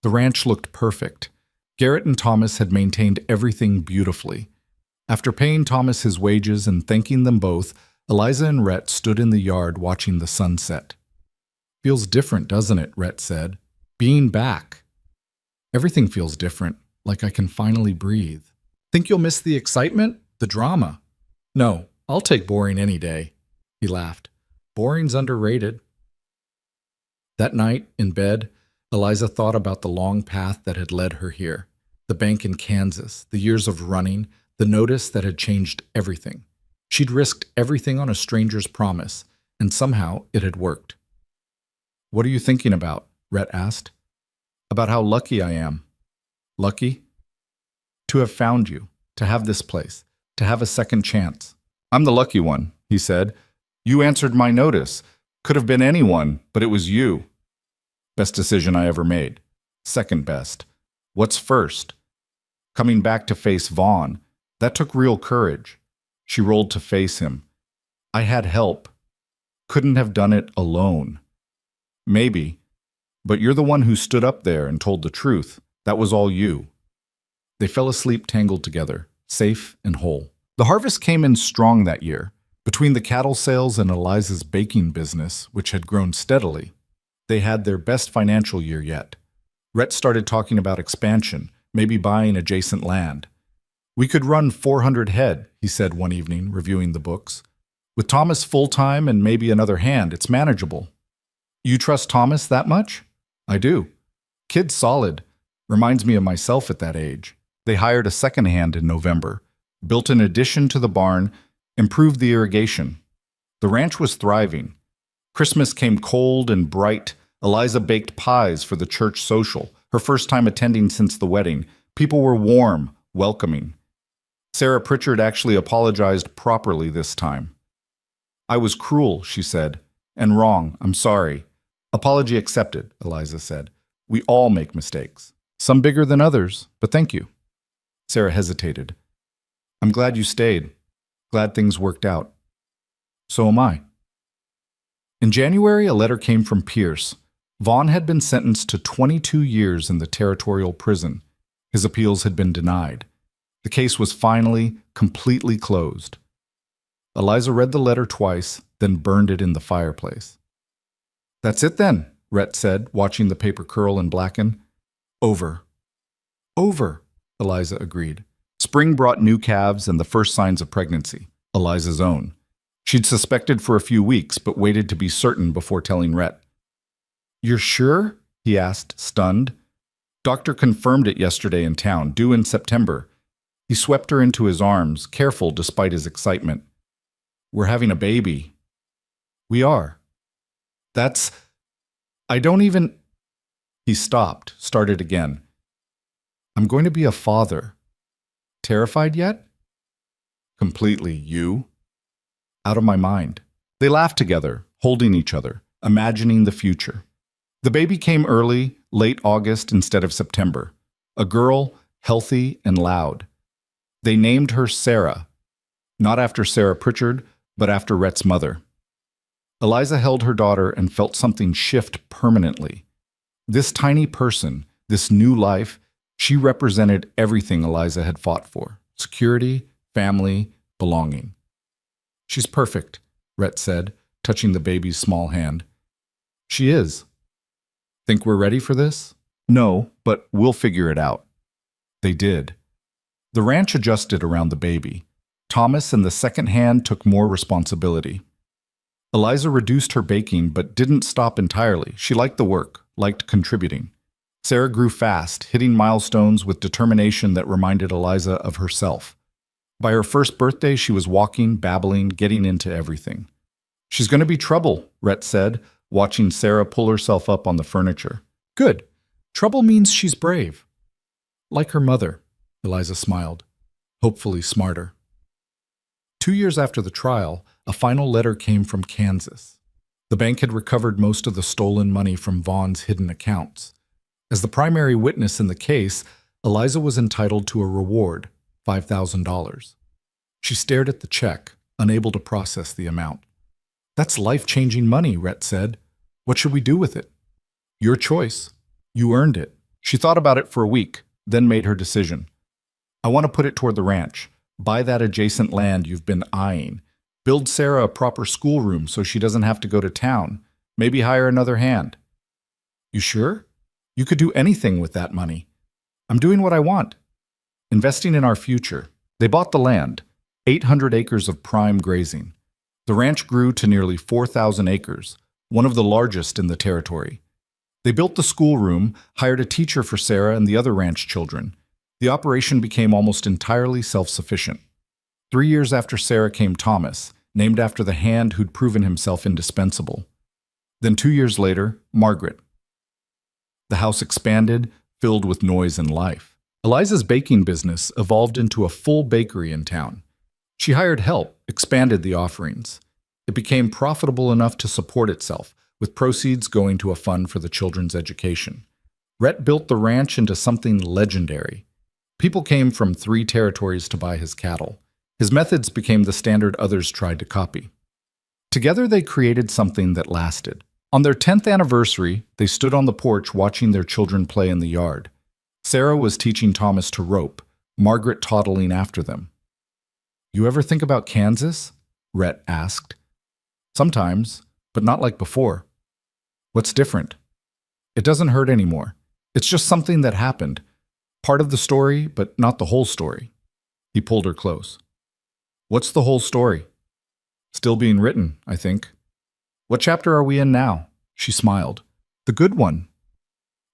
The ranch looked perfect. Garrett and Thomas had maintained everything beautifully. After paying Thomas his wages and thanking them both, Eliza and Rhett stood in the yard watching the sunset. Feels different, doesn't it? Rhett said. Being back. Everything feels different, like I can finally breathe. Think you'll miss the excitement? The drama? No, I'll take boring any day. He laughed. Boring's underrated. That night, in bed, Eliza thought about the long path that had led her here. The bank in Kansas, the years of running, the notice that had changed everything. She'd risked everything on a stranger's promise, and somehow it had worked. What are you thinking about? Rhett asked. About how lucky I am. Lucky? To have found you, to have this place, to have a second chance. I'm the lucky one, he said. You answered my notice. Could have been anyone, but it was you. Best decision I ever made. Second best. What's first? Coming back to face Vaughn. That took real courage. She rolled to face him. I had help. Couldn't have done it alone. Maybe. But you're the one who stood up there and told the truth. That was all you. They fell asleep tangled together, safe and whole. The harvest came in strong that year. Between the cattle sales and Eliza's baking business, which had grown steadily, they had their best financial year yet. Rhett started talking about expansion, maybe buying adjacent land. We could run 400 head, he said one evening, reviewing the books. With Thomas full-time and maybe another hand, it's manageable. You trust Thomas that much? I do. Kid's solid. Reminds me of myself at that age. They hired a second hand in November, built an addition to the barn, improved the irrigation. The ranch was thriving. Christmas came cold and bright. Eliza baked pies for the church social, her first time attending since the wedding. People were warm, welcoming. Sarah Pritchard actually apologized properly this time. I was cruel, she said, and wrong. I'm sorry. Apology accepted, Eliza said. We all make mistakes. Some bigger than others, but thank you. Sarah hesitated. I'm glad you stayed. Glad things worked out. So am I. In January, a letter came from Pierce. Vaughn had been sentenced to 22 years in the territorial prison. His appeals had been denied. The case was finally, completely closed. Eliza read the letter twice, then burned it in the fireplace. That's it then, Rhett said, watching the paper curl and blacken. Over. Over, Eliza agreed. Spring brought new calves and the first signs of pregnancy, Eliza's own. She'd suspected for a few weeks, but waited to be certain before telling Rhett. You're sure? He asked, stunned. Doctor confirmed it yesterday in town, due in September. He swept her into his arms, careful despite his excitement. We're having a baby. We are. I don't even... He stopped, started again. I'm going to be a father. Terrified yet? Completely. You? Out of my mind. They laughed together, holding each other, imagining the future. The baby came early, late August instead of September. A girl, healthy and loud. They named her Sarah, not after Sarah Pritchard, but after Rhett's mother. Eliza held her daughter and felt something shift permanently. This tiny person, this new life, she represented everything Eliza had fought for: security, family, belonging. She's perfect, Rhett said, touching the baby's small hand. She is. Think we're ready for this? No, but we'll figure it out. They did. The ranch adjusted around the baby. Thomas and the second hand took more responsibility. Eliza reduced her baking but didn't stop entirely. She liked the work, liked contributing. Sarah grew fast, hitting milestones with determination that reminded Eliza of herself. By her first birthday, she was walking, babbling, getting into everything. She's going to be trouble, Rhett said, watching Sarah pull herself up on the furniture. Good. Trouble means she's brave. Like her mother, Eliza smiled, hopefully smarter. 2 years after the trial, a final letter came from Kansas. The bank had recovered most of the stolen money from Vaughn's hidden accounts. As the primary witness in the case, Eliza was entitled to a reward, $5,000. She stared at the check, unable to process the amount. That's life-changing money, Rhett said. What should we do with it? Your choice. You earned it. She thought about it for a week, then made her decision. I want to put it toward the ranch. Buy that adjacent land you've been eyeing. Build Sarah a proper schoolroom so she doesn't have to go to town. Maybe hire another hand. You sure? You could do anything with that money. I'm doing what I want. Investing in our future. They bought the land, 800 acres of prime grazing. The ranch grew to nearly 4,000 acres, one of the largest in the territory. They built the schoolroom, hired a teacher for Sarah and the other ranch children. The operation became almost entirely self-sufficient. 3 years after Sarah came Thomas, named after the hand who'd proven himself indispensable. Then 2 years later, Margaret. The house expanded, filled with noise and life. Eliza's baking business evolved into a full bakery in town. She hired help, expanded the offerings. It became profitable enough to support itself, with proceeds going to a fund for the children's education. Rhett built the ranch into something legendary. People came from 3 territories to buy his cattle. His methods became the standard others tried to copy. Together they created something that lasted. On their 10th anniversary, they stood on the porch watching their children play in the yard. Sarah was teaching Thomas to rope, Margaret toddling after them. "You ever think about Kansas?" Rhett asked. "Sometimes, but not like before." "What's different?" "It doesn't hurt anymore. It's just something that happened. Part of the story, but not the whole story." He pulled her close. "What's the whole story?" "Still being written, I think." "What chapter are we in now?" She smiled. "The good one."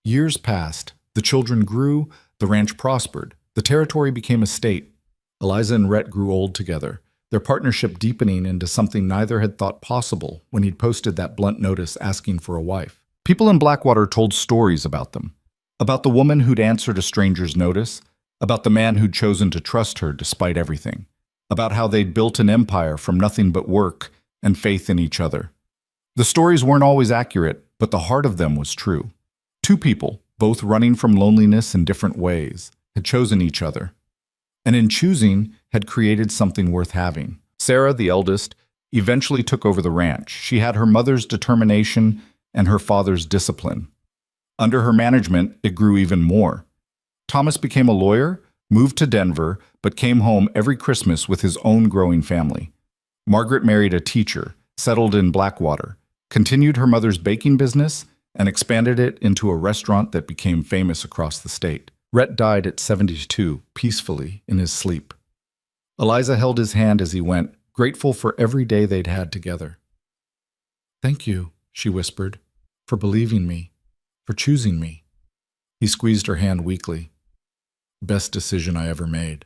Years passed. The children grew. The ranch prospered. The territory became a state. Eliza and Rhett grew old together, their partnership deepening into something neither had thought possible when he'd posted that blunt notice asking for a wife. People in Blackwater told stories about them. About the woman who'd answered a stranger's notice. About the man who'd chosen to trust her despite everything. About how they'd built an empire from nothing but work and faith in each other. The stories weren't always accurate, but the heart of them was true. 2 people, both running from loneliness in different ways, had chosen each other. And in choosing, had created something worth having. Sarah, the eldest, eventually took over the ranch. She had her mother's determination and her father's discipline. Under her management, it grew even more. Thomas became a lawyer, moved to Denver, but came home every Christmas with his own growing family. Margaret married a teacher, settled in Blackwater, continued her mother's baking business, and expanded it into a restaurant that became famous across the state. Rhett died at 72, peacefully, in his sleep. Eliza held his hand as he went, grateful for every day they'd had together. "Thank you," she whispered, "for believing me, for choosing me." He squeezed her hand weakly. "Best decision I ever made."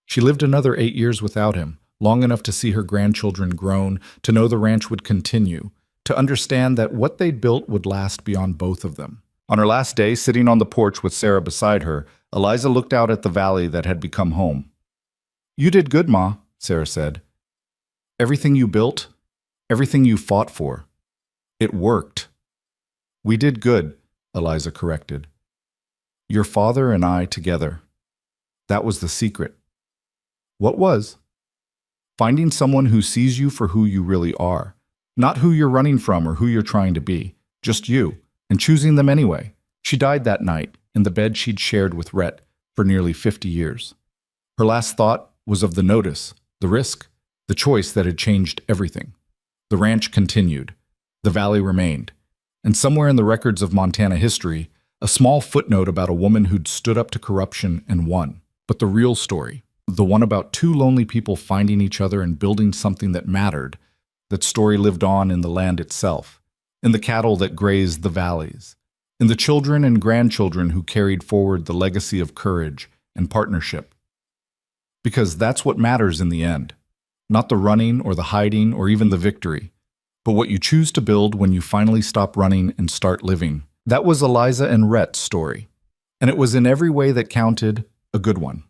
She lived another 8 years without him, long enough to see her grandchildren grown, to know the ranch would continue, to understand that what they'd built would last beyond both of them. On her last day, sitting on the porch with Sarah beside her, Eliza looked out at the valley that had become home. "You did good, Ma," Sarah said. "Everything you built, everything you fought for, it worked." "We did good," Eliza corrected. "Your father and I together. That was the secret." "What was?" "Finding someone who sees you for who you really are. Not who you're running from or who you're trying to be. Just you. And choosing them anyway." She died that night, in the bed she'd shared with Rhett for nearly 50 years. Her last thought was of the notice, the risk, the choice that had changed everything. The ranch continued. The valley remained. And somewhere in the records of Montana history, a small footnote about a woman who'd stood up to corruption and won. But the real story, the one about 2 lonely people finding each other and building something that mattered, that story lived on in the land itself, in the cattle that grazed the valleys, in the children and grandchildren who carried forward the legacy of courage and partnership. Because that's what matters in the end, not the running or the hiding or even the victory, but what you choose to build when you finally stop running and start living. That was Eliza and Rhett's story, and it was in every way that counted a good one.